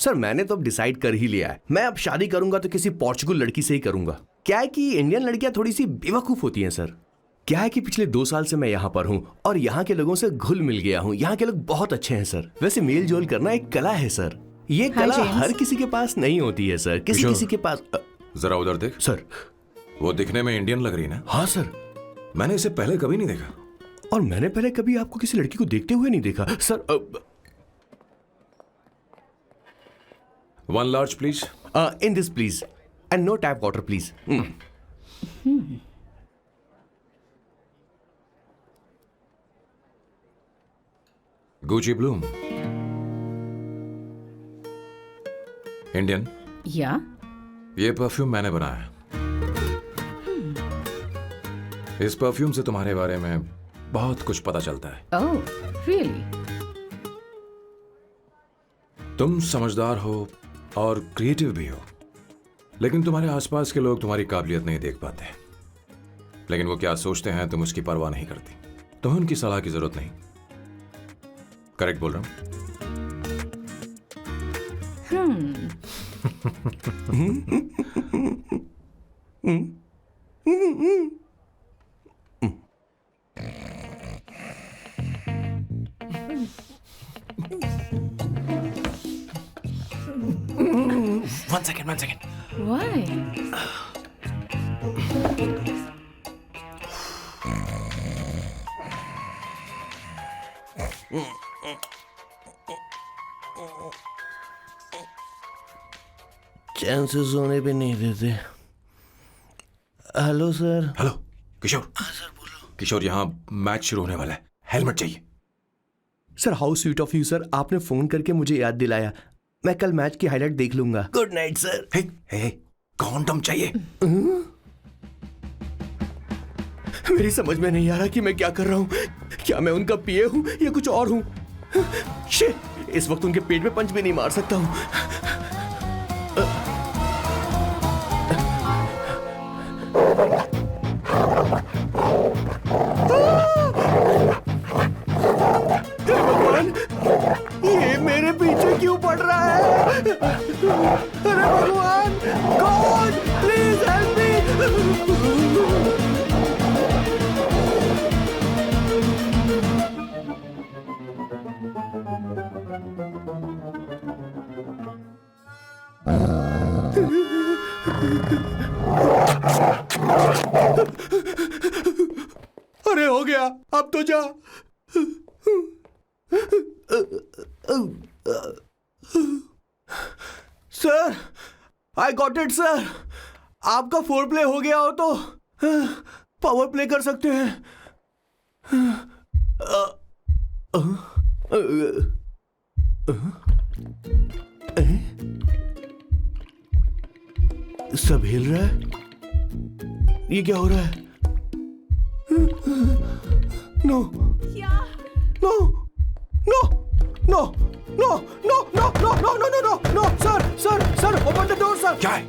Sir मैंने तो अब डिसाइड कर ही लिया है, मैं अब शादी करूंगा तो किसी पोर्चुगल लड़की से ही करूंगा। क्या है कि इंडियन लड़कियां थोड़ी सी बेवकूफ होती हैं सर। क्या है कि पिछले 2 साल से मैं यहाँ पर हूँ और यहाँ के लोगों से घुल मिल गया हूँ। यहाँ के लोग बहुत अच्छे हैं सर। वैसे मेल जोल करना एक कला है सर। ये कला हर किसी के पास नहीं होती है सर, किसी किसी के पास। जरा उधर देख। सर वो दिखने में इंडियन लग रही ना? हाँ सर। मैंने इसे पहले कभी नहीं देखा। और मैंने पहले कभी आपको किसी लड़की को देखते हुए नहीं देखा sir. 1 large please. In this please and no tap water please. Gucci Bloom. Indian? या ये परफ्यूम मैंने बनाया। इस परफ्यूम से तुम्हारे बारे में बहुत कुछ पता चलता है। Oh really? तुम समझदार हो और क्रिएटिव भी हो, लेकिन तुम्हारे आसपास के लोग तुम्हारी काबिलियत नहीं देख पाते। लेकिन वो क्या सोचते हैं तुम उसकी परवाह नहीं करती। तुम्हें उनकी सलाह की जरूरत नहीं। करेक्ट बोल रहा हूं? One second. Why? चैन से सोने भी नहीं देते। Hello sir. हेलो किशोर। सर बोलो। किशोर, यहाँ मैच शुरू होने वाला है, हेलमेट चाहिए। Sir how sweet of you sir, आपने फोन करके मुझे याद दिलाया। मैं कल मैच की हाईलाइट देख लूंगा। Good night sir. Hey, condom चाहिए। मेरी समझ में नहीं आ रहा कि मैं क्या कर रहा हूँ। क्या मैं उनका पीए हूँ या कुछ और हूँ? शिट, इस वक्त उनके पेट में पंच भी नहीं मार सकता हूँ। ये मेरे पीछे क्यों पड़ रहा है? अरे भगवान, गॉड प्लीज हेल्प मी। अरे हो गया, अब तो जा। Sir, I got it sir. आपका फोर प्ले हो गया हो तो पावर प्ले कर सकते हैं। सब हिल रहा है। ये क्या हो रहा है? No no no no no no no no no no no no sir open the door sir. क्या है?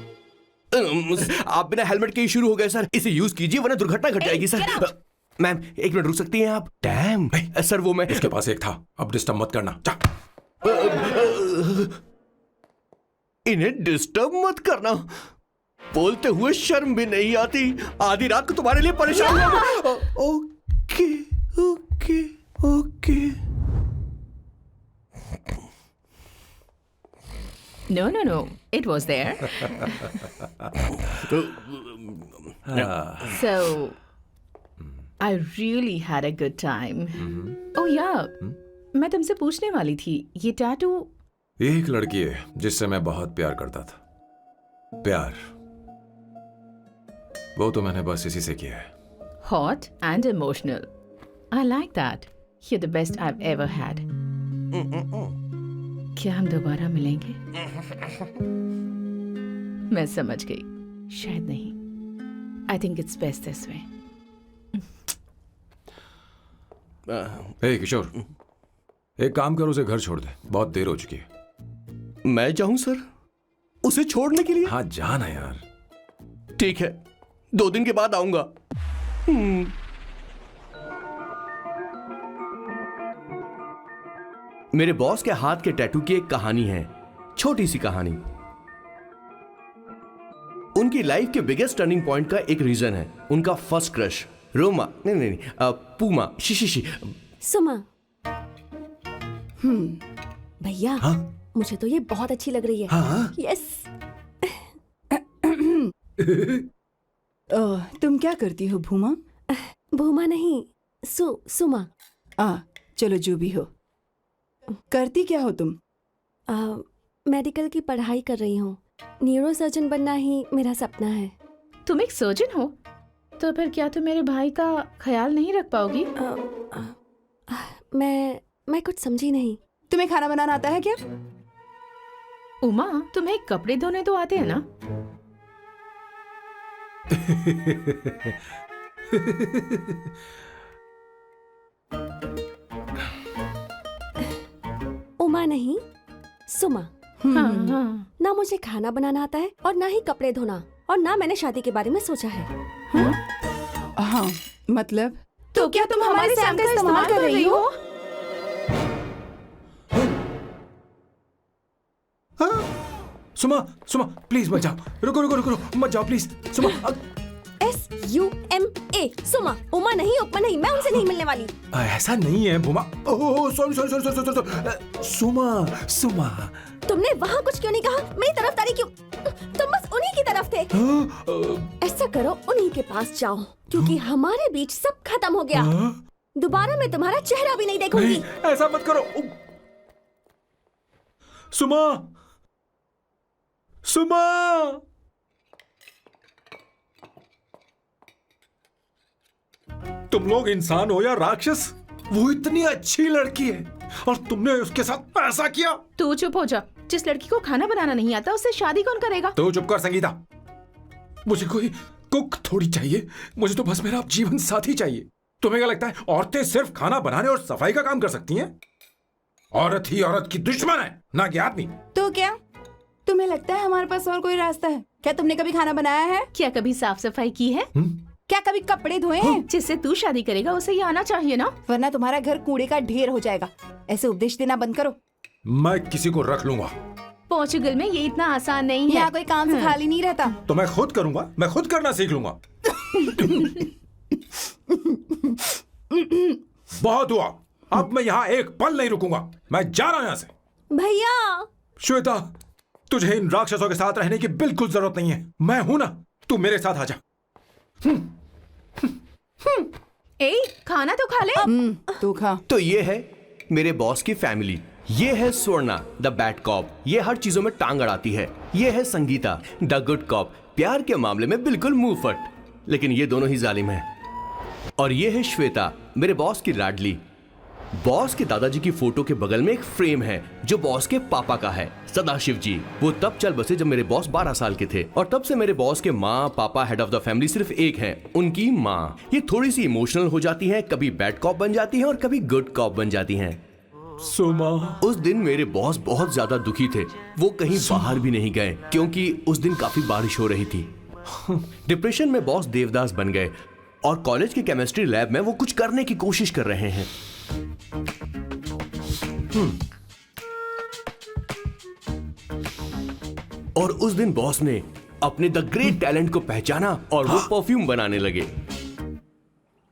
आप बिना हेलमेट के ही शुरू हो गए सर। इसे यूज कीजिए वरना दुर्घटना घट जाएगी सर। मैम 1 मिनट रुक सकती हैं आप? डैम सर, वो मैं उसके पास एक था, अब डिस्टर्ब मत करना। जा। इन्हें डिस्टर्ब मत करना। बोलते हुए शर्म भी नहीं आती। आधी रात को तुम्हारे लिए परेशान हूं। Okay okay okay. No. It was there. So, I really had a good time. Oh yeah, मैं तुमसे पूछने वाली थी, ये टैटू। ये एक लड़की है जिससे मैं बहुत प्यार करता था। प्यार वो तो मैंने बस इसी से किया है। Hot and emotional. I like that. You're the best I've ever had. क्या हम दोबारा मिलेंगे? मैं समझ गई, शायद नहीं। I think it's best this way. हे किशोर, एक काम कर, उसे घर छोड़ दे, बहुत देर हो चुकी है। मैं जाऊं सर उसे छोड़ने के लिए? हाँ जाना यार। ठीक है, 2 दिन के बाद आऊंगा। मेरे बॉस के हाथ के टैटू की एक कहानी है। छोटी सी कहानी। उनकी लाइफ के बिगेस्ट टर्निंग पॉइंट का एक रीजन है उनका फर्स्ट क्रश रोमा, नहीं, पूमा, शी। सुमा। भैया, मुझे तो ये बहुत अच्छी लग रही है। यस। तुम क्या करती हो भूमा? भूमा नहीं, सुमा। चलो जो भी हो। करती क्या हो तुम? मेडिकल की पढ़ाई कर रही हूँ। न्यूरो सर्जन बनना ही मेरा सपना है। तुम एक सर्जन हो तो फिर क्या तुम मेरे भाई का ख्याल नहीं रख पाओगी? मैं कुछ समझी नहीं। तुम्हें खाना बनाना आता है क्या? उमा, तुम्हें कपड़े धोने तो आते हैं ना? उमा नहीं, सुमा। हाँ। ना मुझे खाना बनाना आता है और ना ही कपड़े धोना, और ना मैंने शादी के बारे में सोचा है। हाँ, मतलब तो क्या तुम हमारे सैम का इस्तेमाल कर रही हो? सुमा, प्लीज मत जाओ। रुको, मत जाओ प्लीज। सुमा। SUMA, सुमा। उमा नहीं, उपमा नहीं, मैं उनसे नहीं मिलने वाली। ऐसा नहीं है भूमा। Oh sorry. सुमा। तुमने वहाँ कुछ क्यों नहीं कहा? मेरी तरफदारी क्यों? तुम बस उन्हीं की तरफ थे। ऐसा करो, उन्हीं के पास जाओ, क्योंकि हमारे बीच सब खत्म हो गया। दोबारा मैं तुम्हारा चेहरा भी नहीं देखूंगी। नहीं, ऐसा मत करो। सुमा। तुम लोग इंसान हो या राक्षस? वो इतनी अच्छी लड़की है और तुमने उसके साथ ऐसा किया। तू चुप हो जा। जिस लड़की को खाना बनाना नहीं आता उससे शादी कौन करेगा? तो चुप कर संगीता। मुझे कोई कुक थोड़ी चाहिए, मुझे तो बस मेरा जीवन साथी चाहिए। तुम्हें क्या लगता है औरतें सिर्फ खाना बनाने और सफाई का काम कर सकती हैं? औरत ही औरत की दुश्मन है, ना कि आदमी। तो क्या तुम्हें लगता है हमारे पास और कोई रास्ता है? क्या तुमने कभी खाना बनाया है? क्या कभी साफ सफाई की है? क्या कभी कपड़े धोए हैं? जिससे तू शादी करेगा उसे ये आना चाहिए ना, वरना तुम्हारा घर कूड़े का ढेर हो जाएगा। ऐसे उपदेश देना बंद करो। मैं किसी को रख लूंगा। पोर्चुगल में ये इतना आसान नहीं है। यहाँ कोई काम से खाली नहीं रहता। तो मैं खुद करूंगा, मैं खुद करना सीख लूंगा। बहुत हुआ, अब मैं यहाँ एक पल नहीं रुकूंगा। मैं जा रहा हूं यहाँ से। भैया। श्वेता, तुझे इन राक्षसों के साथ रहने की बिल्कुल जरूरत नहीं है। मैं हूं ना, तू मेरे साथ आ जा। खाना तो खा ले। तू खा। तो ये है मेरे बॉस की फैमिली। ये है स्वर्णा द बैड कॉप, ये हर चीजों में टांग अड़ाती है। ये है संगीता द गुड कॉप, प्यार के मामले में बिल्कुल मुंह फट, लेकिन ये दोनों ही जालिम हैं। और ये है श्वेता, मेरे बॉस की लाडली। बॉस के दादाजी की फोटो के बगल में एक फ्रेम है जो बॉस के पापा का है, सदाशिव जी। वो तब चल बसे जब मेरे बॉस 12 साल के थे, और तब से मेरे बॉस के माँ पापा हेड ऑफ द फैमिली सिर्फ एक है, उनकी माँ। ये थोड़ी सी इमोशनल हो जाती हैं, कभी बैड कॉप बन जाती हैं और कभी गुड कॉप बन जाती हैं। सुमा। उस दिन मेरे बॉस बहुत ज्यादा दुखी थे। वो कहीं बाहर भी नहीं गए क्योंकि उस दिन काफी बारिश हो रही थी। डिप्रेशन में बॉस देवदास बन गए और कॉलेज के केमिस्ट्री लैब में वो कुछ करने की कोशिश कर रहे हैं। और उस दिन बॉस ने अपने द ग्रेट टैलेंट को पहचाना और वो परफ्यूम बनाने लगे।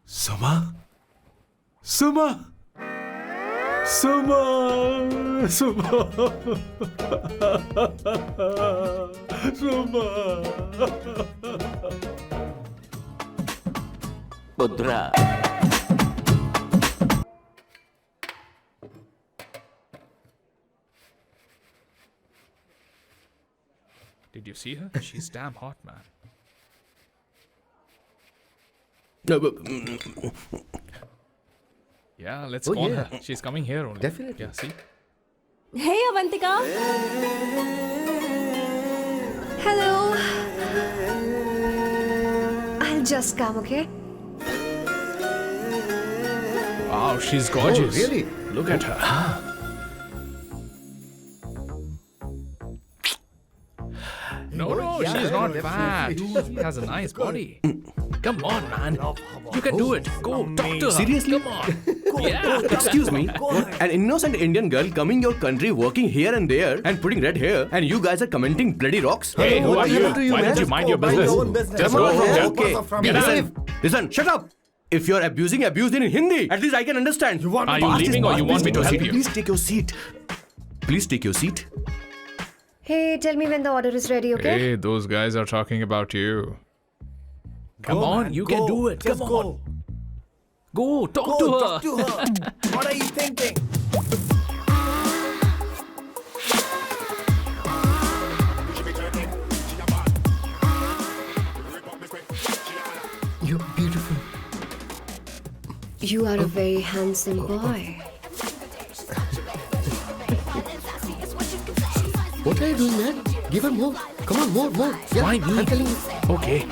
सुमा। पुत्रा। Did you see her? She's damn hot, man. Yeah, let's call her. She's coming here only. Definitely. Yeah, see? Hey, Avantika. Hello. I'll just come, okay? Wow, she's gorgeous. Oh, really? Look at her. No, she's not fat. She has a nice body. Come on, man. You can do it. Go, talk to her. Seriously? Come on. Yeah. Excuse me, an innocent Indian girl coming your country, working here and there, and putting red hair, and you guys are commenting bloody rocks. Hey, who are you? happened to you, Why man? don't you mind your business? Just Come go on, from there. okay. Get out. Listen, shut up. If you're abuse it in Hindi, at least I can understand. Are you leaving or you want me to help you? Please take your seat. Please take your seat. Hey, tell me when the order is ready, okay? Hey, those guys are talking about you. Come on, you can do it. Come on. Go, talk to her. What are you thinking? You're beautiful. You are a very handsome boy. What are you doing, man? Give her more. Come on, more. Yeah, Why me? I'm telling you. Okay.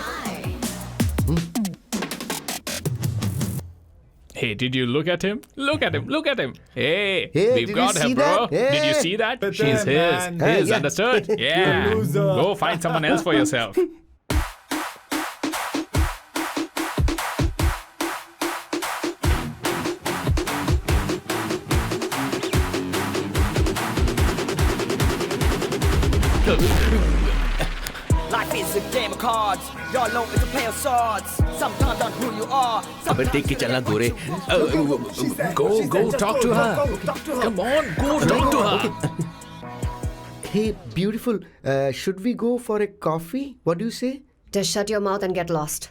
Hey, did you look at him? Look at him. Look at him. Hey, Hey, we've did got you her, see bro. that? Did you Hey. see that? But She's then, man. his. Yeah. Understood? Yeah. loser. Go find someone else for yourself. Life is a game of cards. Y'all know it's a play of swords. Sometimes on who you are. अबे देख के चलना गोरे. Go, talk to her. Come on, go talk to her. Hey, beautiful. Should we go for a coffee? What do you say? Just shut your mouth and get lost.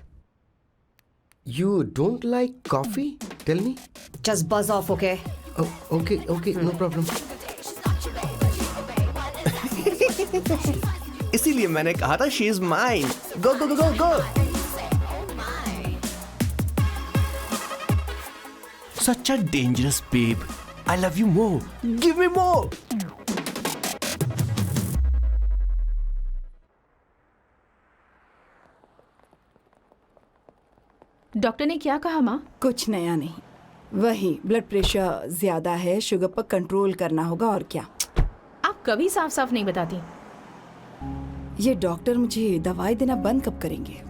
You don't like coffee? Tell me. Just buzz off, okay? Oh, okay, no problem. इसीलिए मैंने कहा था she is mine. Go. Such a dangerous babe. I love you more. Give me more. Doctor ने क्या कहा माँ? कुछ नया नहीं, वही ब्लड प्रेशर ज्यादा है, शुगर पर कंट्रोल करना होगा और क्या। आप कभी साफ साफ नहीं बताती। ये डॉक्टर मुझे दवाई देना बंद कब करेंगे,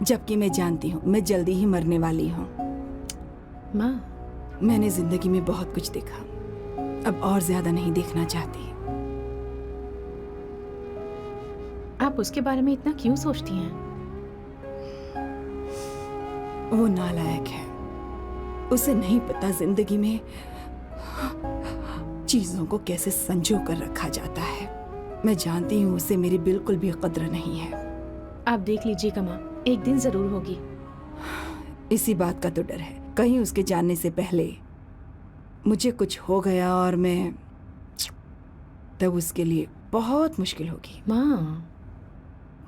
जबकि मैं जानती हूँ मैं जल्दी ही मरने वाली हूँ। माँ, मैंने जिंदगी में बहुत कुछ देखा, अब और ज्यादा नहीं देखना चाहती। आप उसके बारे में इतना क्यों सोचती हैं? वो नालायक है, उसे नहीं पता जिंदगी में चीजों को कैसे संजो कर रखा जाता है। मैं जानती हूँ उसे मेरी बिल्कुल भी कद्र नहीं है। आप देख लीजिएगा माँ, एक दिन जरूर होगी। इसी बात का तो डर है, कहीं उसके जानने से पहले मुझे कुछ हो गया और मैं, तब उसके लिए बहुत मुश्किल होगी। माँ,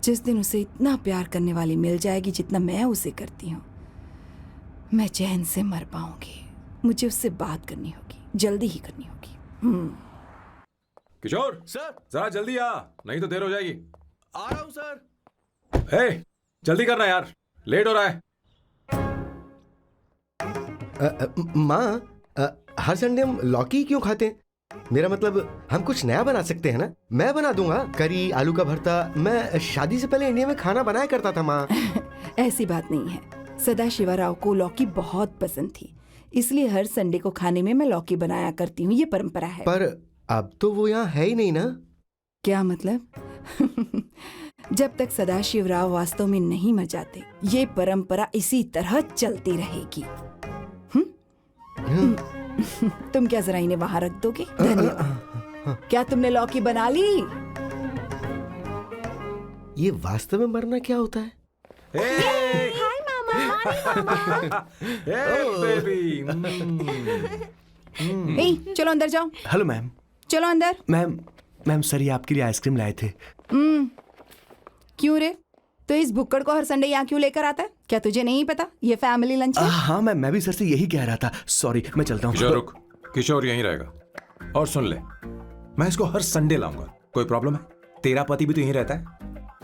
जिस दिन उसे इतना प्यार करने वाली मिल जाएगी जितना मैं उसे करती हूँ, मैं चैन से मर पाऊंगी। मुझे उससे बात करनी होगी, जल्दी ही करनी होगी। किशोर सर, जरा जल्दी आ, नहीं तो देर हो जाएगी। आ रहा हूँ सर. हे, जल्दी करना यार, लेट हो रहा है। माँ, हर संडे हम लौकी क्यों खाते हैं? मेरा मतलब हम कुछ नया बना सकते हैं ना? मैं बना दूंगा करी, आलू का भरता। मैं शादी से पहले इंडिया में खाना बनाया करता था माँ। ऐसी बात नहीं है, सदाशिवराव को लौकी बहुत पसंद थी, इसलिए हर संडे को खाने में मैं लौकी बनाया करती हूँ। ये परंपरा है। पर अब तो वो यहाँ है ही नहीं ना। क्या मतलब? जब तक सदाशिवराव वास्तव में नहीं मर जाते, ये परंपरा इसी तरह चलती रहेगी। तुम क्या जरा इन्हें वहां रख दोगे? धन्यवाद। क्या तुमने लौकी बना ली? ये वास्तव में मरना क्या होता है? हाय मामा। बेबी। ए, चलो अंदर जाओ। Hello ma'am. चलो अंदर। मैम सर, ये आपके लिए आइसक्रीम लाए थे. क्यों रे? तो इस भुक्कड़ को हर संडे यहाँ क्यों लेकर आता है? क्या तुझे नहीं पता ये फैमिली लंच है? हाँ मैम, मैं भी सर से यही कह रहा था. सॉरी, मैं चलता किशोर हूँ. रुक, किशोर यहीं रहेगा। और सुन ले, मैं इसको हर संडे लाऊंगा। कोई प्रॉब्लम है? तेरा पति भी तो यहीं रहता है।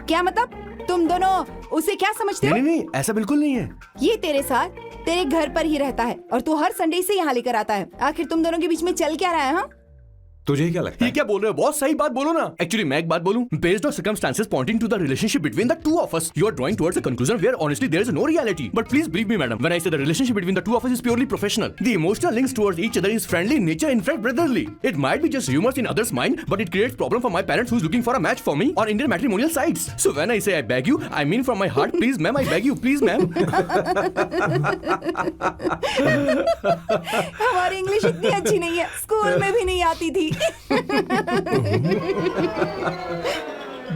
क्या मतलब? तुम दोनों उसे क्या समझते हो? नहीं, ऐसा बिल्कुल नहीं है. ये तेरे साथ तेरे घर पर ही रहता है और तू हर संडे से यहाँ लेकर आता है। आखिर तुम दोनों के बीच में चल क्या रहा है? हाँ, तुझे क्या लगता ये है? क्या बोल रहे हो बॉस? सही बात बोलो ना। एक्चुअली मैं एक बात बोलूं, based on circumstances pointing to the relationship between the two of us, you are drawing towards a conclusion where honestly there is no reality. But please believe me madam, when I say the relationship between the two of us is purely professional. The emotional links towards each other is friendly in nature, in fact brotherly. It might be just rumors in others' mind, but it creates problem for my parents who's looking for a match for me on Indian matrimonial sites. So when I say I beg you, I mean from my heart, please ma'am, I beg you, please ma'am. हमारी English इतनी अच्छी नहीं है, school में भी नहीं आती थी.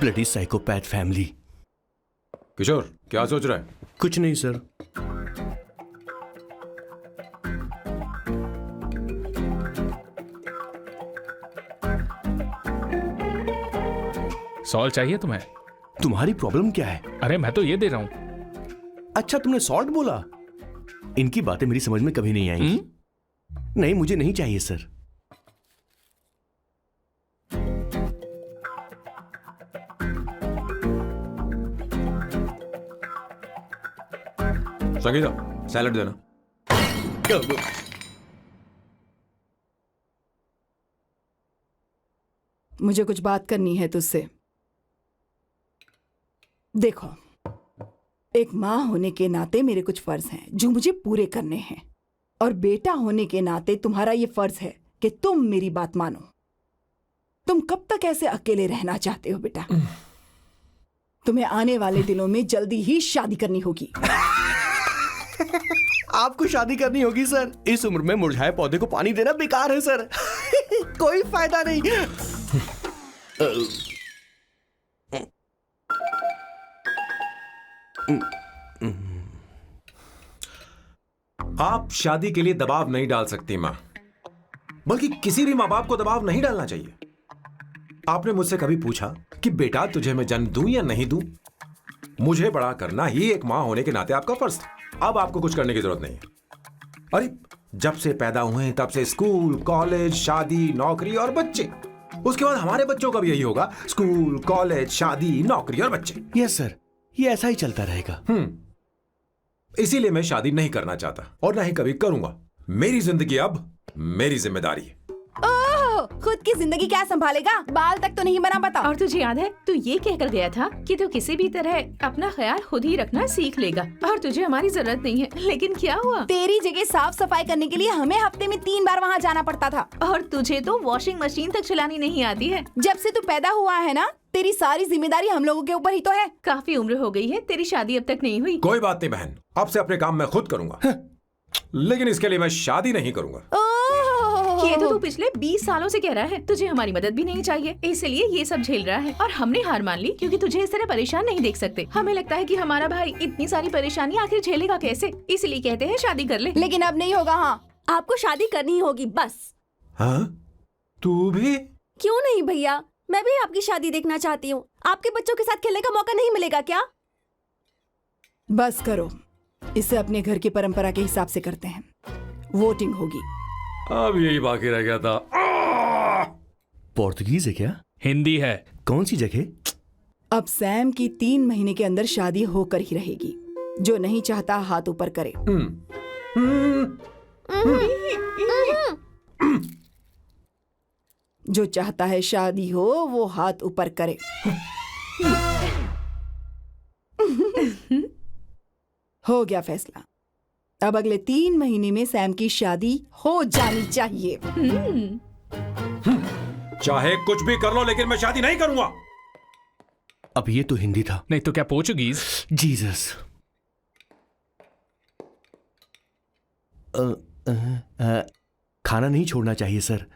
Bloody psychopath family. किशोर, क्या सोच रहा है? कुछ नहीं सर. सॉल्ट चाहिए तुम्हें? तुम्हारी प्रॉब्लम क्या है? अरे मैं तो ये दे रहा हूं. अच्छा तुमने सॉल्ट बोला. इनकी बातें मेरी समझ में कभी नहीं आई. नहीं मुझे नहीं चाहिए सर. संगीता, सैलड देना. मुझे कुछ बात करनी है तुझसे. देखो, एक माँ होने के नाते मेरे कुछ फर्ज हैं जो मुझे पूरे करने हैं, और बेटा होने के नाते तुम्हारा ये फर्ज है कि तुम मेरी बात मानो. तुम कब तक ऐसे अकेले रहना चाहते हो बेटा? तुम्हें आने वाले दिनों में जल्दी ही शादी करनी होगी. आपको शादी करनी होगी सर. इस उम्र में मुरझाए पौधे को पानी देना बेकार है सर. कोई फायदा नहीं. आप शादी के लिए दबाव नहीं डाल सकती मां, बल्कि किसी भी मां बाप को दबाव नहीं डालना चाहिए. आपने मुझसे कभी पूछा कि बेटा तुझे मैं जन्म दूं या नहीं दूं? मुझे बड़ा करना ही एक मां होने के नाते आपका फर्ज था. अब आपको कुछ करने की जरूरत नहीं है. अरे जब से पैदा हुए हैं तब से स्कूल, कॉलेज, शादी, नौकरी और बच्चे. उसके बाद हमारे बच्चों का भी यही होगा, स्कूल, कॉलेज, शादी, नौकरी और बच्चे. यस सर, ये ऐसा ही चलता रहेगा. इसीलिए मैं शादी नहीं करना चाहता और ना ही कभी करूंगा. मेरी जिंदगी अब मेरी जिम्मेदारी है. ओह, खुद की जिंदगी क्या संभालेगा? बाल तक तो नहीं बना बता. और तुझे याद है तू ये कहकर गया था कि तू किसी भी तरह अपना ख्याल खुद ही रखना सीख लेगा और तुझे हमारी जरूरत नहीं है. लेकिन क्या हुआ? तेरी जगह साफ सफाई करने के लिए हमें हफ्ते में 3 बार वहाँ जाना पड़ता था. और तुझे तो वॉशिंग मशीन तक चलानी नहीं आती है. जब से तू पैदा हुआ है ना, तेरी सारी जिम्मेदारी हम लोगों के ऊपर ही तो है. काफी उम्र हो गई है, तेरी शादी अब तक नहीं हुई. कोई बात नहीं बहन, अब से अपने काम मैं खुद करूंगा. लेकिन इसके लिए मैं शादी नहीं करूंगा. ये तो तू पिछले 20 सालों से कह रहा है. तुझे हमारी मदद भी नहीं चाहिए, इसलिए ये सब झेल रहा है. और हमने हार मान ली क्योंकि तुझे इस तरह परेशान नहीं देख सकते. हमें लगता है कि हमारा भाई इतनी सारी परेशानी आखिर झेलेगा कैसे, इसलिए कहते हैं शादी कर ले. लेकिन अब नहीं होगा. हाँ, आपको शादी करनी ही होगी बस. हाँ? तू भी? क्यों नहीं भैया, मैं भी आपकी शादी देखना चाहती हूँ. आपके बच्चों के साथ खेलने का मौका नहीं मिलेगा क्या? बस करो, इसे अपने घर की परंपरा के हिसाब से करते हैं. वोटिंग होगी. अब यही बाकी रह गया था. पोर्तुगीज है क्या? हिंदी है. कौन सी जगह? अब सैम की 3 महीने के अंदर शादी होकर ही रहेगी. जो नहीं चाहता हाथ ऊपर करे. जो चाहता है शादी हो वो हाथ ऊपर करे. हो गया फैसला. अब अगले 3 महीने में सैम की शादी हो जानी चाहिए. चाहे कुछ भी कर लो, लेकिन मैं शादी नहीं करूंगा. अब ये तो हिंदी था. नहीं तो क्या पोर्चुगीज? जीसस. खाना नहीं छोड़ना चाहिए sir.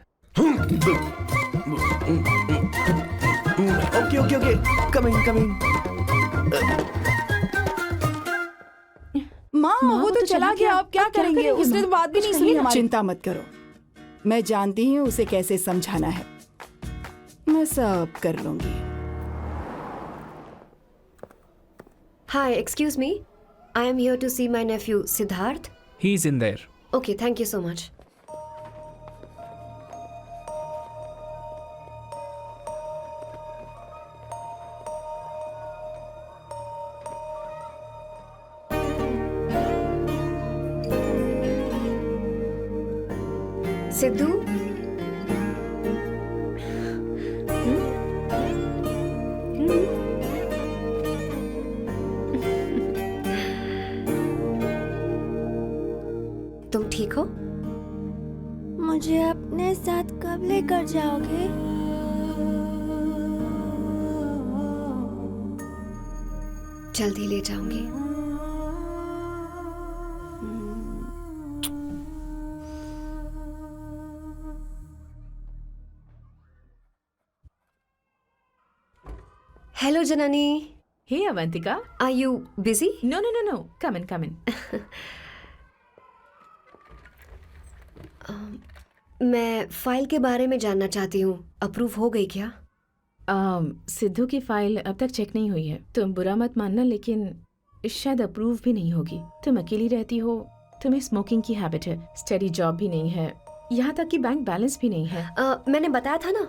Okay okay okay, coming coming. माँ, वो तो चला गया. अब क्या करेंगे? उसने तो बात भी नहीं सुनी हमारी. चिंता मत करो, मैं जानती हूँ उसे कैसे समझाना है. मैं सब कर लूंगी. Hi, excuse me. I am here to see my nephew Siddharth. He's in there. Okay, thank you so much. Sidhu, मुझे अपने साथ कब लेकर जाओगे? जल्दी ले जाऊंगी। Hello Janani. Hey Avantika. Are you busy? No. Come in. मैं फाइल के बारे में जानना चाहती हूँ। अप्रूव हो गई क्या? सिद्धू की फाइल अब तक चेक नहीं हुई है। तुम बुरा मत मानना, लेकिन शायद अप्रूव भी नहीं होगी। तुम अकेली रहती हो, तुम्हें स्मोकिंग की हैबिट है, स्टडी जॉब भी नहीं है, यहाँ तक कि बैंक बैलेंस भी नहीं है। मैंने बताया था ना,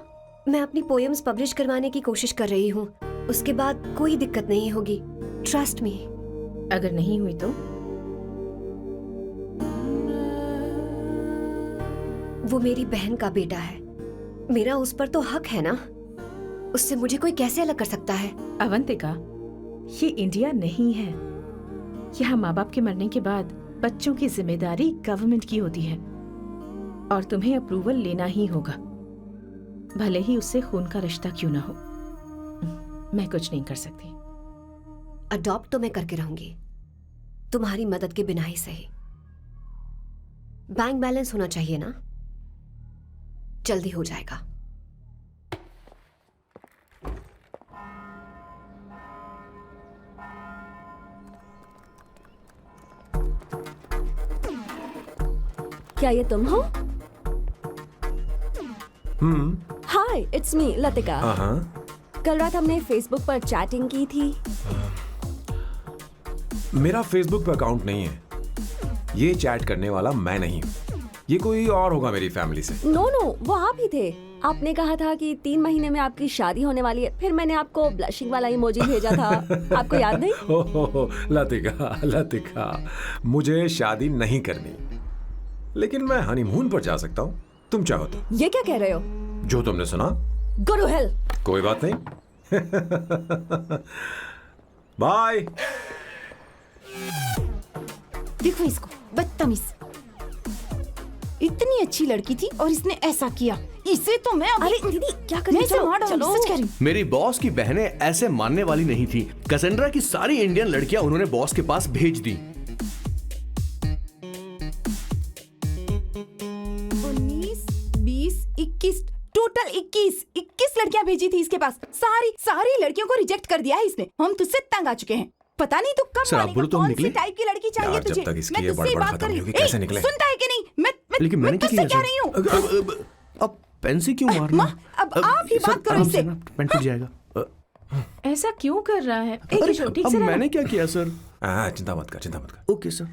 मैं अपनी पोएम्स पब्लिश करवाने की कोशिश कर रही हूँ। उसके बाद कोई दिक्कत नहीं होगी, ट्रस्ट मी। अगर नहीं हुई तो? वो मेरी बहन का बेटा है, मेरा उस पर तो हक है ना। उससे मुझे कोई कैसे अलग कर सकता है? अवंतिका, ये इंडिया नहीं है। यहाँ माँ बाप के मरने के बाद बच्चों की जिम्मेदारी गवर्नमेंट की होती है और तुम्हें अप्रूवल लेना ही होगा, भले ही उससे खून का रिश्ता क्यों ना हो। मैं कुछ नहीं कर सकती। अडॉप्ट तो मैं करके रहूंगी, तुम्हारी मदद के बिना ही सही। बैंक बैलेंस होना चाहिए ना, जल्दी हो जाएगा। क्या ये तुम हो? हाय, इट्स मी लतिका। कल रात हमने फेसबुक पर चैटिंग की थी। मेरा फेसबुक पे अकाउंट नहीं है। ये चैट करने वाला मैं नहीं हूँ, ये कोई और होगा मेरी फैमिली से। नो, वो आप ही थे। आपने कहा था कि 3 महीने में आपकी शादी होने वाली है। फिर मैंने आपको ब्लशिंग वाला इमोजी भेजा था। आपको याद नहीं? ओहो, लतिका, मुझे शादी नहीं करनी, लेकिन मैं हनीमून पर जा सकता हूँ, तुम चाहो तो। ये क्या कह रहे हो? जो तुमने सुना। Go to hell। कोई बात नहीं। बाय। देखो इसको, बदतमीज। इतनी अच्छी लड़की थी और इसने ऐसा किया। इसे तो मैं अरे दीदी क्या कर मैं रही हो? चलो, सच कह रही हूँ। मेरी बॉस की बहनें ऐसे मानने वाली नहीं थी। कैसेंड्रा की सारी इंडियन लड़कियां उन्होंने बॉस के पास भेज दी। 19, 20, 21 टोटल 21 लड़कियां भेजी थी इसके पास। सारी लड़कियों को रिजेक्ट कर दिया है इसने। हम तुझसे तंग आ चुके हैं। पता नहीं तू कब सर, आप बोलो तो हम कौन सी निकले? टाइप की लड़की चाहिए यार, जब तुझे? तक इसकी मैं ये तुझसे बड़बड़ बात खत्म कर रही नहीं होगी, हूँ। कैसे निकले? सुनता है कि नहीं? लेकिन मैंने क्या तुझसे किया कह सर? रही हूँ। अब पेन से क्यों मारना? अब आप ही बात करो इससे। पेन टूट जाएगा। ऐसा क्यों कर रहा है? एक अरे, मिनट, ठीक अब से रहना। मैंने क्या किया सर? चिंता मत कर। Okay sir.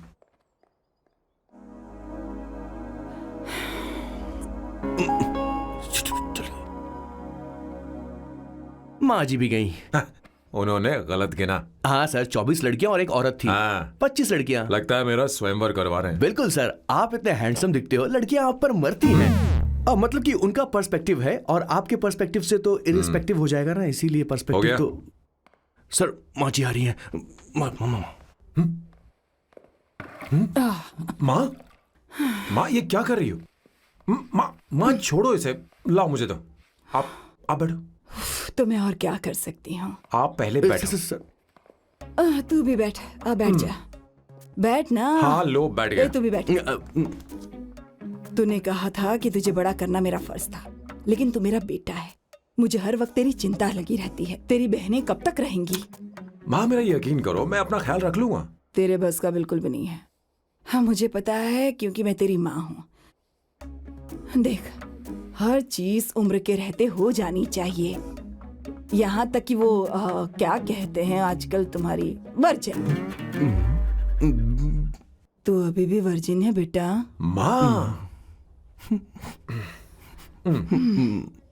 माँ जी भी गई। उन्होंने गलत गिना। हाँ सर, 24 लड़कियां और एक औरत थी। 25 लड़कियां। लगता है मेरा स्वयंवर करवा रहे हैं। बिल्कुल सर, आप इतने हैंडसम दिखते हो, लड़कियां आप पर मरती हैं। अब मतलब कि उनका पर्सपेक्टिव है और आपके पर्सपेक्टिव से तो इरिस्पेक्टिव हो जाएगा ना, इसीलिए पर्सपेक्टिव तो। सर, माँ जी आ रही हैं। माँ ये क्या कर रही हो? माँ छोड़ो इसे, लाओ मुझे दो। आप बैठो। तो मैं और क्या कर सकती हूँ? आप पहले बैठो। तू भी बैठ। बैठ जा। बैठ ना। हाँ लो, बैठ गया। तू भी बैठ। तूने कहा था कि तुझे बड़ा करना मेरा फर्ज था, लेकिन तू मेरा बेटा है। मुझे हर वक्त तेरी चिंता लगी रहती है। तेरी बहनें कब तक रहेंगी? माँ मेरा यकीन करो, मैं अपना ख्याल रख लूंगा। तेरे बस का बिल्कुल भी नहीं है। हाँ मुझे पता है, क्योंकि मैं तेरी माँ हूँ। देख, हर चीज उम्र के रहते हो जानी चाहिए, यहाँ तक कि वो क्या कहते हैं आजकल तुम्हारी वर्जिन। तू अभी भी वर्जिन है बेटा? माँ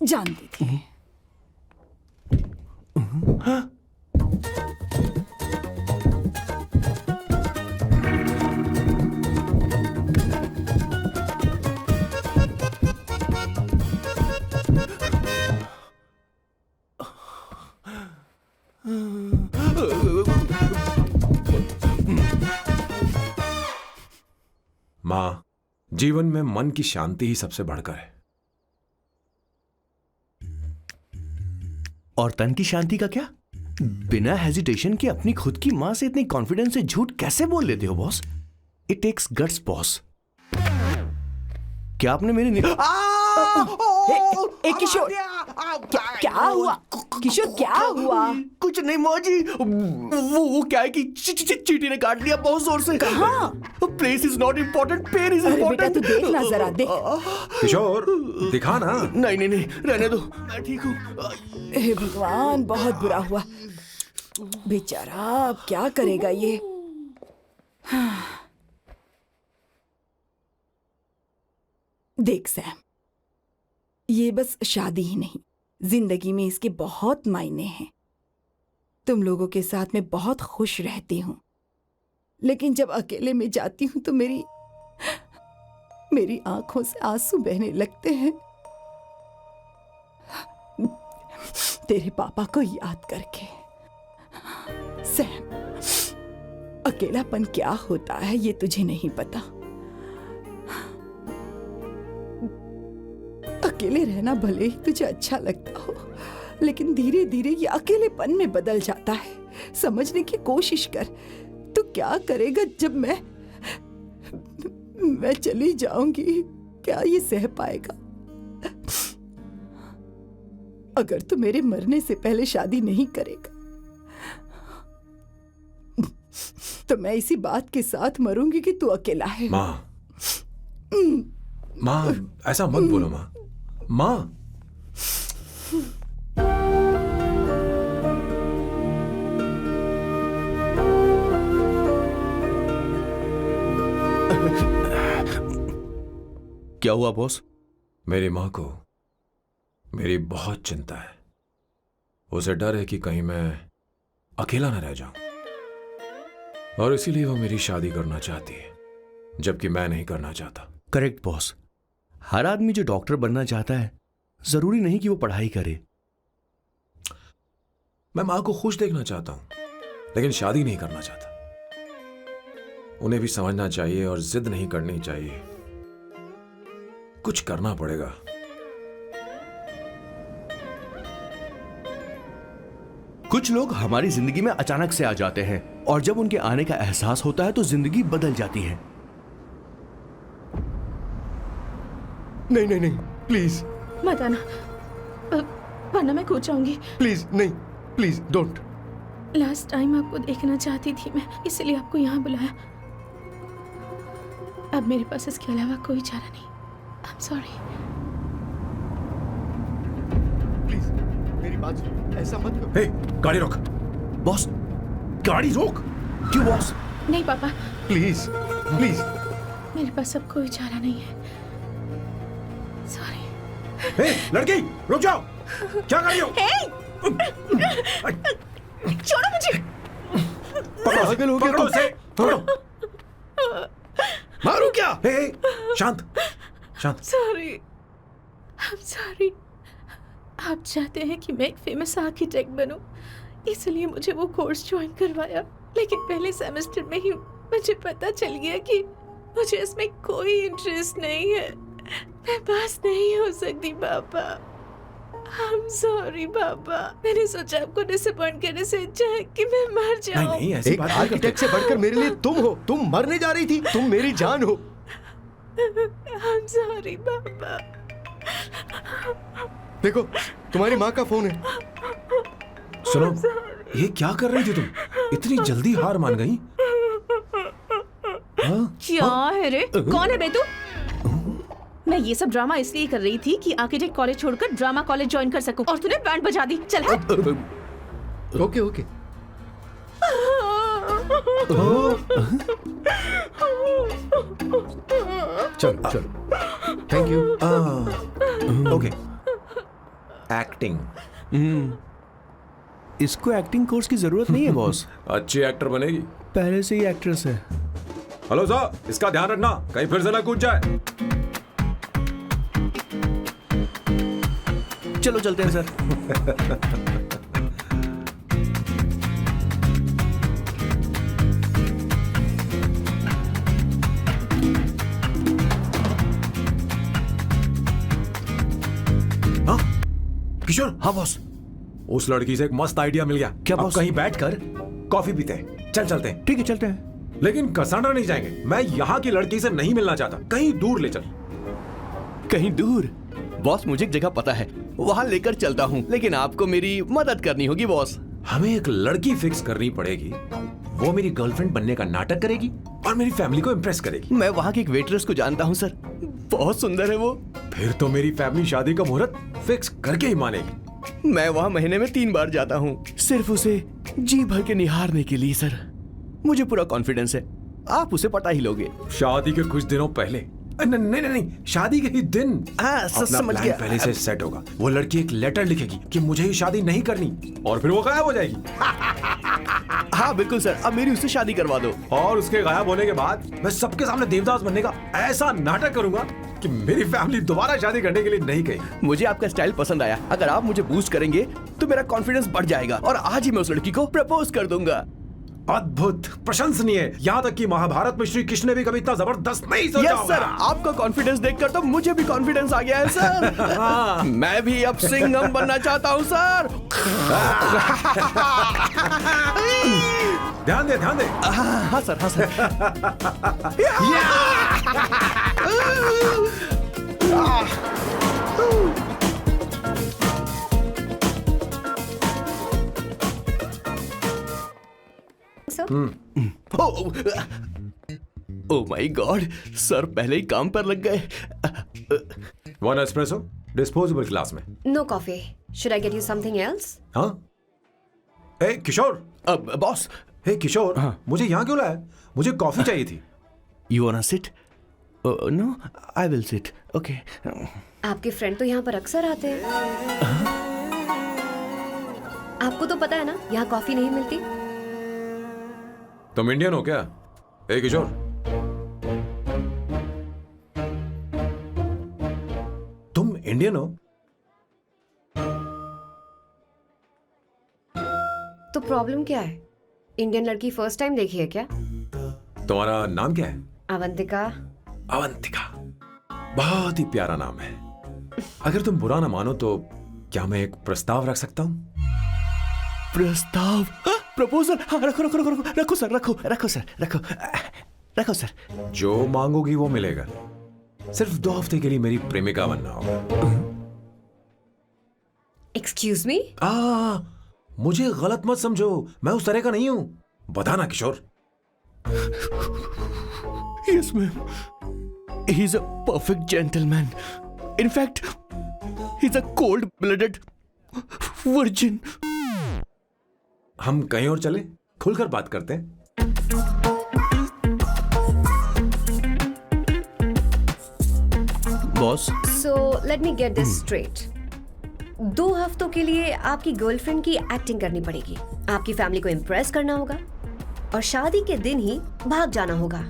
जानती थी। माँ जीवन में मन की शांति ही सबसे बढ़कर है। और तन की शांति का क्या? बिना हेजिटेशन के अपनी खुद की मां से इतनी कॉन्फिडेंस से झूठ कैसे बोल लेते हो boss? It takes guts boss. क्या आपने मेरे किशोर, क्या हुआ? किशोर क्या हुआ? कुछ नहीं मौजी, वो क्या है कि चींटी ने काट लिया बहुत जोर से। कहाँ? Place is not important, pen is अरे बेटा इम्पोर्टेंट। तू देख ना जरा, देख। किशोर दिखा ना। नहीं नहीं नहीं, रहने दो, मैं ठीक हूँ। हे भगवान, बहुत बुरा हुआ बेचारा। अब क्या करेगा ये? देख सैम, ये बस शादी ही नहीं, जिंदगी में इसके बहुत मायने हैं। तुम लोगों के साथ मैं बहुत खुश रहती हूँ, लेकिन जब अकेले में जाती हूँ तो मेरी आंखों से आंसू बहने लगते हैं, तेरे पापा को याद करके। सैम, अकेलापन क्या होता है ये तुझे नहीं पता। अकेले रहना भले ही तुझे अच्छा लगता हो, लेकिन धीरे धीरे ये अकेलेपन में बदल जाता है। समझने की कोशिश कर। तू क्या करेगा जब मैं चली जाऊंगी? क्या ये सह पाएगा? अगर तू मेरे मरने से पहले शादी नहीं करेगा तो मैं इसी बात के साथ मरूंगी कि तू अकेला है। माँ ऐसा मत बोलो माँ। माँ क्या हुआ बॉस? मेरी माँ को मेरी बहुत चिंता है। उसे डर है कि कहीं मैं अकेला न रह जाऊं, और इसीलिए वो मेरी शादी करना चाहती है, जबकि मैं नहीं करना चाहता। Correct boss. हर आदमी जो डॉक्टर बनना चाहता है, जरूरी नहीं कि वो पढ़ाई करे। मैं माँ को खुश देखना चाहता हूं, लेकिन शादी नहीं करना चाहता। उन्हें भी समझना चाहिए और जिद नहीं करनी चाहिए। कुछ करना पड़ेगा। कुछ लोग हमारी जिंदगी में अचानक से आ जाते हैं, और जब उनके आने का एहसास होता है तो जिंदगी बदल जाती है। नहीं नहीं नहीं, प्लीज मत आना, वरना मैं कूद जाऊंगी। प्लीज नहीं, प्लीज डोंट। लास्ट टाइम आपको देखना चाहती थी मैं, इसलिए आपको यहाँ बुलाया। अब मेरे पास इसके अलावा कोई चारा नहीं। आई एम सॉरी। प्लीज मेरी बात सुनो, ऐसा मत करो। हे, गाड़ी रोक। बॉस, गाड़ी रोक। क्यों बॉस? नहीं पापा, प्लीज प्लीज। मेरे पास अब कोई चारा नहीं है। सॉरी। हे, लड़की रुक जाओ। क्या कर रही हो? छोड़ो मुझे। पागल हो गया पकड़ो उसे, पकड़ो। मारू क्या? हे, शांत शांत। Sorry, I am sorry. आप चाहते हैं कि मैं एक फेमस आर्किटेक्ट बनूं, इसलिए मुझे वो कोर्स ज्वाइन करवाया, लेकिन पहले सेमेस्टर में ही मुझे पता चल गया कि मुझे इसमें कोई इंटरेस्ट नहीं है। मैं पास नहीं हो सकती पापा। आई एम सॉरी पापा। मैंने सोचा आपको डिसअपॉइंट करने से अच्छा है कि मैं मर जाऊं। नहीं नहीं, ऐसी एक बात नहीं करते। आर्किटेक्ट से बढ़कर मेरे लिए तुम हो। तुम मरने जा रही थी, तुम मेरी जान हो। आई एम सॉरी पापा। देखो, तुम्हारी माँ का फोन है। सुनो, ये क्या कर रही थी तुम? इतनी जल्दी हार मान गई? क्या है रे? कौन है बे तू? मैं ये सब ड्रामा इसलिए कर रही थी कि आर्किटेक्ट कॉलेज छोड़कर ड्रामा कॉलेज ज्वाइन कर सकूं, और तूने बैंड बजा दी। चल हट। Okay okay. चलो चलो, थैंक यू। ओके। एक्टिंग। इसको एक्टिंग कोर्स की जरूरत नहीं है बॉस। अच्छी एक्टर बनेगी। पहले से ही एक्ट्रेस है। हेलो सर, इसका ध्यान रखना, कहीं फिर से ना कूद जाए। चलो चलते हैं सर। किशोर। हाँ बॉस। उस लड़की से एक मस्त आइडिया मिल गया। क्या अब बॉस? कहीं बैठकर कॉफी पीते हैं। चलते हैं। ठीक है चलते हैं। लेकिन कसांड्रा नहीं जाएंगे। मैं यहाँ की लड़की से नहीं मिलना चाहता। कहीं दूर ले चल। कहीं दूर? बॉस मुझे एक जगह पता है, वहां लेकर चलता हूँ, लेकिन आपको मेरी मदद करनी होगी बॉस। हमें एक लड़की फिक्स करनी पड़ेगी। वो मेरी गर्लफ्रेंड बनने का नाटक करेगी और मेरी फैमिली को इम्प्रेस करेगी। मैं वहाँ की एक वेट्रेस को जानता हूँ सर, बहुत सुंदर है वो। फिर तो मेरी फैमिली शादी का मुहूर्त फिक्स करके ही मानेगी। मैं वहाँ महीने में 3 बार जाता हूँ, सिर्फ उसे जी भर के निहारने के लिए सर। मुझे पूरा कॉन्फिडेंस है आप उसे पटा ही लोगे। शादी के कुछ दिनों पहले। नहीं, शादी के ही दिन हाँ, अपना समझ प्लान गया। पहले से सेट होगा। वो लड़की एक लेटर लिखेगी कि मुझे ही शादी नहीं करनी, और फिर वो गायब हो जाएगी। हाँ बिल्कुल सर, अब मेरी उससे शादी करवा दो। और उसके गायब होने के बाद मैं सबके सामने देवदास बनने का ऐसा नाटक करूंगा कि मेरी फैमिली दोबारा शादी करने के लिए नहीं कहेगी। मुझे आपका स्टाइल पसंद आया। अगर आप मुझे बूस्ट करेंगे तो मेरा कॉन्फिडेंस बढ़ जाएगा और आज ही मैं उस लड़की को प्रपोज कर दूंगा। अद्भुत, प्रशंसनीय। यहाँ तक कि महाभारत में श्री कृष्ण ने भी कभी इतना जबरदस्त नहीं सोचा यस सर, आपका कॉन्फिडेंस देखकर तो मुझे भी कॉन्फिडेंस आ गया है सर। मैं भी अब सिंघम बनना चाहता हूँ सर। ध्यान दे। हाँ सर, हाँ sir. Oh my god, sir पहले ही काम पर लग गए। 1 एस्प्रेसो डिस्पोजेबल ग्लास में। No coffee. Should I get you something else? हाँ। ए किशोर। अब बॉस। हे किशोर, मुझे यहाँ क्यों लाया? मुझे कॉफी चाहिए थी। You want sit? No, I will sit. Okay. आपके फ्रेंड तो यहाँ पर अक्सर आते हैं। आपको तो पता है ना यहाँ कॉफी नहीं मिलती। तुम इंडियन हो क्या? ए किशोर, तुम इंडियन हो? तो प्रॉब्लम क्या है? इंडियन लड़की फर्स्ट टाइम देखी है क्या? तुम्हारा नाम क्या है? अवंतिका। अवंतिका, बहुत ही प्यारा नाम है। अगर तुम बुरा ना मानो तो क्या मैं एक प्रस्ताव रख सकता हूँ? प्रस्ताव? प्रपोजल? हाँ, रखो सर। जो मांगोगी वो मिलेगा। सिर्फ 2 हफ्ते के लिए मेरी प्रेमिका बनना होगा। Excuse me? मुझे गलत मत समझो, मैं उस तरह का नहीं हूं। बताना किशोर। Yes, ma'am. He's a perfect gentleman. In fact, he's a cold-blooded virgin. हम कहीं और चले, खुलकर बात करते हैं। Boss, so let me get this straight. 2 हफ्तों के लिए आपकी गर्लफ्रेंड की एक्टिंग करनी पड़ेगी, आपकी फैमिली को इम्प्रेस करना होगा और शादी के दिन ही भाग जाना होगा।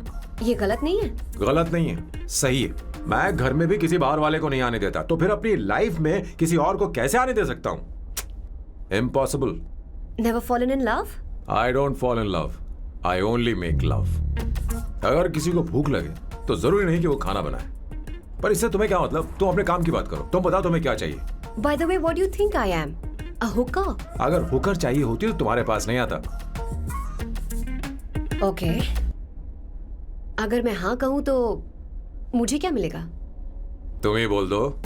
ये गलत नहीं है? गलत नहीं है, सही है। मैं घर में भी किसी बाहर वाले को नहीं आने देता, तो फिर अपनी लाइफ में किसी और को कैसे आने दे सकता हूं? Impossible. Never fallen in love? I don't fall in love, I only make love. अगर किसी को भूख लगे तो जरूरी नहीं कि वो खाना बनाए, पर इससे तुम्हें क्या मतलब? तुम अपने काम की बात करो। तुम बताओ तुम्हें क्या चाहिए? By the way, what do you think I am? A hooker? अगर हुकर चाहिए होती तो तुम्हारे पास नहीं आता। Okay. अगर मैं हाँ कहूँ तो मुझे क्या मिलेगा? तुम ही बोल दो।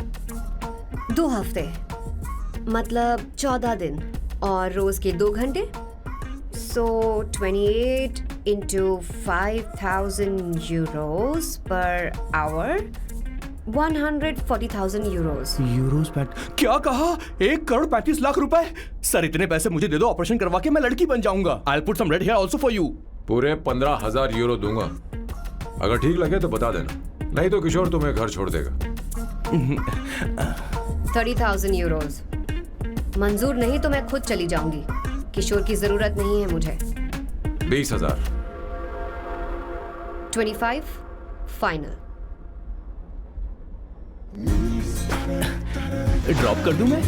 2 हफ्ते मतलब 14 दिन और रोज के 2 घंटे। So 28 into 5,000 euros per hour, 140,000 euros. Euros PAT? क्या कहा? 1,35 लाख रुपए? सर इतने पैसे मुझे दे दो, ऑपरेशन करवा के मैं लड़की बन जाऊंगा। I'll put some red hair also for you. पूरे 15,000 यूरो दूंगा। अगर ठीक लगे तो बता देना, नहीं तो किशोर तुम्हें घर छोड़ देगा। 30,000 euros. मंजूर नहीं तो मैं खुद चली जाऊंगी। किशोर की जरूरत नहीं है मुझे। 20,000। 25 फाइनल। ड्रॉप कर दूं मैं?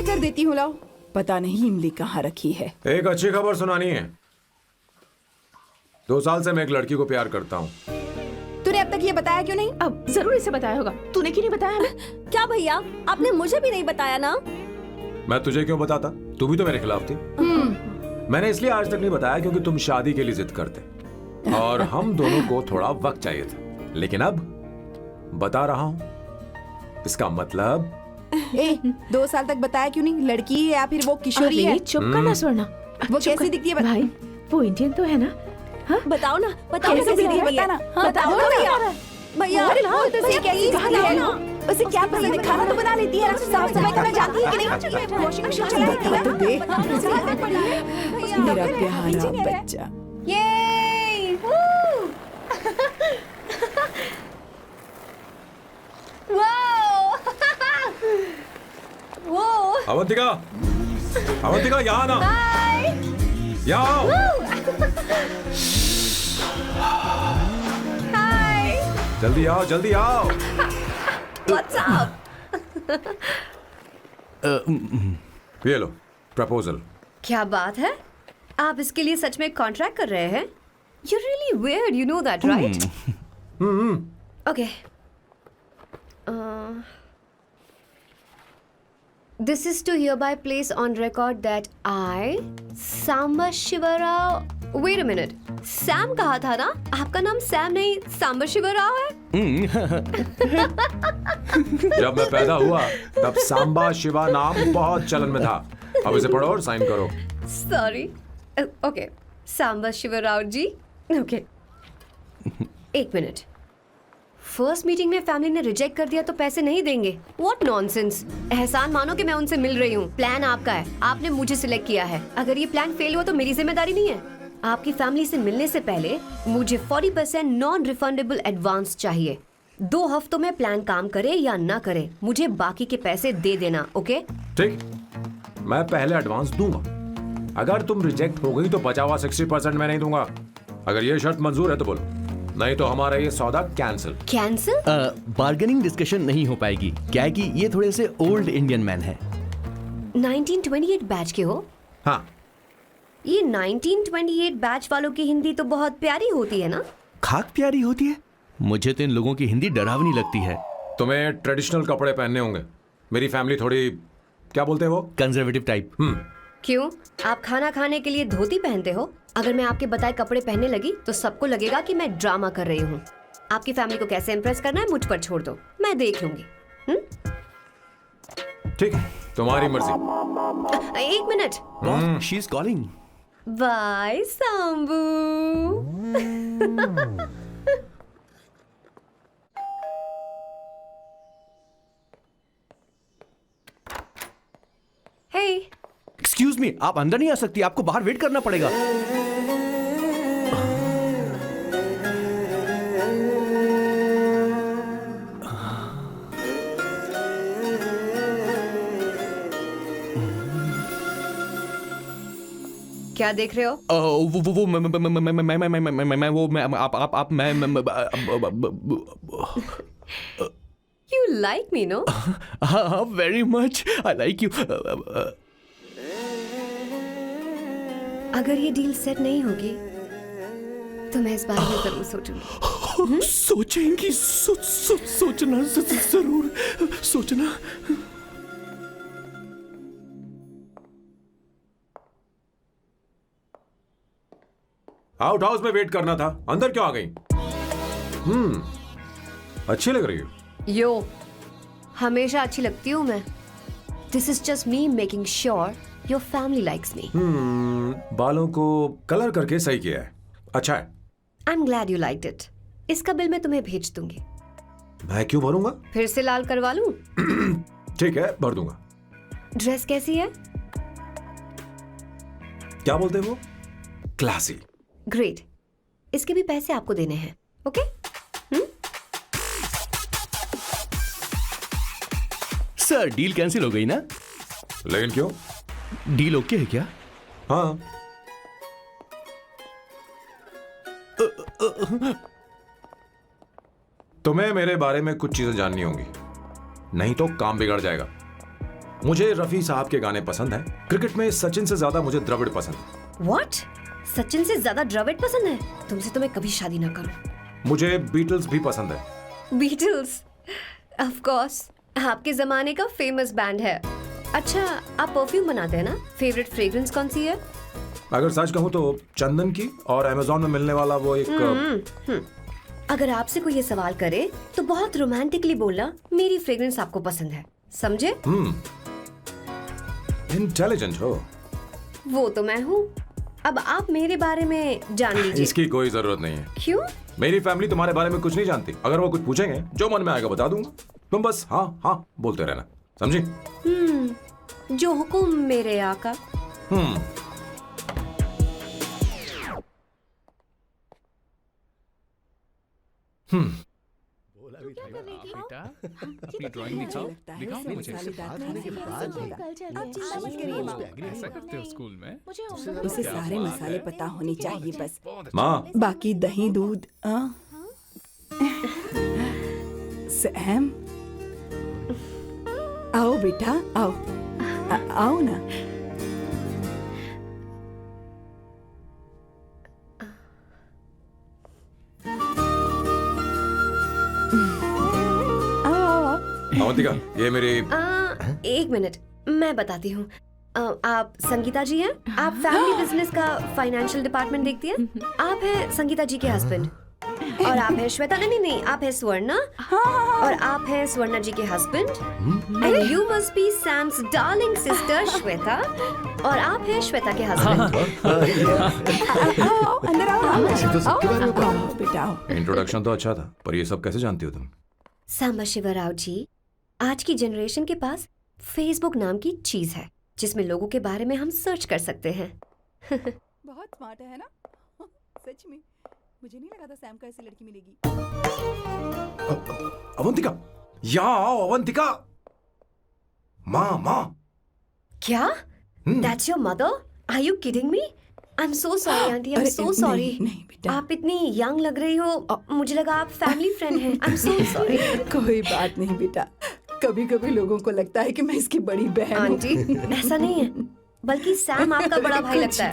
ये कर देती हूँ, लाओ। पता नहीं इमली कहाँ रखी है। एक अच्छी खबर सुनानी है। 2 साल से मैं एक लड़की को प्यार करता हूँ। तूने अब तक ये बताया क्यों नहीं? अब जरूर इसे बताया होगा। तूने क्यों नहीं बताया हमें? क्या भैया, आपने मुझे भी नहीं बताया ना? मैं तुझे क्यों बताता? तू भी तो मेरे खिलाफ थी। मैंने इसलिए आज तक नहीं बताया क्योंकि तुम शादी के लिए जिद करते और हम दोनों को थोड़ा वक्त चाहिए था। लेकिन अब बता रहा हूँ। इसका मतलब 2 साल तक बताया क्यों नहीं? लड़की है या फिर वो किशोरी है? चुप करना स्वर्णा। वो कैसी दिखती है? भाई वो इंडियन तो है ना? बताओ ना, बताओ ना कैसे कैसी दिखती है? दिखती है? बताना। हाँ, बताओ ना भैया। भैया, उसे कैसी दिखती है ना? उसे क्या पसंद है? खाना तो बना लेती है, साफ सफाई करना जानती है कि नहीं? वॉशिंग मशीन चला लेती है? बता तो दे। मेरा प्यारा बच्चा। ये वो अवंतिका, अवंतिका यहाँ ना, यहाँ आओ। जल्दी आओ, जल्दी आओ। What's up? ये लो प्रपोजल। क्या बात है? आप इसके लिए सच में कॉन्ट्रैक्ट कर रहे हैं? You're really weird, you know that, right? Okay. This is to hereby place on record that I, Samba Shivarao. Wait a minute. Sam कहा था ना? आपका नाम सैम नहीं सांबा शिवराव है? जब मैं पैदा हुआ तब सांबा शिवा नाम बहुत चलन में था। अब इसे पढ़ो और साइन करो। Sorry. Okay. सांबा शिवराव जी. Okay. 1 मिनट। फर्स्ट मीटिंग में फैमिली ने रिजेक्ट कर दिया तो पैसे नहीं देंगे? What nonsense! एहसान मानो कि मैं उनसे मिल रही हूँ। प्लान आपका है, आपने मुझे सिलेक्ट किया है। अगर ये प्लान फेल हुआ तो मेरी जिम्मेदारी नहीं है। आपकी फैमिली से मिलने से पहले मुझे 40% नॉन रिफंडेबल एडवांस चाहिए। 2 हफ्तों में प्लान काम करे या ना करे, मुझे बाकी के पैसे दे देना। ओके? ठीक, मैं पहले एडवांस दूंगा। अगर तुम रिजेक्ट हो गई तो बचा हुआ 60% मैं नहीं दूंगा। अगर ये शर्त मंजूर है तो बोलो, नहीं तो हमारा ये सौदा कैंसिल। कैंसिल? बार्गेनिंग डिस्कशन नहीं हो पाएगी। क्या है कि ये थोड़े से ओल्ड इंडियन मैन है। 1928 बैच के हो? हाँ। ये 1928 बैच वालों की हिंदी तो बहुत प्यारी होती है ना? खाक प्यारी होती है? मुझे तो इन लोगों की हिंदी डरावनी लगती है। तुम्हें ट्रेडिशनल कपड़े पहनने होंगे। मेरी फैमिली थोड़ी, क्या बोलते हैं वो, कंजर्वेटिव टाइप। क्यों? आप खाना खाने के लिए धोती पहनते हो? अगर मैं आपके बताए कपड़े पहनने लगी तो सबको लगेगा कि मैं ड्रामा कर रही हूँ। आपकी फैमिली को कैसे इम्प्रेस करना है मुझ पर छोड़ दो, मैं देख लूंगी। ठीक, तुम्हारी मर्जी। 1 minute. She is calling. Bye Sambu. Hey, excuse me, आप अंदर नहीं आ सकती, आपको बाहर वेट करना पड़ेगा। क्या देख रहे हो? वो मैं वो मैं आप मैं You like me, no? हाँ, very much. I like you. अगर ये डील सेट नहीं होगी तो मैं इस बारे में जरूर सोचूंगी। सोचेंगी, सोचना जरूर सोचना। आउट हाउस में वेट करना था, अंदर क्यों आ गई? अच्छी लग रही हो। यो, हमेशा अच्छी लगती हूँ मैं। This is just me making sure your family likes me. बालों को कलर करके सही किया है, अच्छा है। I am glad you liked it. इसका बिल मैं तुम्हें भेज दूंगी। मैं क्यों भरूंगा? फिर से लाल करवा लूं? ठीक है, भर दूंगा। ड्रेस कैसी है? क्या बोलते हैं वो? क्लासी। ग्रेट। इसके भी पैसे आपको देने हैं, ओके? सर, डील कैंसिल हो गई ना? लेकिन क्यों? डील ओके है क्या? हाँ। तुम्हें मेरे बारे में कुछ चीजें जाननी होंगी, नहीं तो काम बिगड़ जाएगा। मुझे रफी साहब के गाने पसंद हैं। क्रिकेट में सचिन से ज्यादा मुझे द्रविड़ पसंद है। व्हाट? सचिन से ज्यादा द्रविड़ पसंद है? तुमसे तो मैं कभी शादी ना करूं। मुझे बीटल्स भी पसंद है। बीटल्स? ऑफ कोर्स, आपके जमाने का फेमस बैंड है। अच्छा, आप परफ्यूम बनाते हैं ना? फेवरेट फ्रेग्रेंस कौन सी है? अगर सच कहूँ तो चंदन की, और अमेज़न में मिलने वाला वो एक अगर आपसे कोई ये सवाल करे तो बहुत रोमांटिकली बोलना मेरी फ्रेग्रेंस आपको पसंद है, समझे? इंटेलिजेंट हो। वो तो मैं हूँ। अब आप मेरे बारे में जान लीजिए। इसकी कोई जरूरत नहीं है। क्यों? मेरी फैमिली तुम्हारे बारे में कुछ नहीं जानती। अगर वो कुछ पूछेंगे, जो मन में आएगा बता दूंगा। तुम बस हाँ हाँ बोलते रहना, समझी? जो हुकुम मेरे आका। बेटा अपनी ड्राइंग दिखाओ, दिखाओ ना मुझे। ऐसा करते हो स्कूल में? उसे सारे मसाले पता होने चाहिए बस। माँ, बाकी दही दूध सैम, आओ बेटा आओ, आओ ना। अवंतिका, ये मेरी एक मिनट, मैं बताती हूँ। आप संगीता जी हैं? आप फैमिली बिजनेस का फाइनेंशियल डिपार्टमेंट देखती हैं? आप हैं संगीता जी के हस्बैंड। और आप हैं श्वेता, नहीं, आप हैं स्वर्णा। और आप हैं स्वर्णा जी के husband. And you must be Sam's darling sister Shweta. और आप हैं श्वेता के हस्बैंड। आओ अंदर आओ, ऐसे तो सबके बारे में पता आओ बेटा आओ। इंट्रोडक्शन तो अच्छा था, पर ये सब कैसे जानती हो तुम? सांबा शिवराव जी, आज की जनरेशन के पास फेसबुक नाम की चीज है जिसमें लोगों के बारे में हम सर्च कर सकते हैं। बहुत स्मार्ट है ना? सच में मुझे नहीं लगा था सैम को ऐसी लड़की मिलेगी। अवंतिका, यहाँ आओ अवंतिका। माँ। क्या? That's your mother? Are you kidding me? I'm so sorry, auntie. I'm so sorry. नहीं बेटा, आप इतनी यंग लग रही हो, मुझे लगा आप फैमिली फ्रेंड हैं। I'm so sorry. कोई बात नहीं बेटा। कभी कभी लोगों को लगता है कि मैं इसकी बड़ी बहन हूँ। आंटी, ऐसा नहीं है, बल्कि सैम आपका बड़ा भाई लगता है।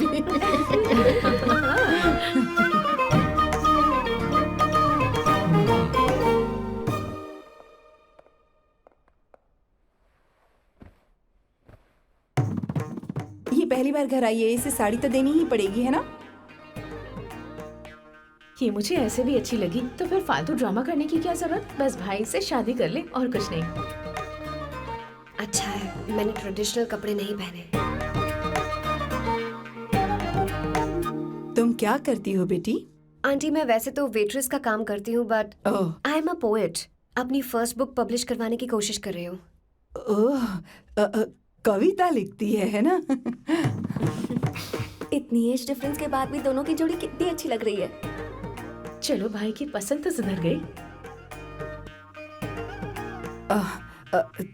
ये पहली बार घर आई है, इसे साड़ी तो देनी ही पड़ेगी, है ना? ये मुझे ऐसे भी अच्छी लगी, तो फिर फालतू ड्रामा करने की क्या जरूरत? बस भाई से शादी कर ले और कुछ नहीं। अच्छा है, मैंने ट्रेडिशनल कपड़े नहीं पहने। तुम क्या करती हो बेटी? आंटी, मैं वैसे तो वेट्रेस का काम करती हूँ, but oh I am a poet. अपनी फर्स्ट बुक पब्लिश करवाने की कोशिश कर रही हूँ। ओह, कविता लिखती है ना? इतनी एज डिफरेंस के बाद भी दोनों की जोड़ी कितनी अच्छी लग रही है। चलो, भाई की पसंद तो सुधर गई।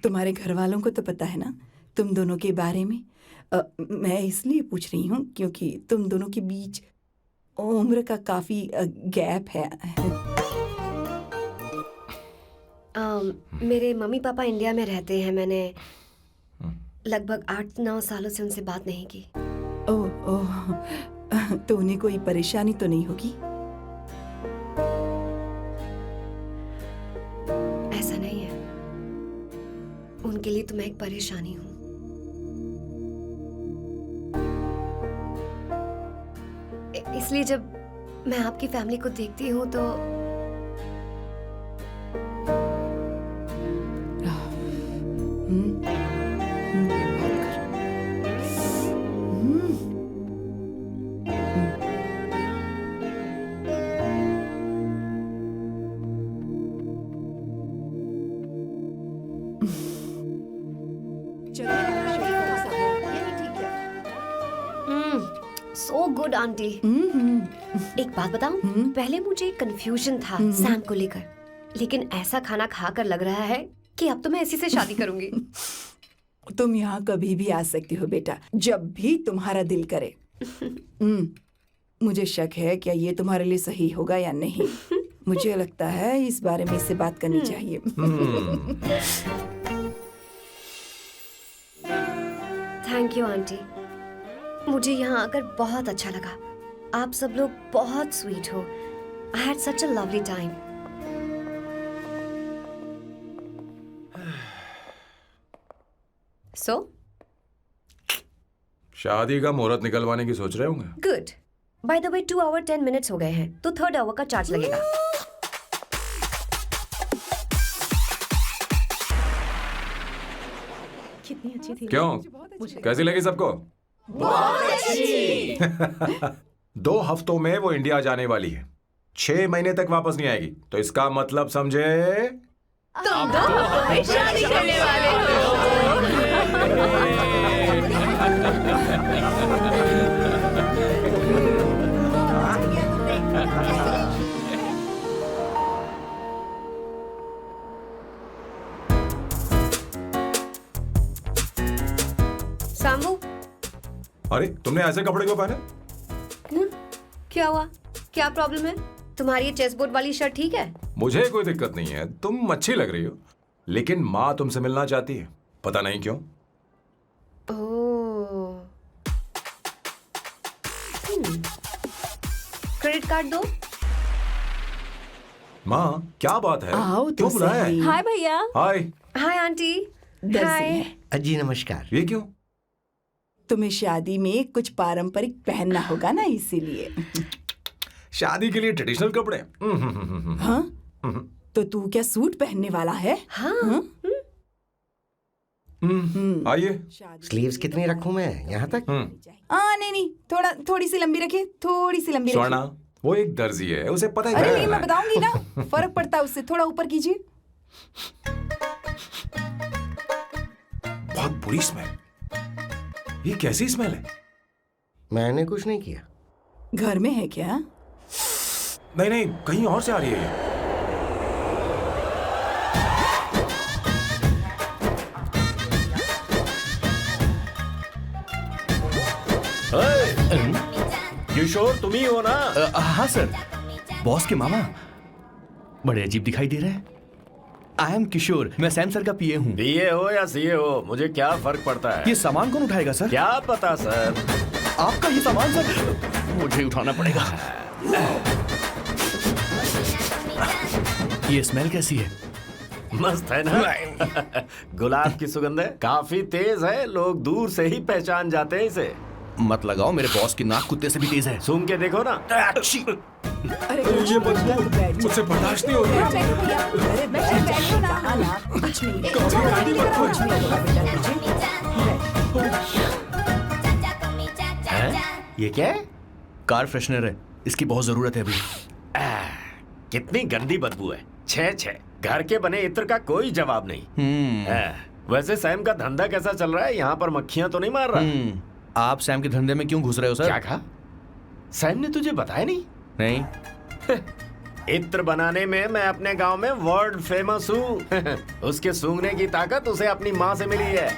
तुम्हारे घर वालों को तो पता है ना तुम दोनों के बारे में? मैं इसलिए पूछ रही हूँ क्योंकि तुम दोनों के बीच उम्र का काफी गैप है। मेरे मम्मी पापा इंडिया में रहते हैं। मैंने लगभग 8-9 सालों से उनसे बात नहीं की। ओह, तो उन्हें कोई परेशानी तो नहीं होगी? ऐसा नहीं है, उनके लिए तो मैं एक परेशानी हूँ। इसलिए जब मैं आपकी फैमिली को देखती हूँ तो सो गुड आंटी। एक बात बताऊं, पहले मुझे कंफ्यूजन था सैम को लेकर, लेकिन ऐसा खाना खाकर लग रहा है कि अब तो मैं इसी से शादी करूंगी। तुम यहाँ कभी भी आ सकती हो बेटा, जब भी तुम्हारा दिल करे। मुझे शक है क्या ये तुम्हारे लिए सही होगा या नहीं। मुझे लगता है इस बारे में इससे बात करनी चाहिए। थैंक यू आंटी, मुझे यहाँ आकर बहुत अच्छा लगा। आप सब लोग बहुत स्वीट हो। I had such a lovely time. So शादी का मुहूर्त निकलवाने की सोच रहे होंगे। Good. By the way 2 hour 10 minutes हो गए हैं, तो 3rd आवर का चार्ज लगेगा। कितनी अच्छी थी। क्यों, कैसी लगी सबको? बहुत अच्छी। 2 हफ्तों में वो इंडिया जाने वाली है, 6 महीने तक वापस नहीं आएगी। तो इसका मतलब समझे, तुम तो हमें शादी करने वाले हो। सामू, अरे तुमने ऐसे कपड़े क्यों पहने? क्या हुआ? क्या प्रॉब्लम है? तुम्हारी ये चेस्ट वाली शर्ट ठीक है? मुझे कोई दिक्कत नहीं है, तुम अच्छी लग रही हो, लेकिन माँ तुमसे मिलना चाहती है, पता नहीं क्यों। ओह। क्रेडिट कार्ड दो। माँ क्या बात है, आओ तो क्यों बुलाया है? सही। हाय भैया। हाय। Hi aunty. दर्जी हाय। है। जी नमस्कार। ये क्यों? तुम्हें शादी में कुछ पारंपरिक पहनना होगा ना, इसीलिए। शादी के लिए ट्रेडिशनल कपड़े? हाँ? तो तू क्या सूट पहनने वाला है? हाँ। आइए। स्लीव्स कितनी रखूं मैं, यहाँ तक? नहीं नहीं, थोड़ी सी लंबी रखिए, थोड़ी सी लंबी स्वर्णा, रखिए। वो एक दर्जी है, उसे पता है अरे क्या नहीं, मैं करना है। बताऊंगी ना, फर्क पड़ता है उससे। थोड़ा ऊपर कीजिए। बहुत बुरी स्मेल। ये कैसी स्मेल है? मैंने कुछ नहीं किया। घर में है क्या? नहीं नहीं, कहीं और से आ रही है ये। किशोर तुम ही हो ना? हाँ सर, बॉस के मामा। बड़े अजीब दिखाई दे रहे हैं। आई एम किशोर, मैं सैम सर का पीए हूँ। बीए हो या सीए हो, मुझे क्या फर्क पड़ता है? ये सामान कौन उठाएगा सर? क्या पता सर। आपका ये सामान सर, मुझे उठाना पड़ेगा। ये स्मेल कैसी है? मस्त है ना? गुलाब की सुगंध है, काफी तेज है, लोग दूर से ही पहचान जाते हैं इसे। मत लगाओ, मेरे बॉस की नाक कुत्ते से भी तेज है। सूंघ के देखो ना। अरे ये बदबू मुझसे बर्दाश्त नहीं हो रही। अरे बैठो ना। कहा ना, कुछ नहीं। कुछ नहीं होगा बेटा तुझे। ये क्या है? कार फ्रेशनर है, इसकी बहुत जरूरत है अभी। कितनी गंदी बदबू है। छे घर के बने इत्र का कोई जवाब नहीं। वैसे सैम का धंधा कैसा चल रहा है? यहाँ पर मक्खियां तो नहीं मार रहा? आप सैम के धंधे में क्यों घुस रहे हो सर? क्या कहा? सैम ने तुझे बताया नहीं? नहीं। इत्र बनाने में मैं अपने गांव में वर्ल्ड फेमस हूँ। उसके सूंघने की ताकत उसे अपनी माँ से मिली है।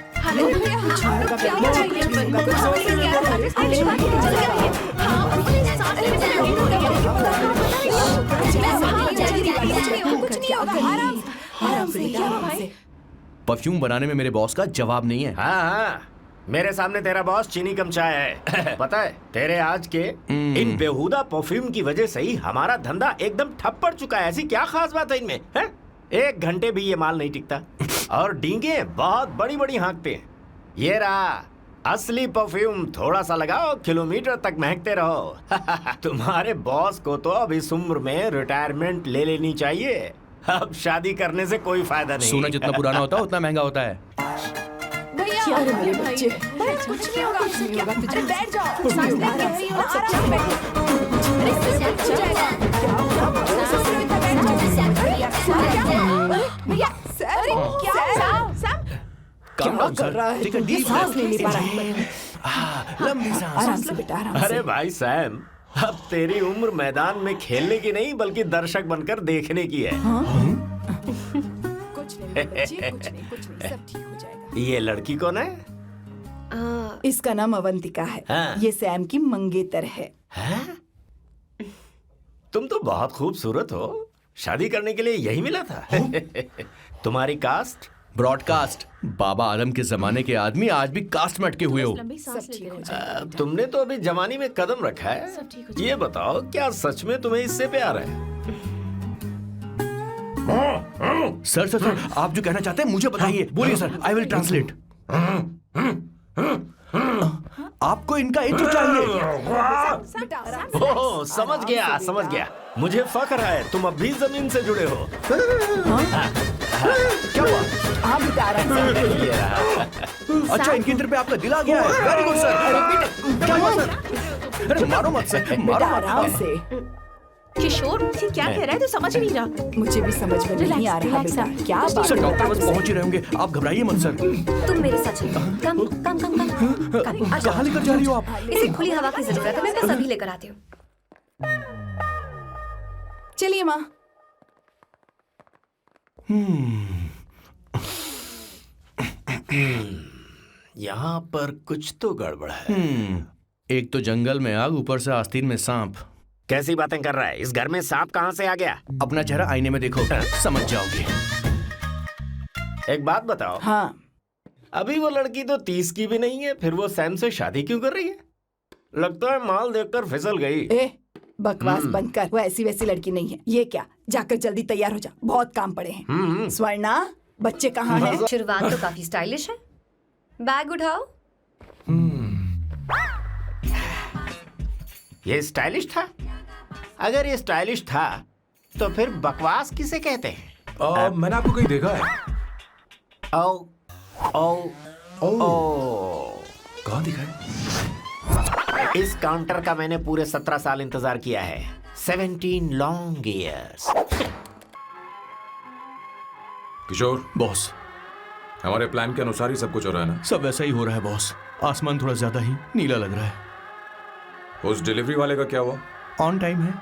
परफ्यूम बनाने में मेरे बॉस का जवाब नहीं है। हाँ, मेरे सामने तेरा बॉस चीनी कम चाय है। पता है, तेरे आज के इन बेहुदा परफ्यूम की वजह से ही हमारा धंधा एकदम ठप पड़ चुका है। ऐसी क्या खास बात है इनमें? 1 घंटे भी ये माल नहीं टिकता और डींगे बहुत बड़ी बड़ी हाँकते हैं। ये रहा असली परफ्यूम, थोड़ा सा लगाओ, किलोमीटर तक महकते रहो। तुम्हारे बॉस को तो अब इस उम्र में रिटायरमेंट ले लेनी चाहिए। अब शादी करने से कोई फायदा नहीं। सोना जितना पुराना होता है उतना महंगा होता है। क्या रे मेरे बच्चे, कुछ नहीं होगा, कुछ नहीं होगा तुझे। बैठ जाओ, कुछ नहीं होगा, आराम से बैठो। अरे कुछ हो जाएगा। भैया, अरे क्या कर रहा है? Take a deep सांस breath. नहीं ले पा रहा है। लंबी सांस। आराम से बेटा, आराम से। अरे भाई सैम, अब तेरी उम्र मैदान में खेलने की नहीं बल्कि दर्शक बनकर देखने की है। कुछ नहीं बच्चे, कुछ नहीं, सब ठीक हो जाएगा। ये लड़की कौन है? इसका नाम अवंतिका है। हाँ। ये सैम की मंगेतर है। तुम तो बहुत खूबसूरत हो, शादी करने के लिए यही मिला था। तुम्हारी कास्ट? ब्रॉडकास्ट। बाबा आलम के जमाने के आदमी आज भी कास्ट में अटके हुए हो। लंबी सांस लेते रहो। तुमने तो अभी जवानी में कदम रखा है। सब ठीक हो ये बताओ, क्या सच में तुम्हें इससे प्यार है? सर सर सर, आप जो कहना चाहते हैं मुझे बताइए। बोलिए सर, आई विल ट्रांसलेट। आपको इनका इत्र चाहिए। ओह, समझ गया। मुझे फख्र है तुम अब भी जमीन से जुड़े हो। क्या हुआ? हाँ बेटा, आराम से। अच्छा, इनके इत्र पे आपका दिल आ गया है। Very good sir. क्या हुआ सर? अरे मारो मत सर, बेटा मारो आराम मत। से। किशोर, ये क्या कह रहा है? तो समझ ही नहीं रहा। मुझे भी समझ में नहीं आ रहा बेटा, क्या बात सर है? डॉक्टर बस पहुंच ही रहे होंगे, आप घबराइए मत सर। तुम मेरे साथ चलो। कम कम कम कम कम। आ जाओ। कहाँ लेकर जा रही हो आप? इसे खुली हवा की जरूरत है, मैं बस अभी लेकर आती हूँ। चलिए माँ। यहाँ पर कुछ तो गड़बड़ है। एक तो जंगल में आग, ऊपर से आस्तीन में सांप। कैसी बातें कर रहा है? इस घर में सांप कहाँ से आ गया? अपना चेहरा आईने में देखो, समझ जाओगे। एक बात बताओ। हाँ, अभी वो लड़की तो 30 की भी नहीं है, फिर वो सैम से शादी क्यों कर रही है? लगता है माल देखकर फिसल गई। ए बकवास बंद कर, वो ऐसी वैसी लड़की नहीं है। ये क्या, जाकर जल्दी तैयार हो जा, बहुत काम पड़े हैं। स्वर्णा, बच्चे कहाँ हैं? शुरुआत तो काफी स्टाइलिश है। बैग उठाओ। ये स्टाइलिश था? अगर ये स्टाइलिश था तो फिर बकवास किसे कहते हैं? मैंने आपको कहीं देखा है। ओ ओ ओ कहाँ दिखा है? इस काउंटर का मैंने पूरे 17 साल इंतजार किया है। 17 लॉन्ग ईयर्स। किशोर बॉस, हमारे प्लान के अनुसार ही सब कुछ हो रहा है ना? सब वैसा ही हो रहा है बॉस। आसमान थोड़ा ज्यादा ही नीला लग रहा है। उस डिलीवरी वाले का क्या हुआ? ऑन टाइम है।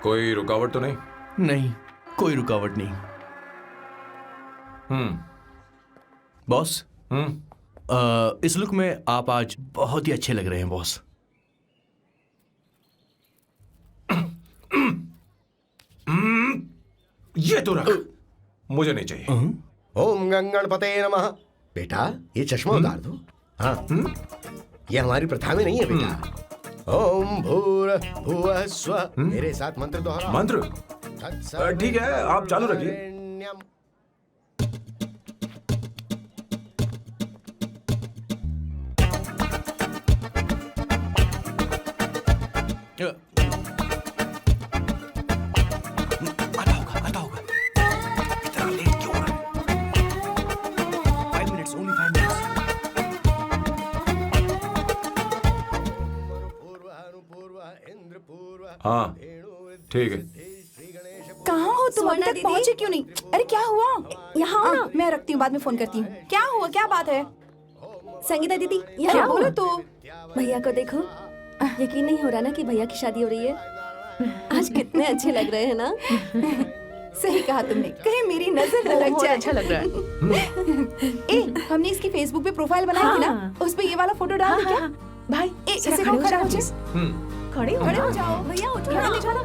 कोई रुकावट तो नहीं? नहीं, कोई रुकावट नहीं। बॉस, इस लुक में आप आज बहुत ही अच्छे लग रहे हैं बॉस। ये तो रख, मुझे नहीं चाहिए। ओम गंगणपते नमः। बेटा, ये चश्मा उतार दो। हाँ, ये हमारी प्रथा में नहीं है बेटा। ओम भूर भुवः स्वः। मेरे साथ मंत्र दोहराओ। मंत्र? ठीक है, आप चालू रखिए। आता होगा। इतना लेट क्यों हो रहा है? 5 minutes, only 5 minutes। हाँ, ठीक है। कहाँ हो तुम? अभी स्वर्णा तक दीदी? पहुँचे क्यों नहीं? अरे क्या हुआ? यहाँ आओ ना। मैं रखती हूँ, बाद में फोन करती हूँ। क्या हुआ, क्या बात है? संगीता दीदी, क्या यहाँ आओ। बोलो तो? भैया को देखो। यकीन नहीं हो रहा ना कि भैया की शादी हो रही है। आज कितने अच्छे लग रहे हैं ना। सही कहा तुमने, कहीं मेरी नजर न लग बहुत जाए। अच्छा लग रहा है। ए, हमने इसकी फेसबुक पे प्रोफाइल बनाई थी ना, हाँ। उस पे ये वाला फोटो डाल दे क्या? भाई, ए, जरा इसे खड़े को हो खड़ा जाओ हो please। खड़े हो खड़े हो जाओ। जाओ। भैया उठो यहाँ ना। देखो ना।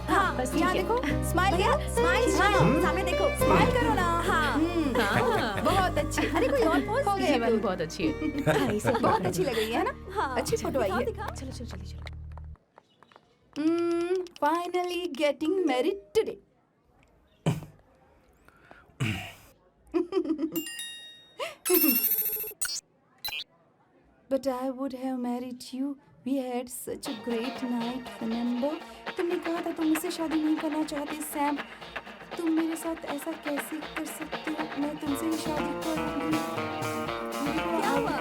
हाँ, बस यहाँ ठीक है। देखो, स्माइल भैया करो, स्माइल सामने देखो। स्माइल करो ना। हाँ। बहुत अच्छी। अरे कोई और पोज? हो ये गया, वाली बहुत अच्छी है। बहुत अच्छी लग रही है ना? हाँ। अच्छी फोटो आई है। दिखाओ। चलो चलो जल्दी चलो। Finally getting married today. But I would have married you. We had such a great night, remember? तुमने कहा था तुम मुझसे शादी नहीं करना चाहते सैम। तुम मेरे साथ ऐसा कैसे कर सकते हो? मैं तुमसे ही शादी करूंगी। क्या हुआ?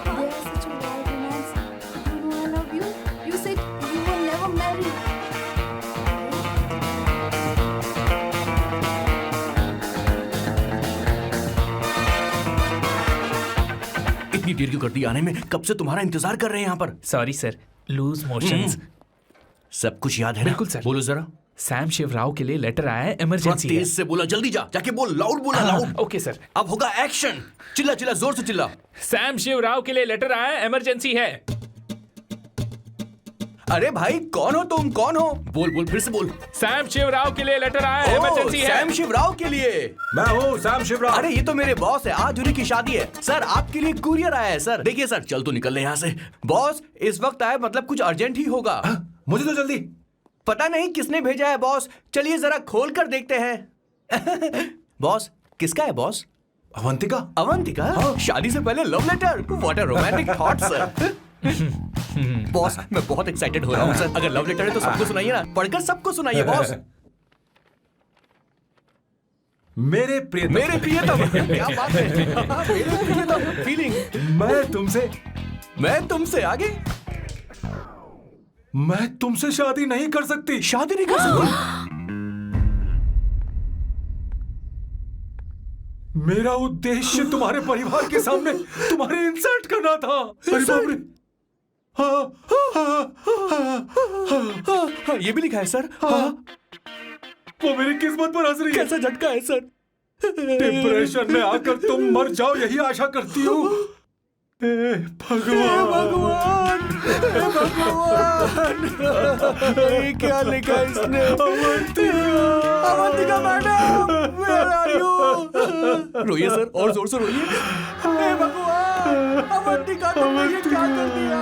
We are such a wild romance. You know I love you. You said you will never marry. इतनी देर क्यों कर दी आने में? कब से तुम्हारा इंतजार कर रहे हैं यहाँ पर। Sorry sir, loose motions. सब कुछ याद है ना? बिल्कुल सर। बोलो जरा। सैम शिवराव के लिए लेटर आया है, थोड़ा इमरजेंसी है। तेज से बोला, जल्दी जा, जाके बोल, लाउड बोला, लाउड। Okay sir. अब होगा एक्शन। चिल्ला चिल्ला, जोर से चिल्ला। सैम शिवराव के लिए लेटर आया है, इमरजेंसी है। अरे भाई कौन हो तुम, कौन हो? बोल बोल, फिर से बोल। सैम शिवराव के लिए लेटर आया है, इमरजेंसी है। सैम शिवराव के लिए? मैं हूँ सैम शिवराव। अरे ये तो मेरे बॉस है, आज उन्हीं की शादी है सर। आपके लिए कुरियर आया है सर। देखिए सर, चल तो निकल ले यहाँ से। बॉस इस वक्त आए, मतलब कुछ अर्जेंट ही होगा। मुझे तो जल्दी। पता नहीं किसने भेजा है बॉस, चलिए जरा खोल कर देखते हैं। बॉस किसका है बॉस? अवंतिका। अवंतिका? शादी से पहले love letter, what a romantic thought sir. Boss मैं बहुत एक्साइटेड हो रहा हूँ सर। अगर लव लेटर है तो सबको सुनाइए ना, पढ़कर सबको सुनाइए बॉस। मेरे प्रियतम। मेरे प्रियतम, क्या बात है। मेरे प्रियतम फीलिंग। मैं तुमसे आगे। मैं तुमसे शादी नहीं कर सकती। शादी नहीं कर सकती? मेरा उद्देश्य तुम्हारे परिवार के सामने तुम्हारे इंसल्ट करना था। अरे बाप रे। हाँ, ये भी लिखा है सर। वो मेरी किस्मत पर हंस रही है। कैसा झटका है सर। डिप्रेशन में आकर तुम मर जाओ यही आशा करती हूँ। भगवान भगवान ये क्या लिखा है इसने? Avantika madam, where are you? रोइए सर, और जोर से रोइए। हे भगवान, अवंतिका तुमने ये क्या कर दिया?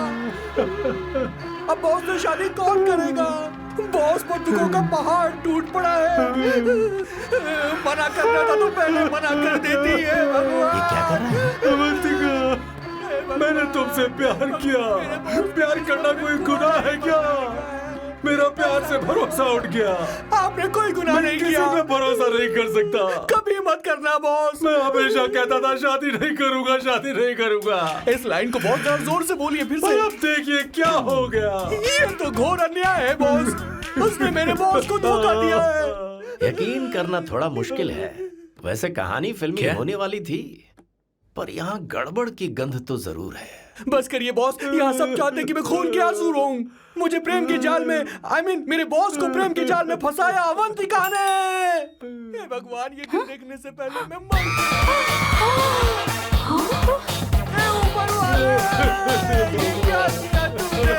अब बॉस से शादी कौन करेगा? बॉस पर दुखों का पहाड़ टूट पड़ा है। मना करना था तो पहले मना कर देती है। भगवान ये क्या कर रहा है? अवंतिका, मैंने तुमसे प्यार किया। प्यार करना कोई गुनाह है क्या? मेरा प्यार से भरोसा उठ गया। आपने कोई गुनाह नहीं किया। किसी पे भरोसा नहीं कर सकता। कभी मत करना बॉस। मैं हमेशा कहता था शादी नहीं करूंगा, शादी नहीं करूंगा। इस लाइन को बहुत ज्यादा जोर से बोलिए फिर से। अब देखिए क्या हो गया। ये तो घोर अन्याय है बॉस। उसने मेरे बॉस को धोखा दिया है। यकीन करना थोड़ा मुश्किल है। वैसे कहानी फिल्मी होने वाली थी, पर यहाँ गड़बड़ की गंध तो जरूर है। बस करिए बॉस, यहाँ सब चाहते हैं कि मैं खून के आंसू रोऊं। मुझे प्रेम के जाल में, मेरे बॉस को प्रेम के जाल में फंसाया अवंतिका ने। हे भगवान, ये दिन देखने से पहले मैं मर हे ऊपर वाले, ये क्या किया तुमने?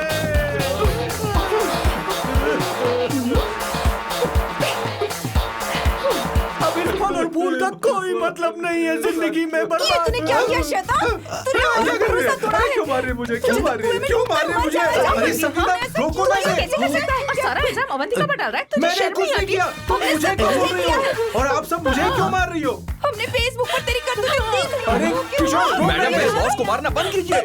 अब इस फल और फूल का कोई मतलब नहीं है जिंदगी में। ये तूने क्या किया शैतान? तूने हमारा भरोसा तोड़ा है। क्यों मार रहे मुझे? क्यों मार रहे? क्यों मार रहे मुझे? अरे संगीता, रोको ना इसे। कैसे कर सकता है? और सारा इल्जाम अवंतिका पर डाल रहा है। तुझे मैंने शर्म कुछ नहीं नहीं आती? किया। तुम हमने मुझे सब क्यों कुछ बोल रही किया हो? है। और आप सब मुझे क्यों मार रही हो? हमने फेसबुक पर तेरी करतूतें देख ली। अरे किशोर, मैडम, मेरे बॉस को मारना बंद कीजिए।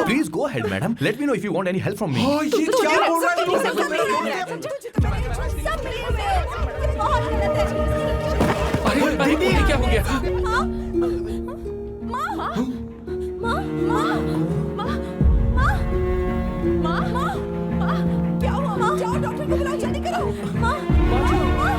Please go ahead madam, let me know if you want any help from me. ये क्या बोल रहा है? सब मिले हुए हैं। ये बहुत गलत है। अरे ये क्या हो गया? माँ, माँ, माँ, माँ, माँ, माँ, माँ, माँ, माँ, क्या हुआ? माँ, जाओ डॉक्टर को बुलाओ, जल्दी करो। माँ, माँ, माँ,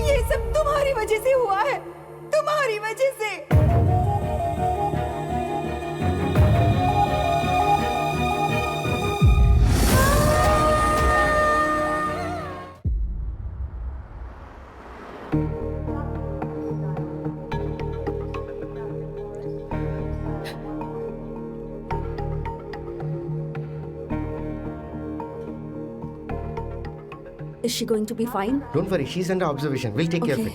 ये सब तुम्हारी वजह से हुआ है, तुम्हारी वजह से। Is she going to be fine? Don't worry, she's under observation. We'll take care of it.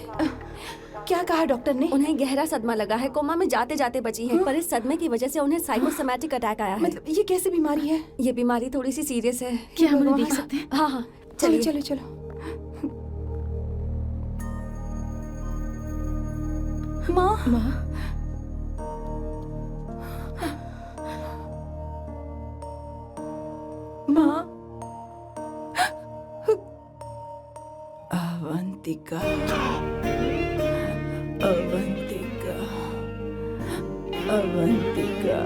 क्या कहा डॉक्टर ने? उन्हें गहरा सदमा लगा है, कोमा में जाते जाते बची है, पर इस सदमे की वजह से उन्हें साइकोसोमैटिक अटैक आया है। मतलब ये कैसी बीमारी है? ये बीमारी थोड़ी सी सीरियस है। क्या हम उन्हें देख सकते हैं? हाँ हाँ, चलिए चलो चलो। माँ, माँ, माँ, अवंतिका, अवंतिका, अवंतिका,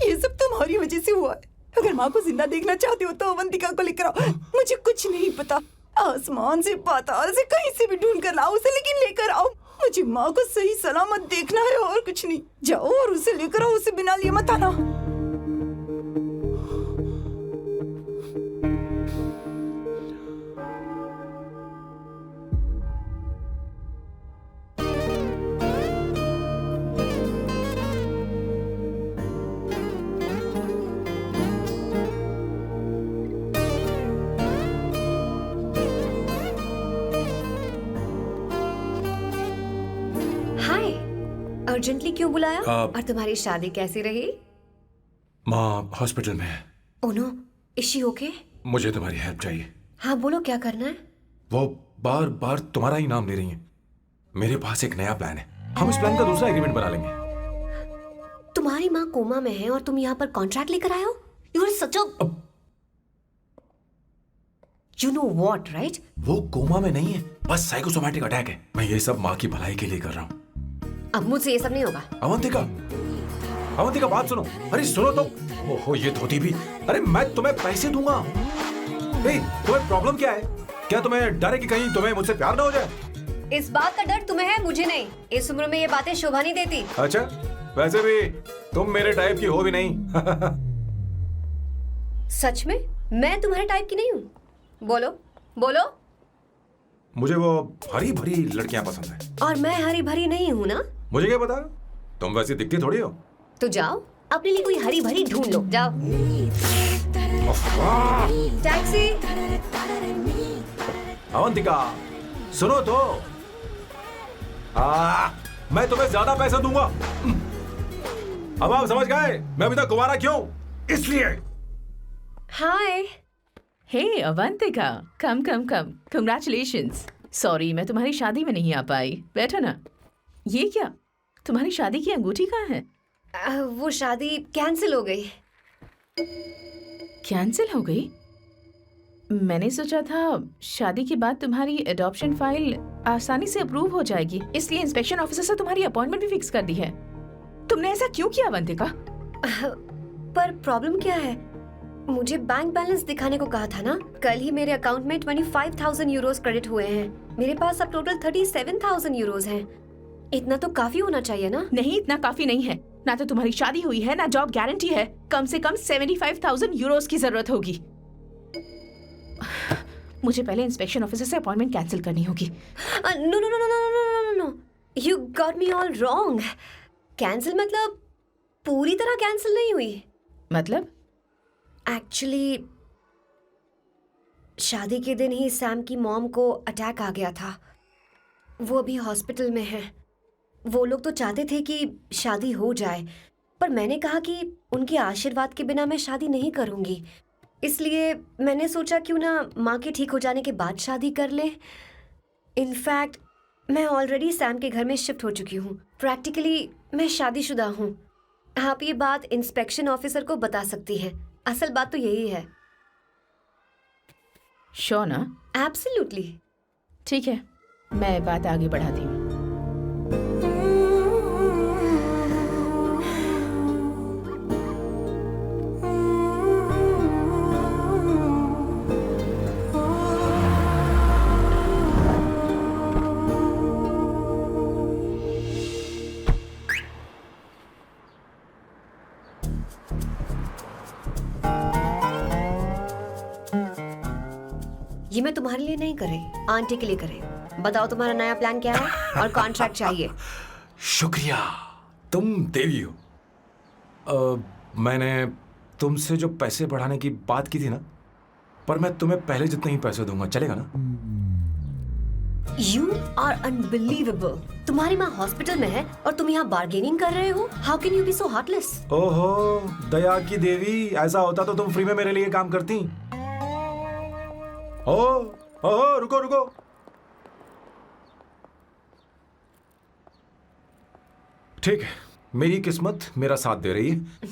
ये सब तुम्हारी वजह से हुआ है। अगर माँ को जिंदा देखना चाहते हो तो अवंतिका को लेकर आओ। मुझे कुछ नहीं पता, आसमान से पाताल से कहीं से भी ढूंढ कर लाओ उसे, लेकिन लेकर आओ। मुझे माँ को सही सलामत देखना है और कुछ नहीं। जाओ और उसे लेकर आओ, उसे बिना लिए मत आना। हाय, अर्जेंटली क्यों बुलाया? आप- और तुम्हारी शादी कैसी रही? माँ हॉस्पिटल में है। Oh no, is she okay? मुझे तुम्हारी हेल्प चाहिए। हाँ बोलो, क्या करना है? वो बार बार तुम्हारा ही नाम ले रही है। मेरे पास एक नया प्लान है, हम इस प्लान का दूसरा एग्रीमेंट बना लेंगे। तुम्हारी माँ कोमा में है और तुम यहाँ पर कॉन्ट्रैक्ट लेकर आए हो? You are such a you know what, right? वो कोमा में नहीं है, बस साइकोसोमैटिक अटैक है। मैं ये सब माँ की भलाई के लिए कर रहा हूँ। अब मुझसे ये सब नहीं होगा। अवंतिका, अवंतिका बात सुनो। अरे सुनो तो। ओहो ये धोती भी। अरे मैं तुम्हें पैसे दूंगा। ए, तुम्हें प्रॉब्लम क्या है? क्या तुम्हें डर है कि कहीं तुम्हें मुझसे प्यार ना हो जाए? इस बात का डर तुम्हें है, मुझे नहीं। इस उम्र में ये बातें शोभा नहीं देती। अच्छा, वैसे भी तुम मेरे टाइप की हो भी नहीं। सच में मैं तुम्हारे टाइप की नहीं हूँ? बोलो बोलो। मुझे वो हरी भरी लड़कियां पसंद है। और मैं हरी भरी नहीं हूँ ना? मुझे क्या पता, तुम वैसी दिखती थोड़ी हो। तो जाओ अपने लिए कोई हरी भरी ढूंढ लो, जाओ। टैक्सी। अवंतिका सुनो तो। मैं तुम्हें ज्यादा पैसा दूंगा। अब आप समझ गए मैं अभी तक कुंवारा क्यों? इसलिए। हाय। हे अवंतिका, कम कम कम, कंग्रेचुलेशंस। सॉरी मैं तुम्हारी शादी में नहीं आ पाई। बैठो ना। ये क्या, तुम्हारी शादी की अंगूठी कहाँ है? वो शादी कैंसिल हो गई। कैंसिल हो गई? मैंने सोचा था शादी के बाद तुम्हारी एडॉप्शन फाइल आसानी से अप्रूव हो जाएगी, इसलिए इंस्पेक्शन ऑफिसर से तुम्हारी अपॉइंटमेंट भी फिक्स कर दी है। तुमने ऐसा क्यों किया अवंतिका? पर प्रॉब्लम क्या है? मुझे बैंक बैलेंस दिखाने को कहा था ना। कल ही मेरे अकाउंट में 25,000 यूरोस क्रेडिट हुए हैं। मेरे पास अब टोटल 37,000 यूरोस हैं। इतना तो काफी होना चाहिए ना? नहीं, इतना काफी नहीं है। ना तो तुम्हारी शादी हुई है, ना जॉब गारंटी है। कम से कम 75,000 यूरोस की जरूरत होगी। मुझे पहले इंस्पेक्शन ऑफिसर से अपॉइंटमेंट कैंसिल करनी होगी। No no no no no no no no, you got me all wrong. Cancel मतलब पूरी तरह कैंसिल नहीं हुई। मतलब? एक्चुअली शादी के दिन ही सैम की मॉम को अटैक आ गया था। वो अभी हॉस्पिटल में है। वो लोग तो चाहते थे कि शादी हो जाए, पर मैंने कहा कि उनके आशीर्वाद के बिना मैं शादी नहीं करूंगी। इसलिए मैंने सोचा क्यों ना माँ के ठीक हो जाने के बाद शादी कर ले। इनफैक्ट मैं ऑलरेडी सैम के घर में शिफ्ट हो चुकी हूँ। प्रैक्टिकली मैं शादीशुदा हूँ। आप ये बात इंस्पेक्शन ऑफिसर को बता सकती हैं। असल बात तो यही है। श्योर ना? एब्सोल्युटली। ठीक है, मैं बात आगे बढ़ाती हूँ। ये मैं तुम्हारे लिए नहीं कर रही, आंटी के लिए कर रही हूँ। बताओ तुम्हारा नया प्लान क्या है और कॉन्ट्रैक्ट चाहिए। शुक्रिया, तुम देवी हो। मैंने तुमसे जो पैसे बढ़ाने की बात की थी ना, पर मैं तुम्हें पहले जितने ही पैसे दूंगा, चलेगा ना? You are unbelievable। तुम्हारी माँ हॉस्पिटल में है और तुम यहाँ बार्गेनिंग कर रहे हो? How can you be so heartless? ओहो दया की देवी, ऐसा होता तो तुम फ्री में मेरे लिए काम करती। ओहो रुको रुको। ठीक है, मेरी किस्मत मेरा साथ दे रही है।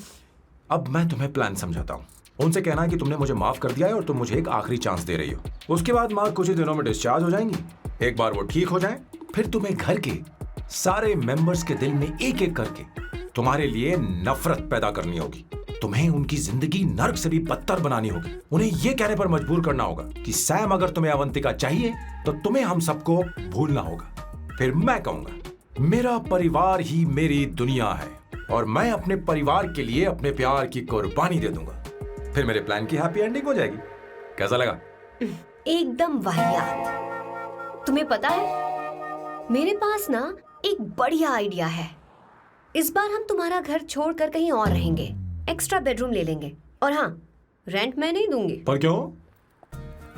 अब मैं तुम्हें प्लान समझाता हूँ। उनसे कहना है कि तुमने मुझे माफ कर दिया है और तुम मुझे एक आखिरी चांस दे रही हो। उसके बाद माँ कुछ ही दिनों में डिस्चार्ज हो जाएंगी। एक बार वो ठीक हो जाए, फिर तुम्हें घर के सारे मेंबर्स के दिल में एक एक करके तुम्हारे लिए नफरत पैदा करनी होगी। तुम्हें उनकी जिंदगी नर्क से भी बदतर बनानी होगी। उन्हें यह कहने पर मजबूर करना होगा कि सैम अगर तुम्हें अवंतिका चाहिए तो तुम्हें हम सबको भूलना होगा। फिर मैं कहूंगा मेरा परिवार ही मेरी दुनिया है और मैं अपने परिवार के लिए अपने प्यार की कुर्बानी दे दूंगा। फिर मेरे प्लान की हैप्पी एंडिंग हो जाएगी। कैसा लगा? एकदम वाहियात। तुम्हें पता है मेरे पास ना एक बढ़िया आइडिया है। इस बार हम तुम्हारा घर छोड़कर कहीं और रहेंगे, एक्स्ट्रा बेडरूम ले लेंगे और हाँ, रेंट मैं नहीं दूंगी। पर क्यों?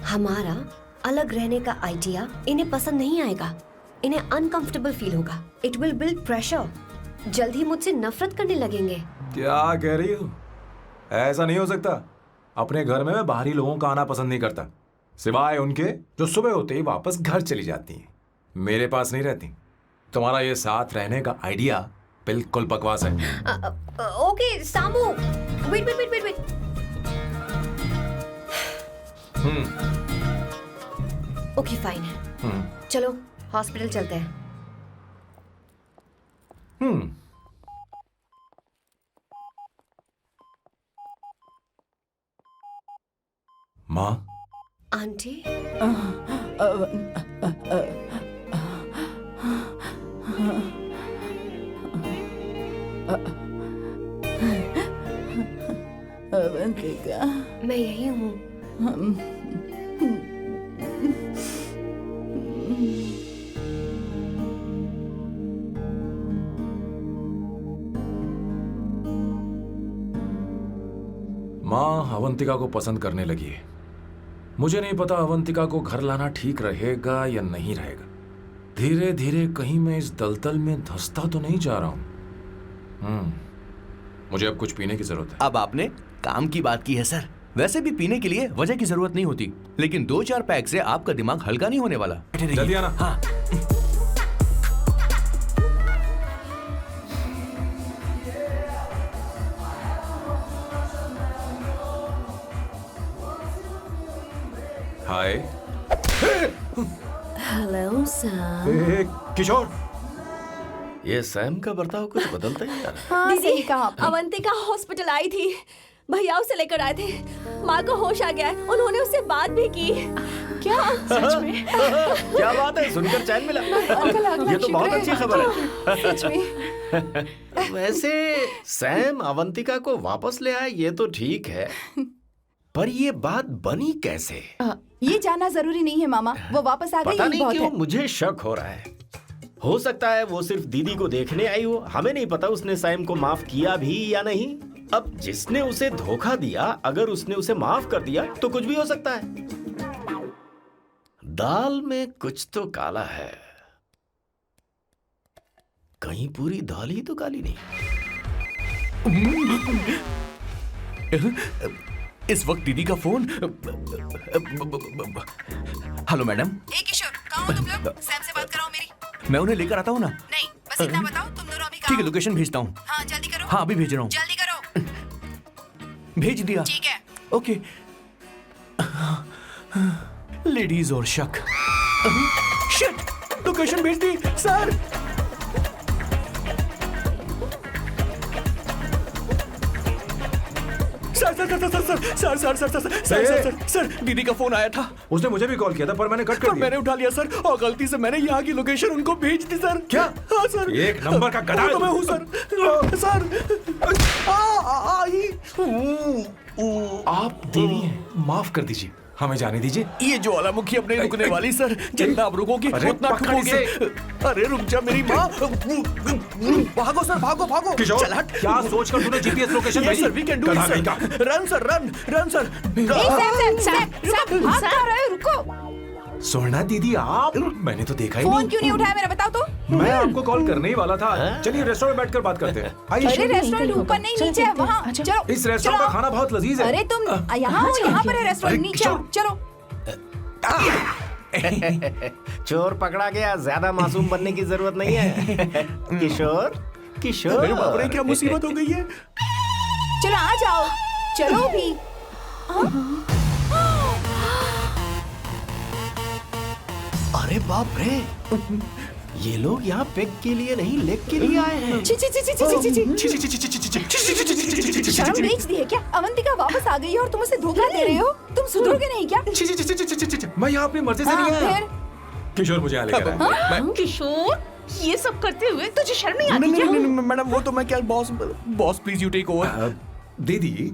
हमारा अलग रहने का आइडिया इन्हें पसंद नहीं आएगा। इन्हें अनकंफर्टेबल फील होगा। It will build pressure. जल्द ही मुझसे नफरत करने लगेंगे। क्या कह रही हो? ऐसा नहीं हो सकता। अपने घर में मैं बाहरी लोगों का आना पसंद नहीं करता, सिवाय उनके जो सुबह होते ही वापस घर चली जाती हैं। मेरे पास नहीं रहती। तुम्हारा ये साथ रहने का आइडिया बिल्कुल बकवास है। Okay Samu, wait wait wait wait wait. Okay fine. चलो हॉस्पिटल चलते हैं। माँ, आंटी, अवंतिका, मैं यही हूँ। माँ अवंतिका को पसंद करने लगी है। मुझे नहीं पता अवंतिका को घर लाना ठीक रहेगा या नहीं रहेगा। धीरे धीरे कहीं मैं इस दलदल में धंसता तो नहीं जा रहा हूं। मुझे अब कुछ पीने की जरूरत है। अब आपने काम की बात की है सर। वैसे भी पीने के लिए वजह की जरूरत नहीं होती, लेकिन 2-4 पैक से आपका दिमाग हल्का नहीं होने वाला। जल्दी आना। हाँ। हाय। Hello Sam. किशोर, ये सैम का बर्ताव कुछ बदलता ही जा रहा है। हाँ, सही कहा। अवंतिका हॉस्पिटल आई थी, भैया उसे लेकर आए थे। माँ को होश आ गया है, उन्होंने उससे बात भी की। क्या सच में? क्या बात है, सुनकर चैन मिला। ये तो बहुत अच्छी खबर है। सच में। वैसे सैम अवंतिका को वापस ले आए ये तो ठीक है, पर ये बात बनी कैसे? ये जानना जरूरी नहीं है मामा, वो वापस आ गई पता यही नहीं बहुत क्यों है। मुझे शक हो रहा है। हो सकता है वो सिर्फ दीदी को देखने आई हो। हमें नहीं पता उसने सैम को माफ किया भी या नहीं। अब जिसने उसे धोखा दिया, अगर उसने उसे माफ कर दिया तो कुछ भी हो सकता है। दाल में कुछ तो काला है। कहीं पूरी दाल ही तो काली नहीं। इस वक्त दीदी का फोन। Hello madam. किशोर, कहाँ हो तुम लोग? सैम से बात कराओ मेरी। मैं उन्हें लेकर आता हूँ ना। नहीं, बस इतना बताओ तुम दोनों अभी ठीक है, लोकेशन भेजता हूँ। हाँ जल्दी करो। हाँ अभी भेज रहा हूँ। जल्दी करो। भेज दिया। ठीक है। ओके। लेडीज और शक। शिट, लोकेशन भेज दी सर। सर दीदी का फोन आया था। उसने मुझे भी कॉल किया था पर मैंने कट कर दिया। मैंने उठा लिया सर, और गलती से मैंने यहाँ की लोकेशन उनको भेज दी सर। क्या? हाँ सर। एक नंबर का गधा है तो मैं हूँ सर। आप देवी हैं, माफ कर दीजिए, हमें जाने दीजिए। ये ज्वालामुखी अपने रुकने वाली सर। जितना आप रुकोगे अरे उतना पकड़ ठुकोगे। अरे रुक जा मेरी माँ। भागो सर, भागो भागो। किशोर, चल हट। क्या सोचकर तूने जीपीएस लोकेशन भेजी? Sir we can do it sir. Run sir, run sir. भाग कहाँ रहे हो? रुको। सोना दीदी आप, मैंने तो देखा ही फोन नहीं। क्यों नहीं उठाया मेरा, बताओ तो। मैं आपको कॉल करने ही वाला था। चलिए रेस्टोरेंट में बैठकर बात करते हैं। अरे आइए। रेस्टोरेंट ऊपर नहीं, नीचे है वहाँ। चलो इस रेस्टोरेंट का खाना बहुत लजीज है। अरे तुम यहाँ हो, यहाँ पर है रेस्टोरेंट। नीचे आओ, चलो। चोर पकड़ा गया, ज्यादा मासूम बनने की जरूरत नहीं है। किशोर, किशोर। मेरे बाप रे, क्या मुसीबत हो गई है। चलो आ जाओ, चलो भी। अरे बाप रे, ये लोग यहाँ पेग के लिए नहीं लेग के लिए आए हैं। ची ची ची ची ची ची शर्म बेच दी है क्या? अवंतिका वापस आ गई है और तुम उसे धोखा दे रहे हो? तुम सुधरोगे नहीं क्या? मैं यहाँ अपनी मर्जी से नहीं आया। फिर किशोर मुझे यहाँ लेकर आया। किशोर, ये सब करते हुए तुझे शर्म नहीं आती नहीं क्या? नहीं नहीं मैडम, वो तो मैं क्या boss please you take over. दीदी,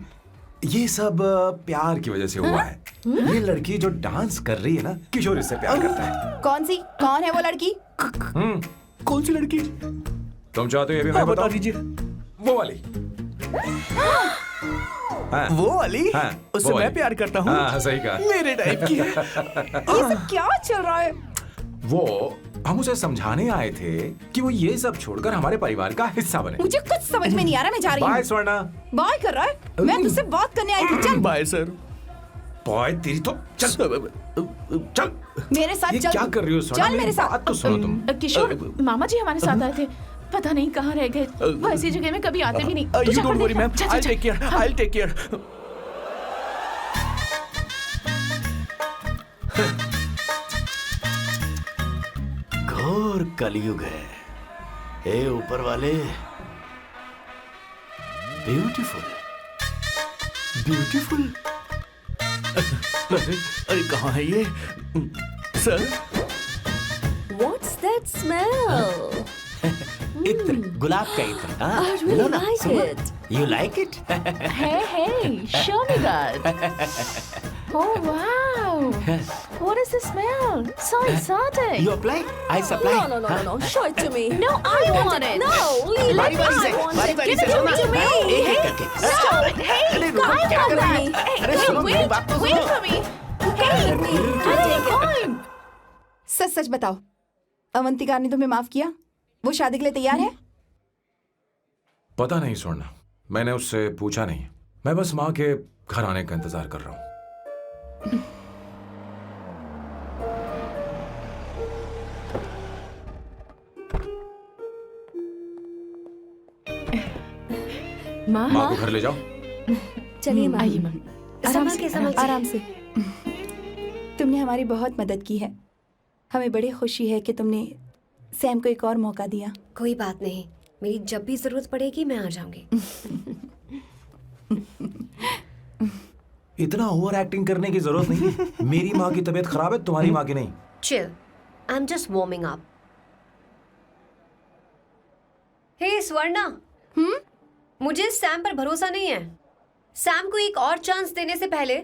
ये सब प्यार की वजह से हुआ है। ये लड़की जो डांस कर रही है ना, किशोर इससे प्यार करता है। कौन है वो लड़की? कौन सी लड़की? तुम चाहते हो ये भी मैं बता बताऊं? दीजिए। वो वाली। हाँ, वो वाली? हाँ, उससे वो मैं वाली। प्यार करता हूँ। हाँ, सही कहा। मेरे टाइप की है। ये सब क्या चल रहा है? वो हम उसे समझाने आए थे कि वो ये सब छोड़कर हमारे परिवार का हिस्सा बने। मुझे कुछ समझ में नहीं आ रहा, मैं जा रही बाय हूँ। स्वर्णा। बाय कर रहा है? मैं तुझसे बात करने आई थी, चल। Bye sir. बॉय तेरी तो चल चल। मेरे साथ ये चल। क्या कर रही हो स्वर्णा? चल मेरे साथ। बात तो सुनो तुम। किशोर, मामा जी हमारे साथ आए थे, पता नहीं कहाँ रह गए। वो ऐसी जगह में कभी आते भी नहीं। तू यू जा डोंट कर वरी देखना। मैम, जा, जा, आई जा। Take care, I take care. घोर कलयुग है। ए ऊपर वाले, ब्यूटीफुल ब्यूटीफुल। अरे कहाँ है ये सर? What's that smell? इत्र, गुलाब का इत्र। हाँ, I really लो ना, like सुनो। it. You like it? Hey, show me that. Oh wow! What is the smell? So exotic. You apply? I supply. No. Show it to me. No, I want it. No, leave Let it. me बारी से, I want बारी it. बारी Give से it लो ना। to me. हाँ, एक एक करके। Stop it. Hey, अरे रुको, I क्या want कर रही that. है? Hey, अरे hey, सुनो, मेरी बात तो wait सुनो। for me. I'll take it. Fine. सच सच बताओ, अवंतिका ने तुम्हें माफ किया? वो शादी के लिए तैयार है? पता नहीं स्वर्णा, मैंने उससे पूछा नहीं। मैं बस माँ के घर आने का इंतजार कर रहा हूँ। माँ, माँ को घर ले जाओ। चलिए माँ। आइए माँ। संभल के, संभल के। आराम से। तुमने हमारी बहुत मदद की है। हमें बड़ी खुशी है कि तुमने सैम को एक और मौका दिया। कोई बात नहीं, मेरी जब भी जरूरत पड़ेगी मैं आ जाऊंगी। इतना ओवर एक्टिंग करने की जरूरत नहीं है। मेरी माँ की तबीयत खराब है, तुम्हारी माँ की नहीं। Chill, I am just warming up. Hey Swarna, मुझे सैम पर भरोसा नहीं है। सैम को एक और चांस देने से पहले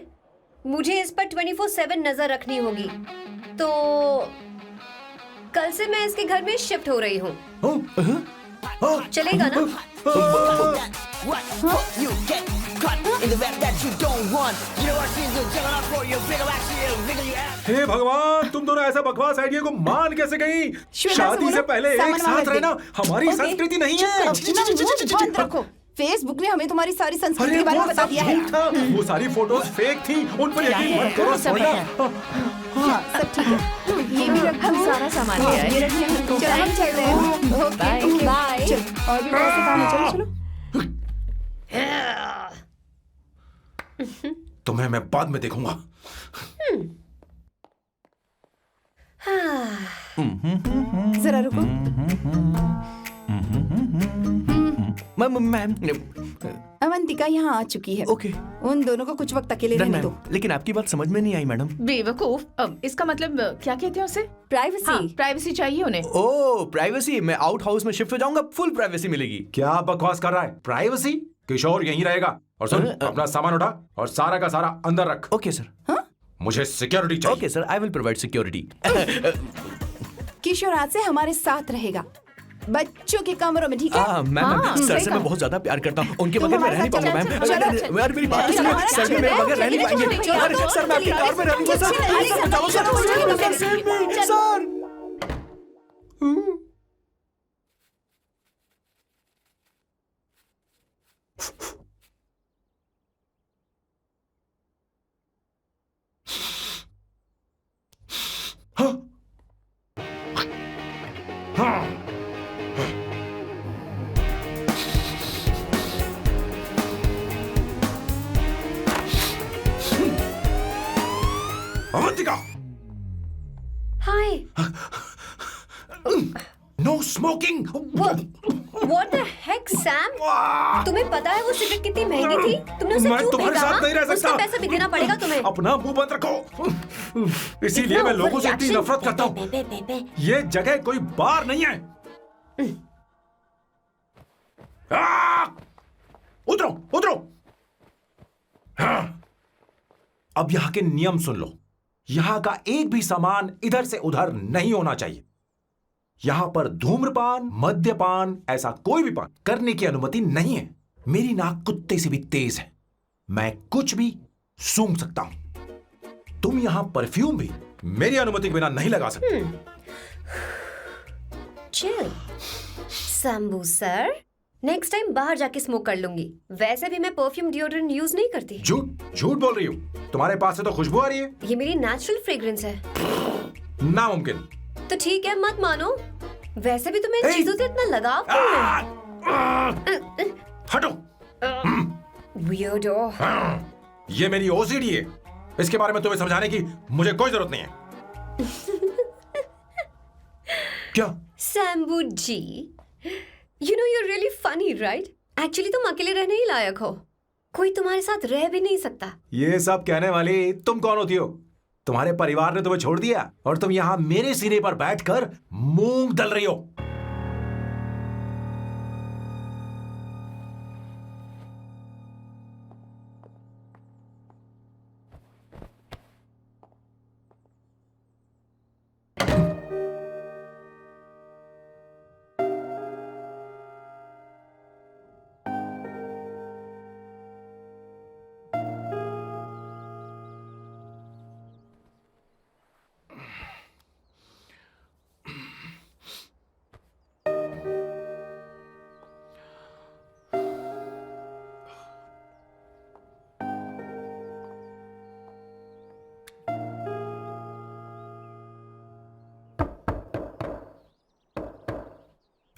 मुझे इस पर 24/7 नजर रखनी होगी। तो कल से मैं इसके घर में शिफ्ट हो रही हूँ। चलेगा ना? What you get caught in the rap that you don't want. You know what she's doing? Checking out for you. Bigger action, bigger you have. हे भगवान, तुम दोनों ऐसा बकवास आइडिया को मान कैसे गई? श्वेता से शादी बोलो, से पहले एक सामान वहाँ साथ रख दे। रहना हमारी ओके, संस्कृति नहीं चुप है। करो, बंद रखो। फेसबुक ने हमें तुम्हारी सारी संस्कृति अरे के बारे में वो बता सब दिया है। झूठ था। वो सारी फोटोज फेक थी, उन पर यकीन मत करो स्वर्णा। हाँ, सब ठीक है। ये भी रख, हम सारा सामान ले आए। ये रख लिया। चलो हम चल रहे हैं। Okay, bye. चल, और भी बहुत से काम है, चलो चलो। तुम्हें मैं बाद में देखूंगा। जरा रुको। मैम अवंतिका यहाँ आ चुकी है। ओके उन दोनों को कुछ वक्त अकेले डन रहने मैम, दो। लेकिन आपकी बात समझ में नहीं आई मैडम। बेवकूफ। अब इसका मतलब क्या कहते हैं उसे? प्राइवेसी। हाँ, प्राइवेसी चाहिए उन्हें। ओह प्राइवेसी, मैं आउट हाउस में शिफ्ट हो जाऊंगा, फुल प्राइवेसी मिलेगी। क्या बकवास कर रहा है? प्राइवेसी? किशोर यहीं रहेगा। और सुन, अपना सामान उठा और सारा का सारा अंदर रख। Okay sir. मुझे सिक्योरिटी चाहिए। Okay sir, I will provide security. Kishore आज से हमारे साथ रहेगा, बच्चों के कमरों में, ठीक है? मैम हाँ, सर सही से कहा। मैं बहुत ज्यादा प्यार करता हूँ, उनके तुम बगैर मैं हमारे रह नहीं साथ पाऊंगा चलो, मैम। चलो, यार मेरी बात चलो, सुनिए, हमारे सर साथ भी मेरे चलो, बगैर रह नहीं चलो, पाएंगे। चलो, अरे चलो, सर मैं आपके चलो, कार में रहूंगा सर। चलो, चलो, sir sir. Avantika, hi. Smoking. What the heck, Sam? तुम्हें पता है वो सिगरेट कितनी महंगी थी? तुमने उसे मैं क्यों तुम्हारे फेंका? साथ नहीं रह सकता। उसका पैसा भी देना पड़ेगा तुम्हें। अपना मुंह बंद रखो। इसीलिए मैं लोगों से इतनी नफरत करता हूँ। ये जगह कोई बार नहीं है। उतरो उतरो। अब यहाँ के नियम सुन लो। यहाँ का एक भी सामान इधर से उधर नहीं होना चाहिए। यहां पर धूम्रपान, मद्यपान, ऐसा कोई भी पान करने की अनुमति नहीं है। मेरी नाक कुत्ते से भी तेज है, मैं कुछ भी सूंघ सकता हूं। तुम यहां परफ्यूम भी मेरी अनुमति के बिना नहीं लगा सकते। Chill Shambhu sir, next time बाहर जाके स्मोक कर लूंगी। वैसे भी मैं परफ्यूम डिओड्रेंट यूज नहीं करती। झूठ झूठ बोल रही हो। तुम्हारे पास से तो खुशबू आ रही है। ये मेरी नेचुरल फ्रेग्रेंस है। नामुमकिन। तो ठीक है, मत मानो। वैसे भी तुम्हें इन चीजों से इतना लगाव क्यों है? हटो। Weirdo। ये मेरी ओसीडी है। इसके बारे में तुम्हें समझाने की मुझे कोई जरूरत नहीं है। क्या? शंभू जी, you know you're really funny, right? Actually तुम अकेले रहने ही लायक हो। कोई तुम्हारे साथ रह भी नहीं सकता। ये सब कहने वाली तुम कौन होती हो? तुम्हारे परिवार ने तुम्हें छोड़ दिया और तुम यहां मेरे सीने पर बैठकर मूंग दल रही हो।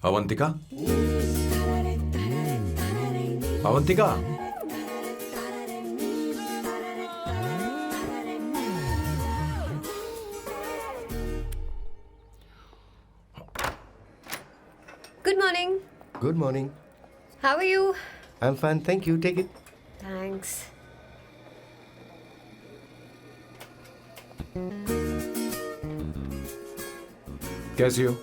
Avantika, Avantika, Good morning. Good morning. How are you? I am fine, thank you, take it. Thanks. कैसी हो?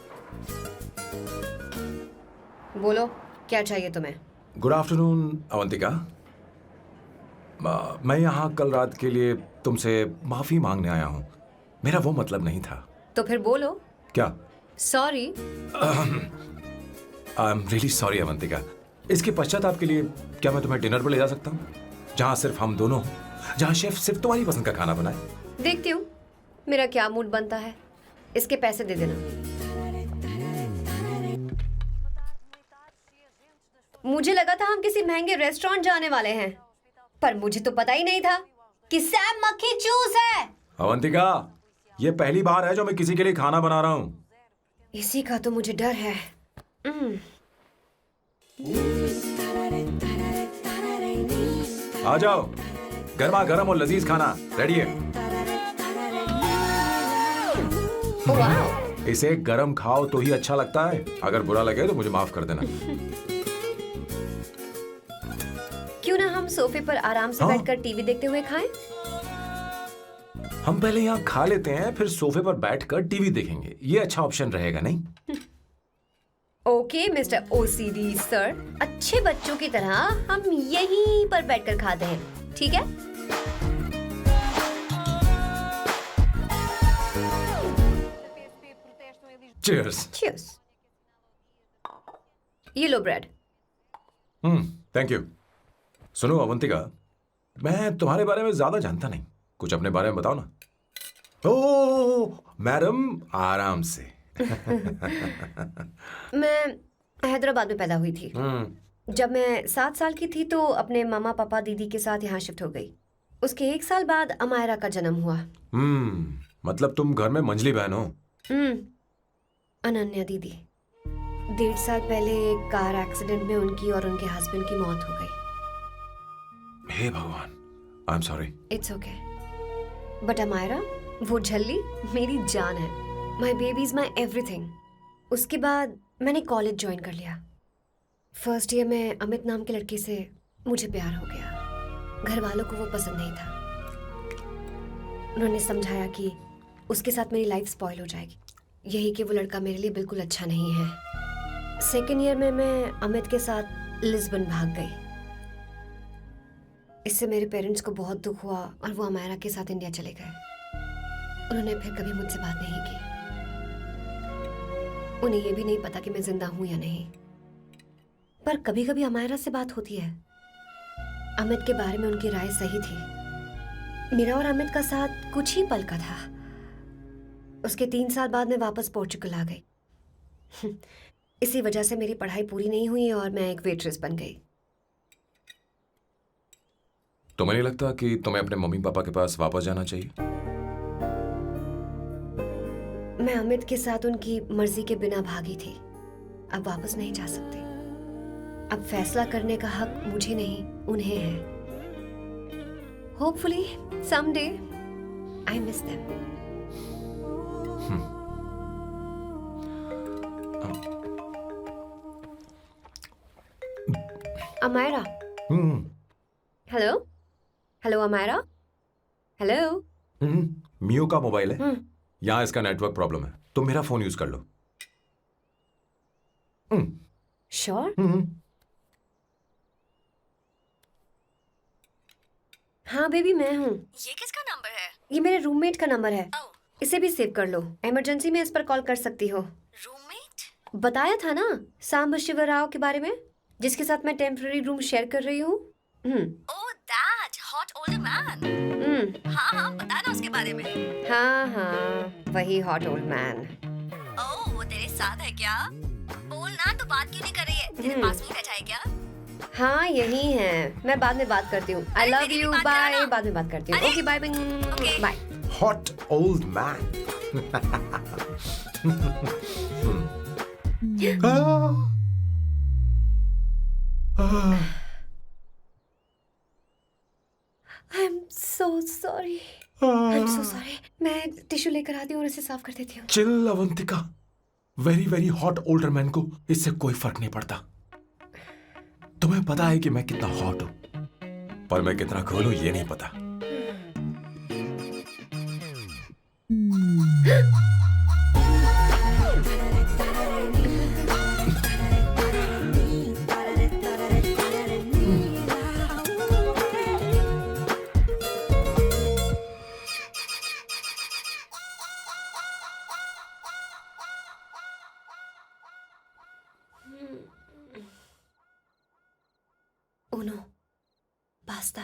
बोलो, क्या चाहिए तुम्हें? Good afternoon Avantika. मैं यहाँ कल रात के लिए तुमसे माफी मांगने आया हूँ। मेरा वो मतलब नहीं था। तो फिर बोलो। क्या? Sorry. I am really sorry Avantika. इसके पश्चाताप के लिए क्या मैं तुम्हें डिनर पर ले जा सकता हूँ, जहाँ सिर्फ हम दोनों हों, जहाँ शेफ सिर्फ तुम्हारी पसंद का खाना बनाए? देखती हूँ मेरा क्या मूड बनता है। इसके पैसे दे देना। मुझे लगा था हम किसी महंगे रेस्टोरेंट जाने वाले हैं, पर मुझे तो पता ही नहीं था कि सैम मक्खी चूस है। अवंतिका, ये पहली बार है जो मैं किसी के लिए खाना बना रहा हूँ। इसी का तो मुझे डर है। आ जाओ, गर्मा गर्म और लजीज खाना रेडी है। वाह। इसे गरम खाओ तो ही अच्छा लगता है। अगर बुरा लगे तो मुझे माफ कर देना। क्यों ना हम सोफे पर आराम से बैठकर टीवी देखते हुए खाएं? हम पहले यहाँ खा लेते हैं, फिर सोफे पर बैठकर टीवी देखेंगे। ये अच्छा ऑप्शन रहेगा, नहीं? ओके मिस्टर ओसीडी सर, अच्छे बच्चों की तरह हम यहीं पर बैठकर खाते हैं, ठीक है? Cheers. Cheers. ये लो ब्रेड। Thank you. सुनो अवंतिका, मैं तुम्हारे बारे में ज्यादा जानता नहीं, कुछ अपने बारे में बताओ ना। ओ मैडम, आराम से। मैं हैदराबाद में पैदा हुई थी। जब मैं 7 साल की थी तो अपने मामा पापा दीदी के साथ यहाँ शिफ्ट हो गई। उसके 1 साल बाद अमायरा का जन्म हुआ। मतलब तुम घर में मंझली बहन हो? अनन्या दीदी। 1.5 साल पहले एक कार एक्सीडेंट में उनकी और उनके हस्बैंड की मौत हो गई। हे भगवान, I am sorry. It's okay. But Amayra, वो झल्ली मेरी जान है। My baby is my everything. उसके बाद मैंने कॉलेज ज्वाइन कर लिया। फर्स्ट ईयर में अमित नाम के लड़के से मुझे प्यार हो गया। घर वालों को वो पसंद नहीं था। उन्होंने समझाया कि उसके साथ मेरी लाइफ स्पॉइल हो जाएगी, यही कि वो लड़का मेरे लिए बिल्कुल अच्छा नहीं है। सेकेंड ईयर में मैं अमित के साथ लिस्बन भाग गई। इससे मेरे पेरेंट्स को बहुत दुख हुआ और वो अमायरा के साथ इंडिया चले गए। उन्होंने फिर कभी मुझसे बात नहीं की। उन्हें ये भी नहीं पता कि मैं जिंदा हूं या नहीं। पर कभी कभी अमायरा से बात होती है। अमित के बारे में उनकी राय सही थी। मेरा और अमित का साथ कुछ ही पल का था। उसके 3 साल बाद मैं वापस पोर्चुगल आ गई। इसी वजह से मेरी पढ़ाई पूरी नहीं हुई और मैं एक वेट्रेस बन गई। तुम्हें नहीं लगता कि तुम्हें अपने मम्मी पापा के पास वापस जाना चाहिए? मैं अमित के साथ उनकी मर्जी के बिना भागी थी। अब वापस नहीं जा सकती। अब फैसला करने का हक मुझे नहीं, उन्हें है। Hopefully someday I miss them. Amaira. Hello hello Amaira. Hello. मियो का मोबाइल है। यहाँ इसका नेटवर्क प्रॉब्लम है। तुम मेरा फोन यूज कर लो। श्योर? हाँ बेबी, मैं हूँ। ये किसका नंबर है? ये मेरे रूममेट का नंबर है। इसे भी सेव कर लो। इमरजेंसी में इस पर कॉल कर सकती हो। रूममेट? बताया था ना सांब शिवराव के बारे में, जिसके साथ मैं टेम्पररी रूम शेयर कर रही हूँ। Oh that hot old man. हाँ बता ना उसके बारे में। हाँ वही हॉट ओल्ड मैन। ओह वो तेरे साथ है क्या? बोल ना, तो बात क्यों नहीं कर रही है? तेरे पास में बैठा है क्या? हाँ यही है। मैं बाद में बात करती हूँ। I love you, bye. बाद में बात करती हूँ। Okay bye bye. Hot old man. I am so sorry. मैं टिश्यू लेकर आती हूँ और इसे साफ कर देती हूँ। Chill Avantika. Very very hot older man को इससे कोई फर्क नहीं पड़ता। तुम्हें पता है कि मैं कितना हॉट हूं, पर मैं कितना कूल हूं ये नहीं पता। Uno, basta.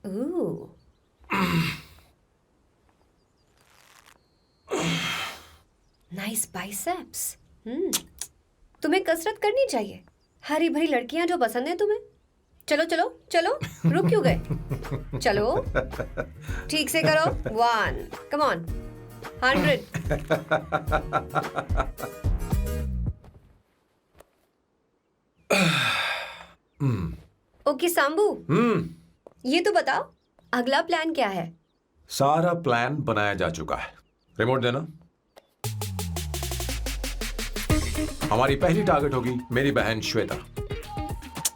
Ooh. Nice biceps. तुम्हें कसरत करनी चाहिए। हरी भरी लड़कियां जो पसंद है तुम्हें। चलो चलो चलो, रुक क्यों गए? चलो ठीक से करो। 1, come on, 100. ओके सांबू, ये तो बताओ अगला प्लान क्या है? सारा प्लान बनाया जा चुका है। रिमोट देना। हमारी पहली टारगेट होगी मेरी बहन श्वेता।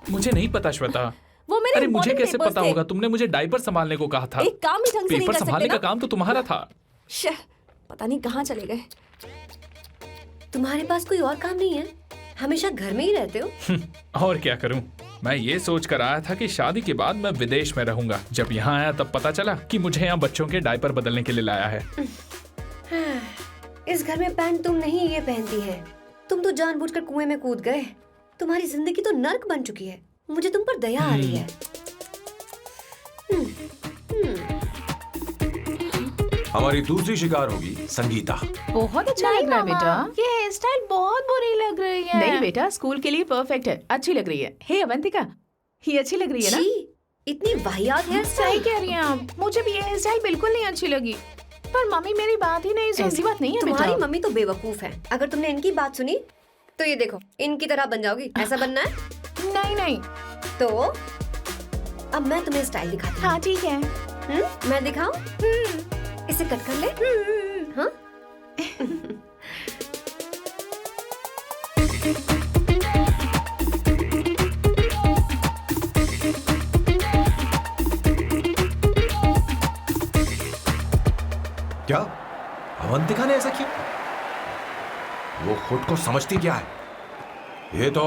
मुझे नहीं पता श्वेता। वो मेरे अरे मुझे important कैसे papers पता थे। होगा? तुमने मुझे डायपर संभालने को कहा था। एक काम ही ढंग से नहीं पेपर कर सकते संभालने ना? का काम तो तुम्हारा था। पता नहीं कहाँ चले गए। तुम्हारे पास कोई और काम नहीं है? हमेशा घर में ही रहते हो। और क्या करूं? मैं ये सोच कर आया था कि शादी के बाद मैं विदेश में रहूंगा। जब यहाँ आया तब पता चला कि मुझे यहाँ बच्चों के डायपर बदलने के लिए लाया है। इस घर में पैंट तुम नहीं ये पहनती है। तुम तो जानबूझकर कुएं में कूद गए। तुम्हारी जिंदगी तो नर्क बन चुकी है। मुझे तुम पर दया आ रही है। हमारी दूसरी शिकार होगी संगीता। बहुत अच्छा लग रहा है बेटा। ये हेयर स्टाइल बहुत बुरी लग रही है। नहीं बेटा, स्कूल के लिए परफेक्ट है, अच्छी लग रही है। हे अवंतिका, ये अच्छी लग रही है ना? छी, इतनी वाहियात हेयर सही स्टाइल। कह रही हैं आप। मुझे भी ये हेयर स्टाइल बिल्कुल नहीं अच्छी लगी। पर मम्मी मेरी बात ही नहीं सुनती। ऐसी बात नहीं है तुम्हारी बेटा। मम्मी तो बेवकूफ है। अगर तुमने इनकी बात सुनी तो ये देखो, इनकी तरह बन जाओगी। ऐसा बनना है? नहीं नहीं। तो अब मैं तुम्हें स्टाइल दिखाती हूँ। हाँ ठीक है। मैं दिखाऊं? इसे कट कर ले। हाँ? क्या अवंतिका ने ऐसा किया? वो खुद को समझती क्या है? ये तो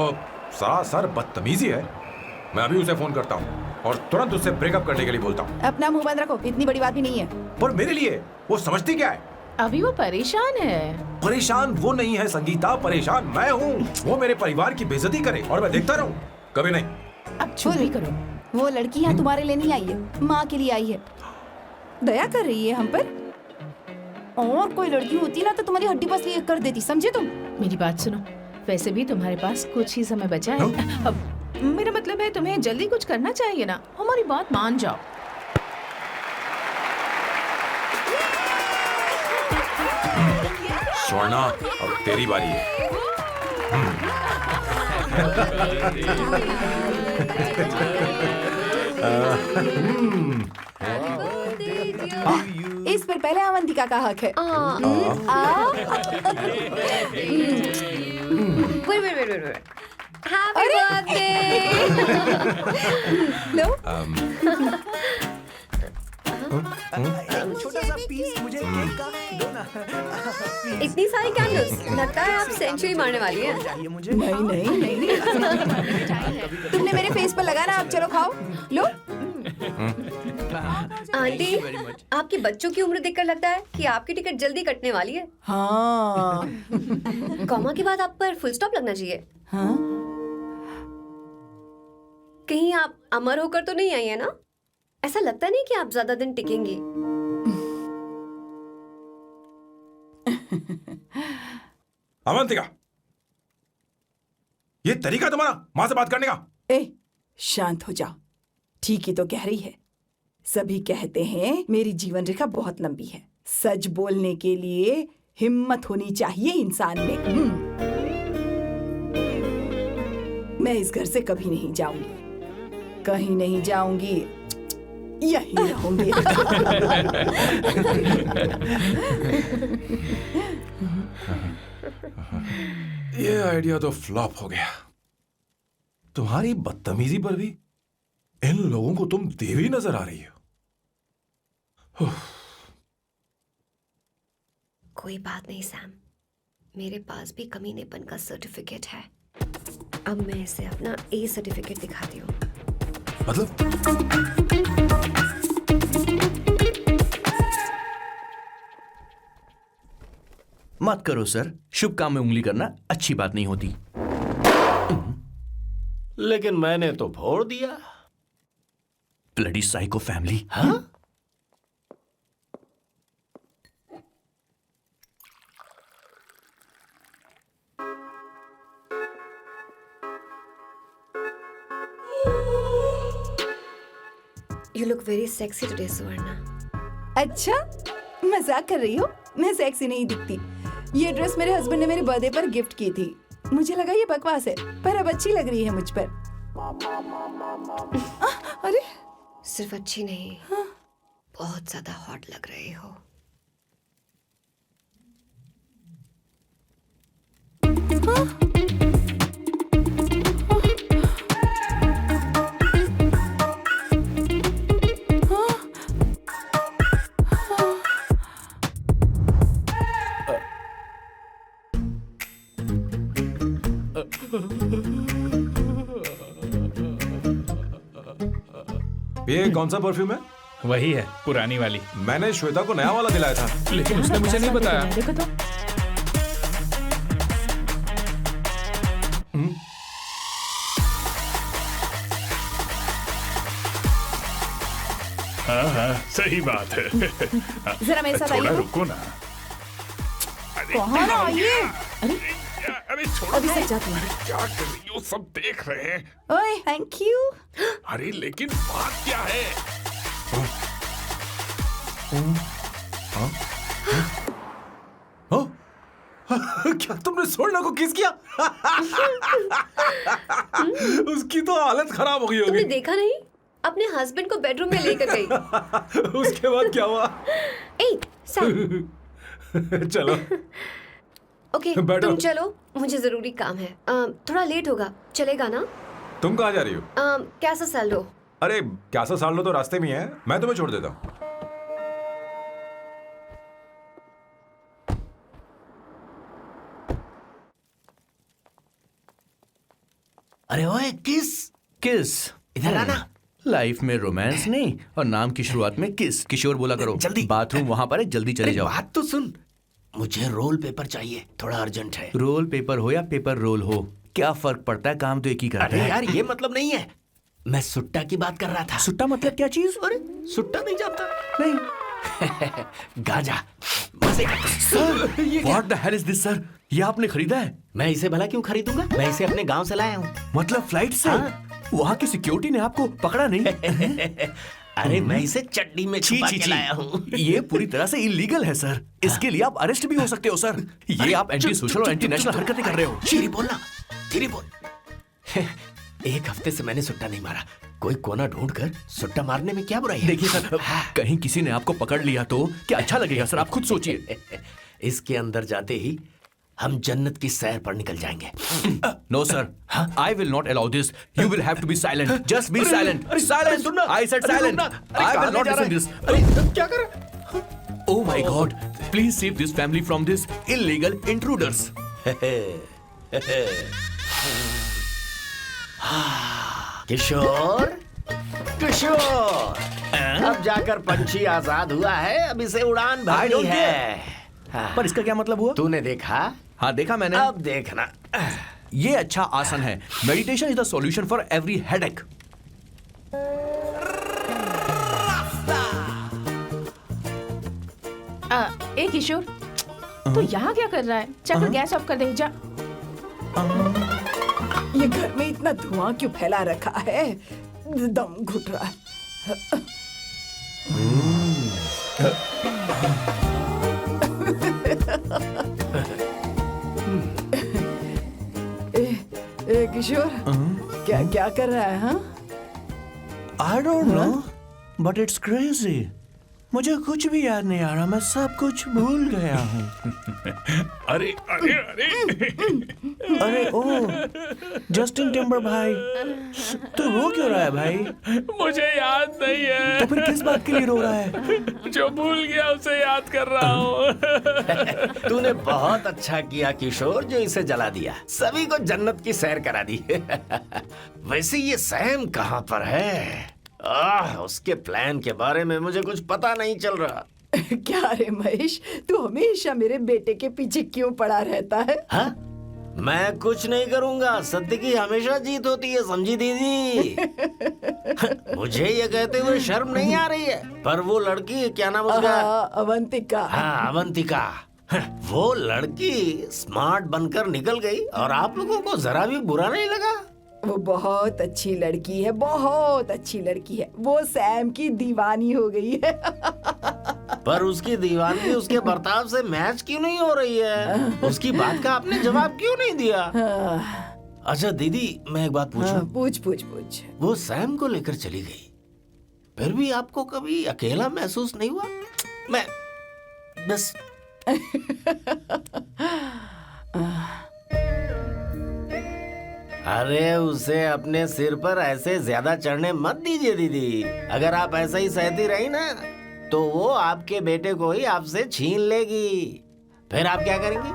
सरासर बदतमीजी है। मैं अभी उसे फोन करता हूँ और तुरंत उससे ब्रेकअप करने के लिए बोलता हूँ। अपना मुंह बंद रखो, इतनी बड़ी बात भी नहीं है। पर मेरे लिए वो समझती क्या है? अभी वो परेशान है। परेशान वो नहीं है संगीता, परेशान मैं हूँ। वो मेरे परिवार की बेइज्जती करे और मैं देखता रहूँ? कभी नहीं। अब चुप भी करो। वो लड़की यहाँ तुम्हारे लिए नहीं आई है, माँ के लिए आई है। दया कर रही है हम पर। और कोई लड़की होती ना तो तुम्हारी हड्डी बस ये कर देती, समझे तुम? मेरी बात सुनो, वैसे भी तुम्हारे पास कुछ ही समय बचा है। अब मेरा मतलब है तुम्हें जल्दी कुछ करना चाहिए ना। हमारी बात मान जाओ। स्वर्णा, अब तेरी बारी है। इस पर पहले अवंतिका का हक है। Wait. Happy birthday! लो, छोटा सा पीस मुझे केक का दो ना। इतनी सारी कैंडल्स, लगता है आप सेंचुरी मारने वाली हैं। चाहिए मुझे। नहीं। तुमने मेरे फेस पर लगाना, अब चलो खाओ। लो। आंटी, आपके बच्चों की उम्र देखकर लगता है कि आपकी टिकट जल्दी कटने वाली है। हाँ। कॉमा के बाद आप पर फुल स्टॉप लगना चाहिए। हाँ? कहीं आप अमर होकर तो नहीं आई है ना? ऐसा लगता नहीं कि आप ज्यादा दिन टिकेंगी। अवंतिका, ये तरीका तुम्हारा माँ से बात करने का? ए, शांत हो जाओ। ठीक ही तो कह रही है। सभी कहते हैं मेरी जीवन रेखा बहुत लंबी है। सच बोलने के लिए हिम्मत होनी चाहिए इंसान में। मैं इस घर से कभी नहीं जाऊंगी, कहीं नहीं जाऊंगी, यहीं रहूंगी। ये आइडिया तो फ्लॉप हो गया। तुम्हारी बदतमीजी पर भी इन लोगों को तुम देवी नजर आ रही हो। कोई बात नहीं सैम, मेरे पास भी कमीनेपन का सर्टिफिकेट है। अब मैं इसे अपना ए सर्टिफिकेट दिखाती हूँ। मतलब मत करो सर, शुभ काम में उंगली करना अच्छी बात नहीं होती। लेकिन मैंने तो फोड़ दिया। Bloody psycho family. हाँ? You look very sexy today, सुवर्णा। अच्छा, मजाक कर रही हो? मैं सेक्सी नहीं दिखती। ये ड्रेस मेरे हस्बैंड ने मेरे बर्थडे पर गिफ्ट की थी। मुझे लगा ये बकवास है, पर अब अच्छी लग रही है मुझ पर। अरे, सिर्फ अच्छी नहीं, बहुत ज्यादा हॉट लग रही हो। ये कौन सा परफ्यूम है? वही है, पुरानी वाली। मैंने श्वेता को नया वाला दिलाया था। लेकिन उसने मुझे नहीं बताया। देखो तो। हाँ, सही बात है। जरा मेरे साथ थोड़ा आइए। रुको ना। अरे कहाँ ना आइए? अरे छोड़ो। अभी सच जाती हूँ। क्या कर रही हो, सब देख रहे हैं। ओए थैंक यू। अरे लेकिन बात क्या है? क्या तुमने सोना को किस किया? उसकी तो हालत खराब हो गई तुमने होगी। देखा नहीं, अपने हस्बैंड को बेडरूम में लेकर गई। उसके बाद क्या हुआ? ए सैम, चलो ओके बैठो। तुम चलो, मुझे जरूरी काम है। थोड़ा लेट होगा, चलेगा ना? तुम कहाँ जा रही हो? कैसा सैल्डो? अरे कैसा साल लो तो रास्ते में ही है, मैं तुम्हें छोड़ देता हूँ। अरे ओए किस किस इधर आना। लाइफ में रोमांस नहीं और नाम की शुरुआत में किस। किशोर बोला करो। जल्दी। बाथरूम वहां पर है, जल्दी चले अरे जाओ। बात तो सुन, मुझे रोल पेपर चाहिए, थोड़ा अर्जेंट है। रोल पेपर हो या पेपर रोल हो, क्या फर्क पड़ता है, काम तो एक ही करता अरे है। यार ये मतलब नहीं है, मैं सुट्टा की बात कर रहा था। सुट्टा मतलब क्या चीज? अरे सुट्टा नहीं जानता? नहीं। गांजा मजे का। Sir what the hell is this sir? ये आपने खरीदा है? मैं इसे भला क्यों खरीदूंगा, मैं इसे अपने गांव से लाया हूँ। मतलब फ्लाइट से? हाँ। वहाँ की सिक्योरिटी ने आपको पकड़ा नहीं? अरे मैं इसे चड्डी में छी छुपा छी के छी, लाया हूँ। ये पूरी तरह से इलीगल है सर। इसके लिए आप अरेस्ट भी हो सकते हो सर। ये आप एंटी सोशल और एंटी नेशनल हरकतें कर रहे हो। धीरे बोलना, धीरे बोल। एक हफ्ते से मैंने सुट्टा नहीं मारा, कोई कोना ढूंढ कर सुट्टा मारने में क्या बुराई है? देखिए सर, कहीं किसी ने आपको पकड़ लिया तो क्या अच्छा लगेगा सर? आप खुद सोचिए। इसके अंदर जाते ही हम जन्नत की सैर पर निकल जाएंगे। No sir, I will not allow this. You will have to be silent. Just be silent. Silent. I said silent. I will not listen this. क्या कर रहा? Oh my God! Please save this family from this illegal intruders. किशोर, किशोर, अब जाकर पंछी आजाद हुआ है, अब इसे उड़ान I भरनी don't है। हाँ। पर इसका क्या मतलब हुआ? तूने देखा? हाँ देखा मैंने। अब देखना। ये अच्छा आसन है। Meditation is the solution for every headache. ए किशोर, तू यहाँ क्या कर रहा है? जाकर गैस ऑफ कर दे जा। ये घर में इतना धुआं क्यों फैला रखा है? दम घुट रहा है। ए किशोर, क्या क्या कर रहा है? हाँ I don't know, but it's crazy. मुझे कुछ भी याद नहीं आ रहा, मैं सब कुछ भूल गया हूँ। अरे अरे अरे अरे ओ, जस्टिन टिम्बर भाई, तो रो क्यों रहा है भाई? मुझे याद नहीं है। तो फिर किस बात के लिए रो रहा है? जो भूल गया उसे याद कर रहा हूँ। तूने बहुत अच्छा किया किशोर, जो इसे जला दिया, सभी को जन्नत की सैर करा दी। वैसे ये सैम कहाँ पर है? उसके प्लान के बारे में मुझे कुछ पता नहीं चल रहा। क्या रे महेश, तू हमेशा मेरे बेटे के पीछे क्यों पड़ा रहता है? हाँ? मैं कुछ नहीं करूंगा, सत्य की हमेशा जीत होती है, समझी दीदी? मुझे ये कहते हुए शर्म नहीं आ रही है, पर वो लड़की, क्या नाम उसका? अवंतिका। हाँ अवंतिका, वो लड़की स्मार्ट बनकर निकल गई और आप लोगों को जरा भी बुरा नहीं लगा? वो बहुत अच्छी लड़की है, बहुत अच्छी लड़की है। वो सैम की दीवानी हो गई है। पर उसकी दीवानगी उसके बर्ताव से मैच क्यों नहीं हो रही है? उसकी बात का आपने जवाब क्यों नहीं दिया? अच्छा दीदी, मैं एक बात पूछूं? पूछ पूछ पूछ। वो सैम को लेकर चली गई, फिर भी आपको कभी अकेला महसूस नहीं हुआ? मैं बस अरे उसे अपने सिर पर ऐसे ज्यादा चढ़ने मत दीजिए दीदी। अगर आप ऐसा ही सहती रही ना, तो वो आपके बेटे को ही आपसे छीन लेगी। फिर आप क्या करेंगी?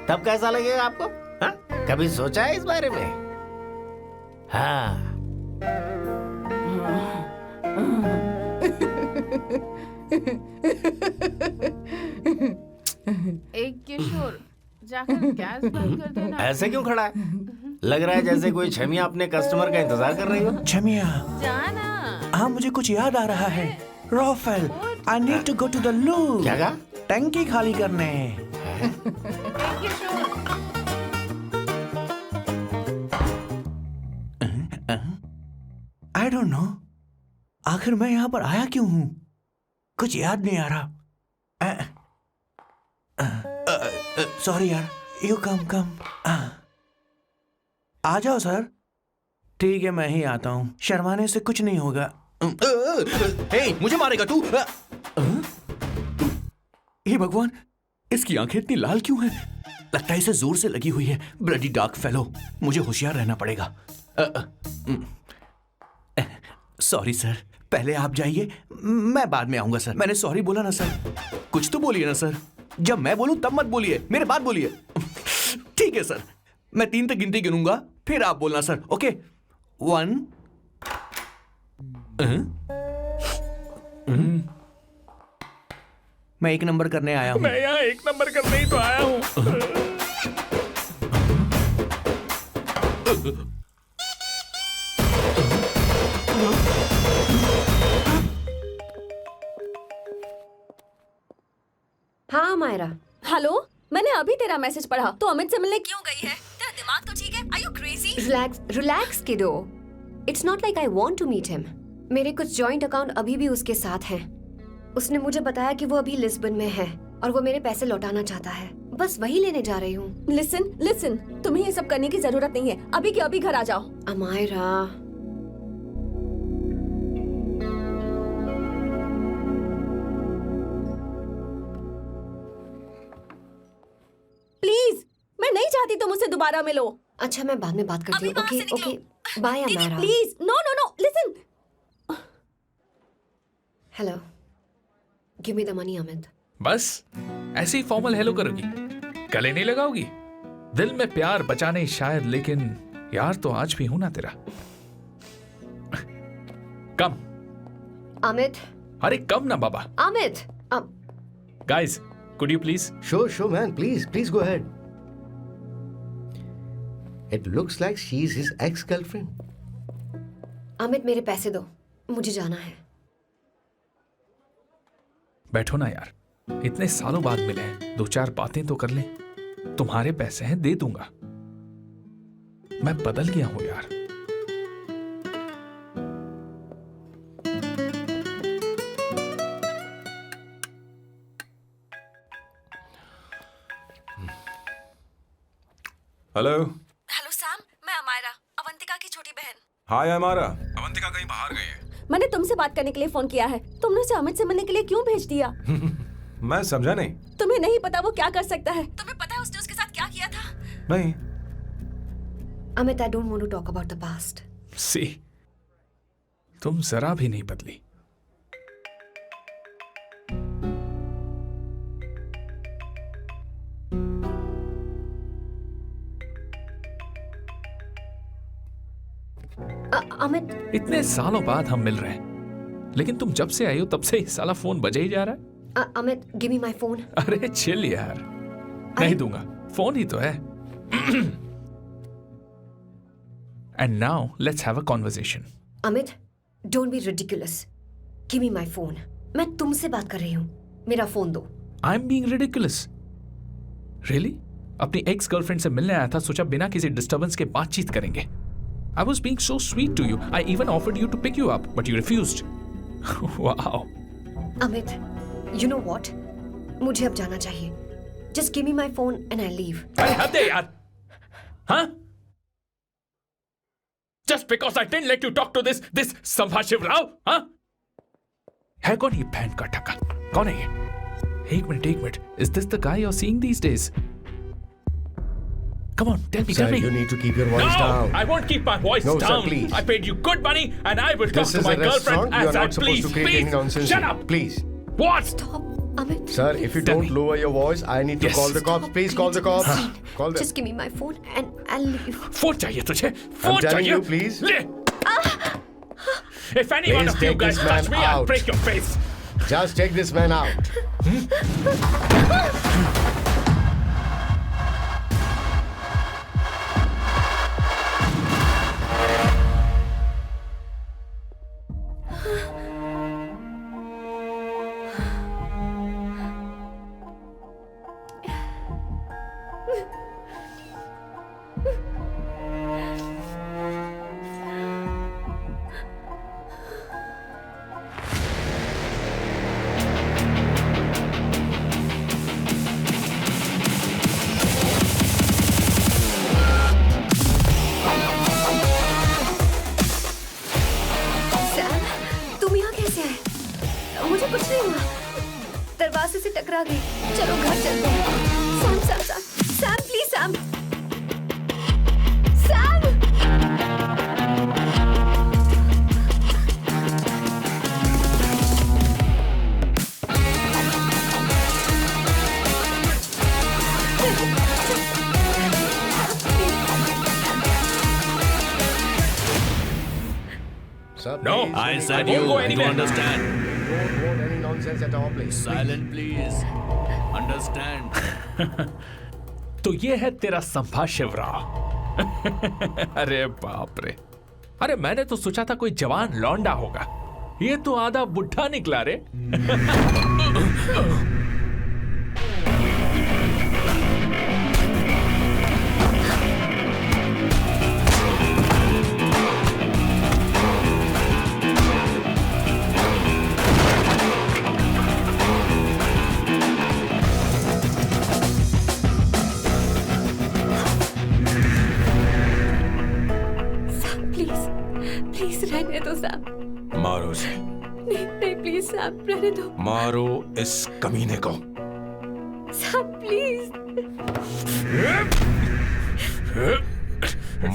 तब कैसा लगेगा आपको? हाँ? कभी सोचा है इस बारे में? हाँ। एक किशोर, जाकर गैस बंद कर देना। ऐसे क्यों खड़ा है? लग रहा है जैसे कोई छमिया अपने कस्टमर का इंतजार कर रही हो। छमिया, जाना। हाँ मुझे कुछ याद आ रहा है। Rafael, I need to go to the loo. क्या कहा? टंकी खाली करने। आई डोंट नो, आखिर मैं यहाँ पर आया क्यों हूँ? कुछ याद नहीं आ रहा। सॉरी यार, यू कम। आ जाओ सर। ठीक है, मैं ही आता हूँ, शर्माने से कुछ नहीं होगा। हे, मुझे मारेगा तू? हे भगवान, इसकी आंखें इतनी लाल क्यों हैं? लगता है इसे जोर से लगी हुई है। ब्लडी डार्क फेलो, मुझे होशियार रहना पड़ेगा। सॉरी सर, पहले आप जाइए, मैं बाद में आऊंगा सर। मैंने सॉरी बोला ना सर। कुछ तो बोलिए ना सर। जब मैं बोलूं तब मत बोलिए, मेरे बाद बोलिए। ठीक है सर, मैं 3 तक गिनती गिनूंगा, फिर आप बोलना सर। ओके, 1। मैं 1 नंबर करने आया हूँ। मैं यहाँ 1 नंबर करने ही तो आया हूँ। हाँ मायरा। हेलो, मैंने अभी तेरा मैसेज पढ़ा। तो अमित से मिलने क्यों गई है? तेरा दिमाग तो ठीक है? Are you crazy? Relax kiddo. It's not like I want to meet him. मेरे कुछ जॉइंट अकाउंट अभी भी उसके साथ हैं। उसने मुझे बताया कि वो अभी लिस्बन में है और वो मेरे पैसे लौटाना चाहता है। बस वही लेने जा रही हूँ। लिसन, तुम्हें ये सब करने की जरूरत नहीं है। अभी के अभी घर आ जाओ। अमायरा, प्लीज, मैं नहीं चाहती तुम मुझसे दोबारा मिलो। अच्छा मैं बाद में बात करती हूँ। Okay, bye Amayra. Please, no, listen. Hello, give me the money Amit. बस ऐसे ही फॉर्मल हेलो करोगी, गले नहीं लगाओगी? दिल में प्यार बचा नहीं शायद, लेकिन यार तो आज भी हूं ना तेरा। कम अमित। अरे कम ना बाबा। Amit. Guys, could you please? Sure, man. Please go ahead. It looks like she's his ex-girlfriend. Amit मेरे पैसे दो, मुझे जाना है। बैठो ना यार, इतने सालों बाद मिले हैं, 2-4 बातें तो कर लें। तुम्हारे पैसे हैं, दे दूंगा। मैं बदल गया हूं यार। हेलो सैम, मैं अमायरा, अवंतिका की छोटी बहन। हाय अमारा। अवंतिका कहीं बाहर गई है। मैंने तुमसे बात करने के लिए फोन किया है। तुमने उसे अमित से मिलने के लिए क्यों भेज दिया? मैं समझा नहीं। तुम्हें नहीं पता वो क्या कर सकता है? तुम्हें पता है उसने उसके साथ क्या किया था? नहीं। Amit, I don't want to talk about the past. See, तुम जरा भी नहीं बदली। अमित, इतने सालों बाद हम मिल रहे हैं, लेकिन तुम जब से आई हो तब से ही साला फोन बजे ही जा रहा है। Amit, give me my phone. अरे चिल यार, नहीं दूंगा, फोन ही तो है। And now let's have a conversation. Amit, don't be ridiculous. Give me my phone. मैं तुमसे बात कर रही हूँ, मेरा फोन दो। I am being ridiculous? Really? अपनी एक्स गर्लफ्रेंड से मिलने आया था, सोचा बिना किसी डिस्टर्बेंस के बातचीत करेंगे। I was being so sweet to you. I even offered you to pick you up, but you refused. Wow. Amit, you know what? मुझे अब जाना चाहिए. Just give me my phone and I'll leave. अरे हद है यार. हाँ? Just because I didn't let you talk to this संभाशिव Rao, हाँ? है कौन ये बैंड का टक्का? कौन है ये? एक minute. Is this the guy you're seeing these days? Come on, tell me. Sir, you need to keep your voice down. I won't keep my voice No, down. sir, please. I paid you good money and I will talk This to is my a girlfriend restaurant. You as are I not supposed please. to create any nonsense. Shut up. Please. What? Stop, Amit. Sir, if you don't lower your voice, I need to Yes. call the cops. Please call the cops. Call them. Just give me my phone and I'll leave. Phone चाहिए तुझे? Phone I'm telling चाहिए? you, please. ले. If any one Please of you take guys this touch man me, I'll out. break your face. Just take this man out. टकरा गई। चलो घर चलते हैं। Sam Sam Sam Sam please Sam Sam. No, I I said won't you go don't anywhere. understand. Don't hold any nonsense at all, please. Silent, please. Understand. तो ये है तेरा संभाषिवराव। अरे बाप रे, अरे मैंने तो सोचा था कोई जवान लौंडा होगा, ये तो आधा बुढ़ा निकला रे। प्लीज रहने दो सैम। मारो उसे, नहीं नहीं प्लीज सैम रहने दो। मारो इस कमीने को। Sam please.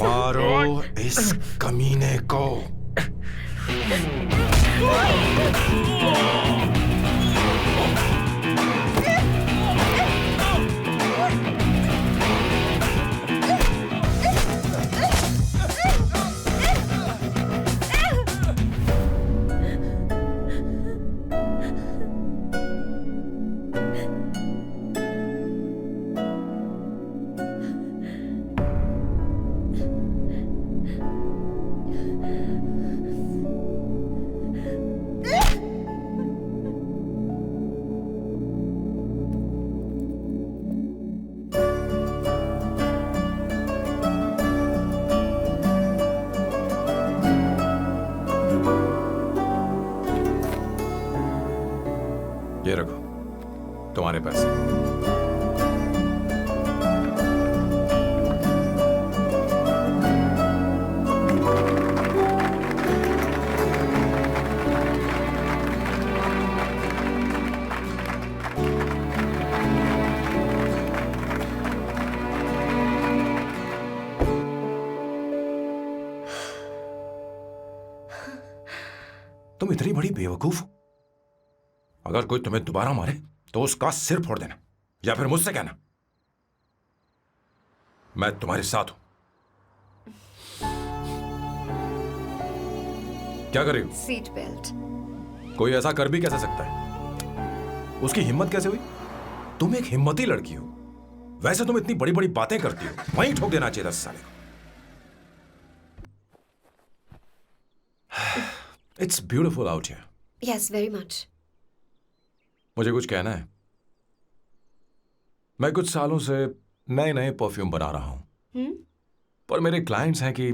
मारो इस कमीने को। ये रखो तुम्हारे पैसे। तुम इतनी बड़ी बेवकूफ हो। अगर कोई तुम्हें दोबारा मारे तो उसका सिर फोड़ देना, या फिर मुझसे कहना मैं तुम्हारे साथ हूं। क्या कर रही हो? Seat belt. कोई ऐसा कर भी कैसे सकता है? उसकी हिम्मत कैसे हुई? तुम एक हिम्मती लड़की हो, वैसे तुम इतनी बड़ी बड़ी बातें करती हो, वहीं ठोक देना चाहिए 10 साल को। It's beautiful out here. Yes very much. मुझे कुछ कहना है। मैं कुछ सालों से नए नए परफ्यूम बना रहा हूं, पर मेरे क्लाइंट्स हैं कि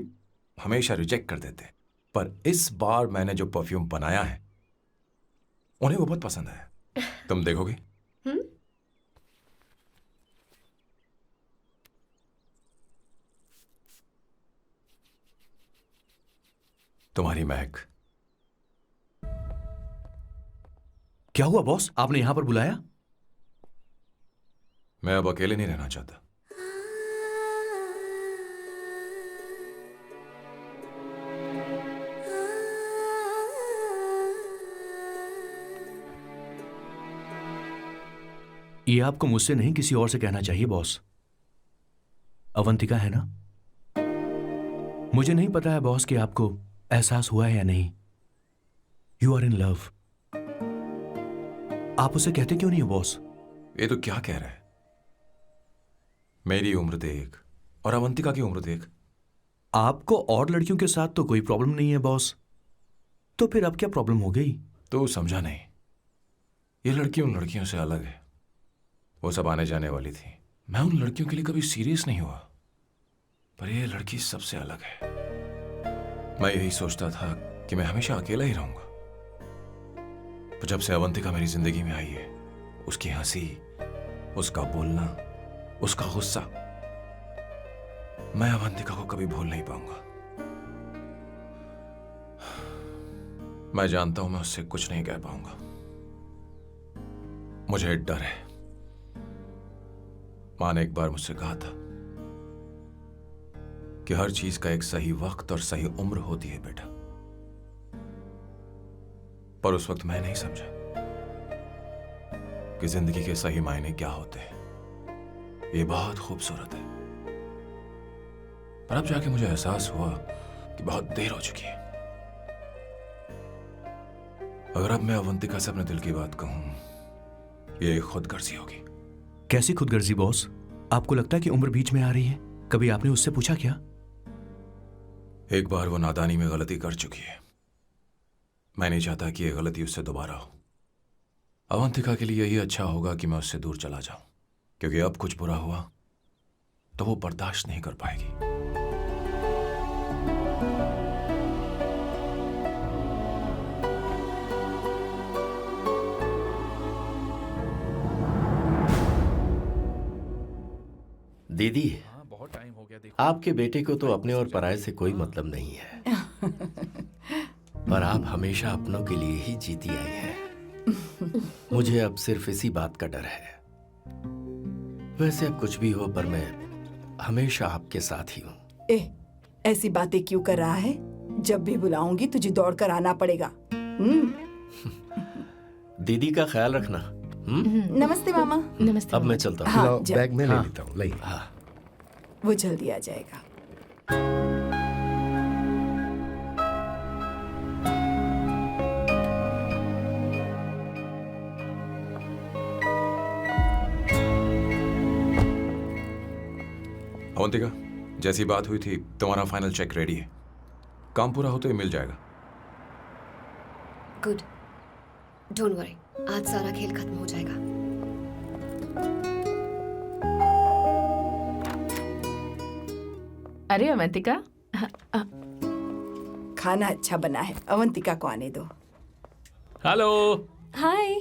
हमेशा रिजेक्ट कर देते हैं। पर इस बार मैंने जो परफ्यूम बनाया है उन्हें वो बहुत पसंद आया। तुम देखोगे? तुम्हारी महक। क्या हुआ बॉस, आपने यहां पर बुलाया? मैं अब अकेले नहीं रहना चाहता। ये आपको मुझसे नहीं किसी और से कहना चाहिए बॉस। अवंतिका है ना? मुझे नहीं पता है बॉस कि आपको एहसास हुआ है या नहीं। You are in love. आप उसे कहते क्यों नहीं हो बॉस? ये तो क्या कह रहा है? मेरी उम्र देख और अवंतिका की उम्र देख। आपको और लड़कियों के साथ तो कोई प्रॉब्लम नहीं है बॉस, तो फिर अब क्या प्रॉब्लम हो गई? तो समझा नहीं। ये लड़की उन लड़कियों से अलग है। वो सब आने जाने वाली थी। मैं उन लड़कियों के लिए कभी सीरियस नहीं हुआ, पर ये लड़की सबसे अलग है। मैं यही सोचता था कि मैं हमेशा अकेला ही रहूंगा, पर जब से अवंतिका मेरी जिंदगी में आई है, उसकी हंसी, उसका बोलना, उसका गुस्सा, मैं अवंतिका को कभी भूल नहीं पाऊंगा। मैं जानता हूं मैं उससे कुछ नहीं कह पाऊंगा। मुझे डर है। माँ ने एक बार मुझसे कहा था कि हर चीज का एक सही वक्त और सही उम्र होती है बेटा, पर उस वक्त मैं नहीं समझा कि जिंदगी के सही मायने क्या होते हैं। ये बहुत खूबसूरत है, पर अब जाके मुझे एहसास हुआ कि बहुत देर हो चुकी है। अगर अब मैं अवंतिका से अपने दिल की बात कहूं, ये खुदगर्जी होगी। कैसी खुदगर्जी बॉस? आपको लगता है कि उम्र बीच में आ रही है? कभी आपने उससे पूछा क्या? एक बार वो नादानी में गलती कर चुकी है। मैं नहीं चाहता कि ये गलती उससे दोबारा हो। अवंतिका के लिए यही अच्छा होगा कि मैं उससे दूर चला जाऊं, क्योंकि अब कुछ बुरा हुआ तो वो बर्दाश्त नहीं कर पाएगी। दीदी, बहुत टाइम हो गया। देखो आपके बेटे को तो अपने और पराये से कोई मतलब नहीं है, पर आप हमेशा अपनों के लिए ही जीती आई हैं। मुझे अब सिर्फ इसी बात का डर है। वैसे अब कुछ भी हो, पर मैं हमेशा आपके साथ ही हूँ। ऐसी बातें क्यों कर रहा है? जब भी बुलाऊंगी तुझे दौड़कर आना पड़ेगा। दीदी का ख्याल रखना। नमस्ते मामा। नमस्ते। अब मैं चलता हूँ। हाँ, लाओ, जा- बैग में ले हाँ। लेता हूँ। लाइए। हाँ। वो जल्दी आ जाएगा। अवंतिका, जैसी बात हुई थी तुम्हारा फाइनल चेक रेडी है। काम पूरा होते ही मिल जाएगा। गुड, डोंट वरी, आज सारा खेल खत्म हो जाएगा। अरे अवंतिका, खाना अच्छा बना है, अवंतिका को आने दो। हेलो। हाय।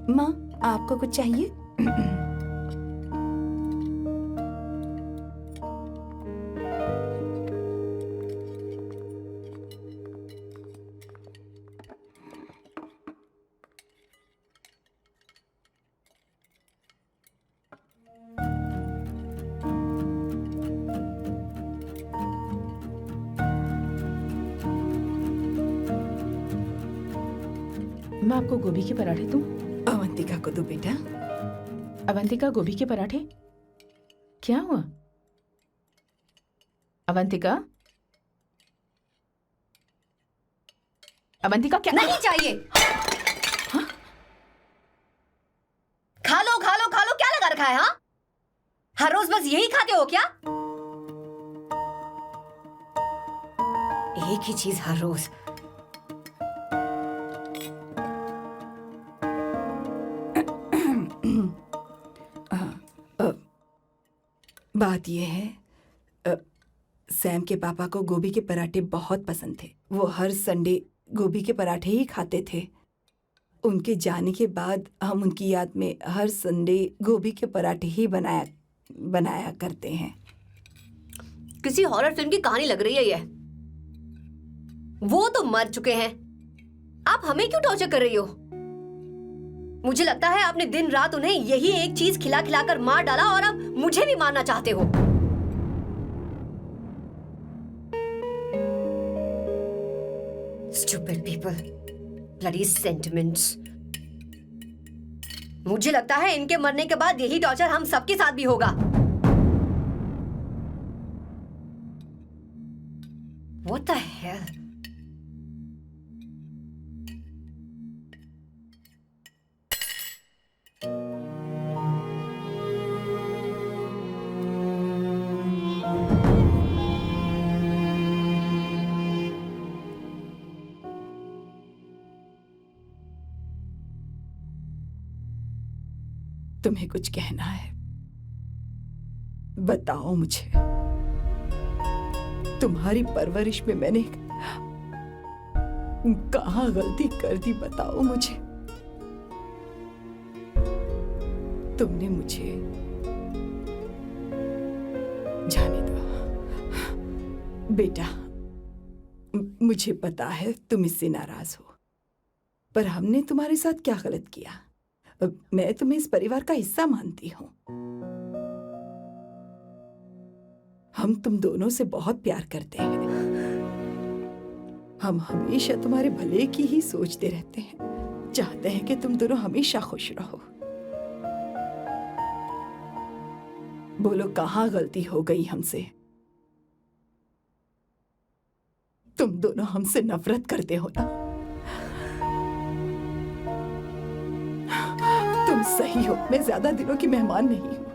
माँ, आपको कुछ चाहिए? मैं आपको गोभी के पराठे दूं? अवंतिका को दो बेटा। अवंतिका, गोभी के पराठे? क्या हुआ अवंतिका? अवंतिका क्या? नहीं चाहिए। खा लो खा लो खा लो, क्या लगा रखा है? हाँ, हर रोज बस यही खाते हो क्या? एक ही चीज हर रोज। बात यह है, सैम के पापा को गोभी के पराठे बहुत पसंद थे। वो हर संडे गोभी के पराठे ही खाते थे। उनके जाने के बाद हम उनकी याद में हर संडे गोभी के पराठे ही बनाया करते हैं। किसी हॉरर फिल्म की कहानी लग रही है ये। वो तो मर चुके हैं, आप हमें क्यों टॉर्चर कर रही हो? मुझे लगता है आपने दिन रात उन्हें यही एक चीज खिला खिलाकर मार डाला और अब मुझे भी मारना चाहते हो। Stupid people, bloody sentiments. मुझे लगता है इनके मरने के बाद यही टॉर्चर हम सबके साथ भी होगा। What the hell? तुम्हें कुछ कहना है? बताओ मुझे। तुम्हारी परवरिश में मैंने कहाँ गलती कर दी, बताओ मुझे। तुमने मुझे जाने दो बेटा। मुझे पता है तुम इससे नाराज हो, पर हमने तुम्हारे साथ क्या गलत किया? मैं तुम्हें इस परिवार का हिस्सा मानती हूँ। हम तुम दोनों से बहुत प्यार करते हैं। हम हमेशा तुम्हारे भले की ही सोचते रहते हैं, चाहते हैं कि तुम दोनों हमेशा खुश रहो। बोलो कहाँ गलती हो गई हमसे? तुम दोनों हमसे नफरत करते हो ना? तुम सही हो, मैं ज्यादा दिनों की मेहमान नहीं हूं।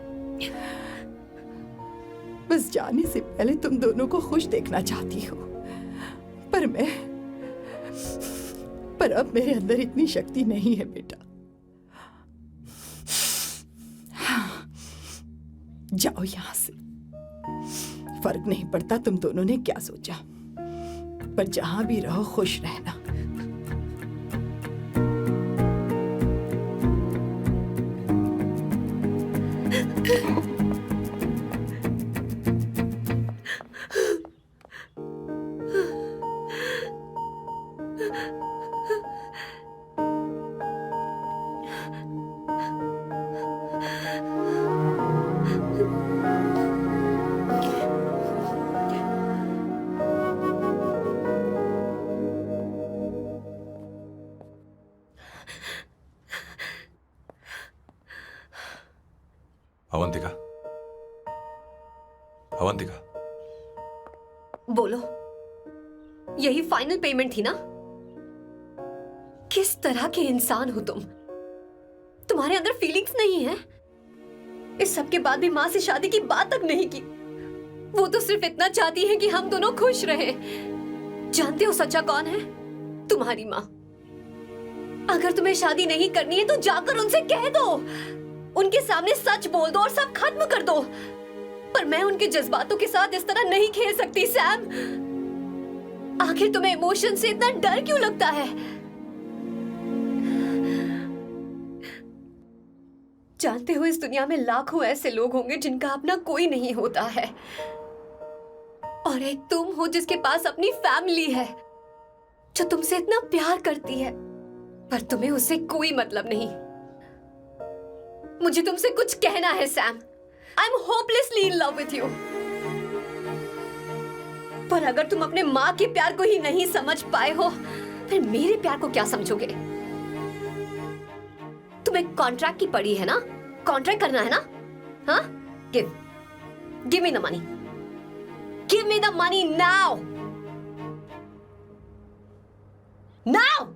बस जाने से पहले तुम दोनों को खुश देखना चाहती हूँ, पर अब मेरे अंदर इतनी शक्ति नहीं है बेटा। जाओ यहां से। फर्क नहीं पड़ता तुम दोनों ने क्या सोचा, पर जहां भी रहो खुश रहना। अवंतिका, अवंतिका, बोलो, यही फाइनल पेमेंट थी ना? किस तरह के इंसान हो तुम? तुम्हारे अंदर फीलिंग्स नहीं है? इस सब के बाद भी माँ से शादी की बात तक नहीं की। वो तो सिर्फ इतना चाहती है कि हम दोनों खुश रहें। जानते हो सच्चा कौन है? तुम्हारी माँ। अगर तुम्हें शादी नहीं करनी है तो जाकर उनसे कह दो, उनके सामने सच बोल दो और सब खत्म कर दो। पर मैं उनके जज्बातों के साथ इस तरह नहीं खेल सकती सैम। आखिर तुम्हें इमोशन से इतना डर क्यों लगता है? जानते हो इस दुनिया में लाखों ऐसे लोग होंगे जिनका अपना कोई नहीं होता है, और एक तुम हो जिसके पास अपनी फैमिली है जो तुमसे इतना प्यार करती है, पर तुम्हें उससे कोई मतलब नहीं। मुझे तुमसे कुछ कहना है Sam. I am hopelessly in love with you. पर अगर तुम अपने माँ के प्यार को ही नहीं समझ पाए हो, फिर मेरे प्यार को क्या समझोगे? तुम्हें कॉन्ट्रैक्ट की पड़ी है ना? कॉन्ट्रैक्ट करना है ना? हाँ? Give me the money. Give me the money now. Now.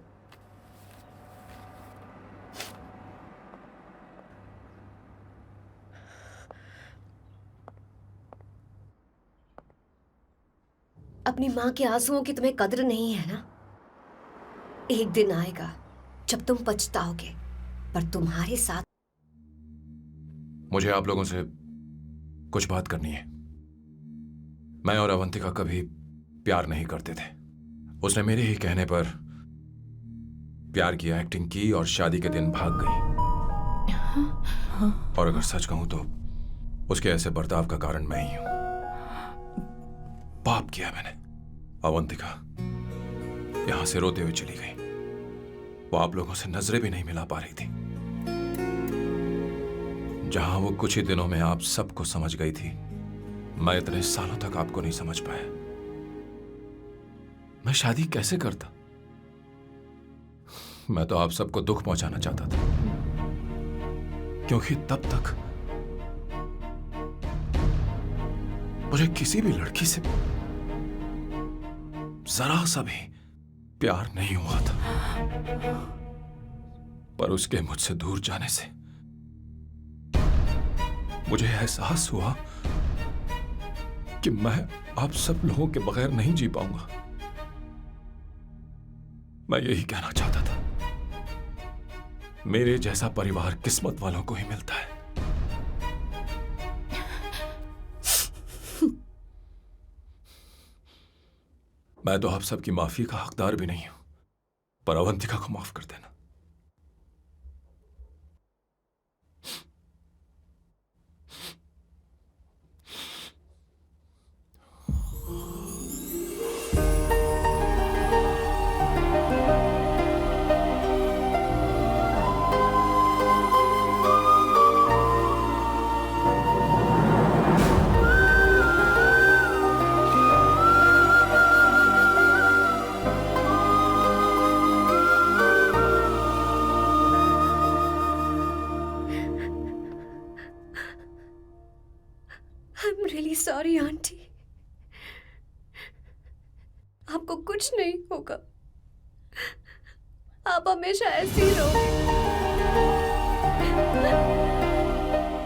अपनी माँ के आंसुओं की तुम्हें कदर नहीं है ना? एक दिन आएगा जब तुम पछताओगे, पर तुम्हारे साथ। मुझे आप लोगों से कुछ बात करनी है। मैं और अवंतिका कभी प्यार नहीं करते थे। उसने मेरे ही कहने पर प्यार की एक्टिंग की और शादी के दिन भाग गई। और अगर सच कहूं तो उसके ऐसे बर्ताव का कारण मैं ही हूं। पाप किया मैंने। अवंतिका यहां से रोते हुए चली गई। वो आप लोगों से नजरें भी नहीं मिला पा रही थी। जहां वो कुछ ही दिनों में आप सबको समझ गई थी, मैं इतने सालों तक आपको नहीं समझ पाया। मैं शादी कैसे करता? मैं तो आप सबको दुख पहुंचाना चाहता था, क्योंकि तब तक मुझे किसी भी लड़की से जरा सा भी प्यार नहीं हुआ था। पर उसके मुझसे दूर जाने से मुझे एहसास हुआ कि मैं आप सब लोगों के बगैर नहीं जी पाऊंगा। मैं यही कहना चाहता था, मेरे जैसा परिवार किस्मत वालों को ही मिलता है। मैं तो आप सबकी माफी का हकदार भी नहीं हूं, पर अवंतिका को माफ कर देना। I'm really sorry, aunty. आपको कुछ नहीं होगा। आप हमेशा ऐसे ही रहोगे।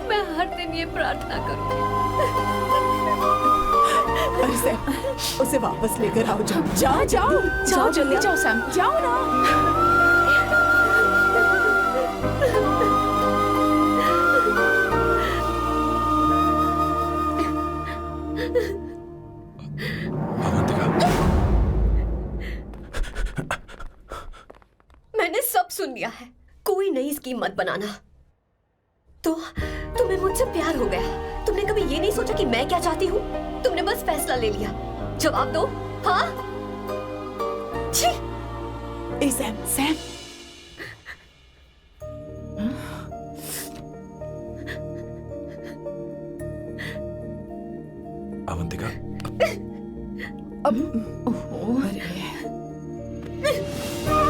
मैं हर दिन ये प्रार्थना करूंगी। अरे सैम, उसे वापस लेकर आओ। जाओ जाओ जाओ जाओ जल्दी जाओ सैम। जाओ ना। मैंने सब सुन लिया है। कोई नई स्कीम मत बनाना। तो तुम्हें मुझसे प्यार हो गया। तुमने कभी ये नहीं सोचा कि मैं क्या चाहती हूँ? तुमने बस फैसला ले लिया। जवाब दो। हाँ? छी! ए सैम, सैम। अवंतिका, अब अरे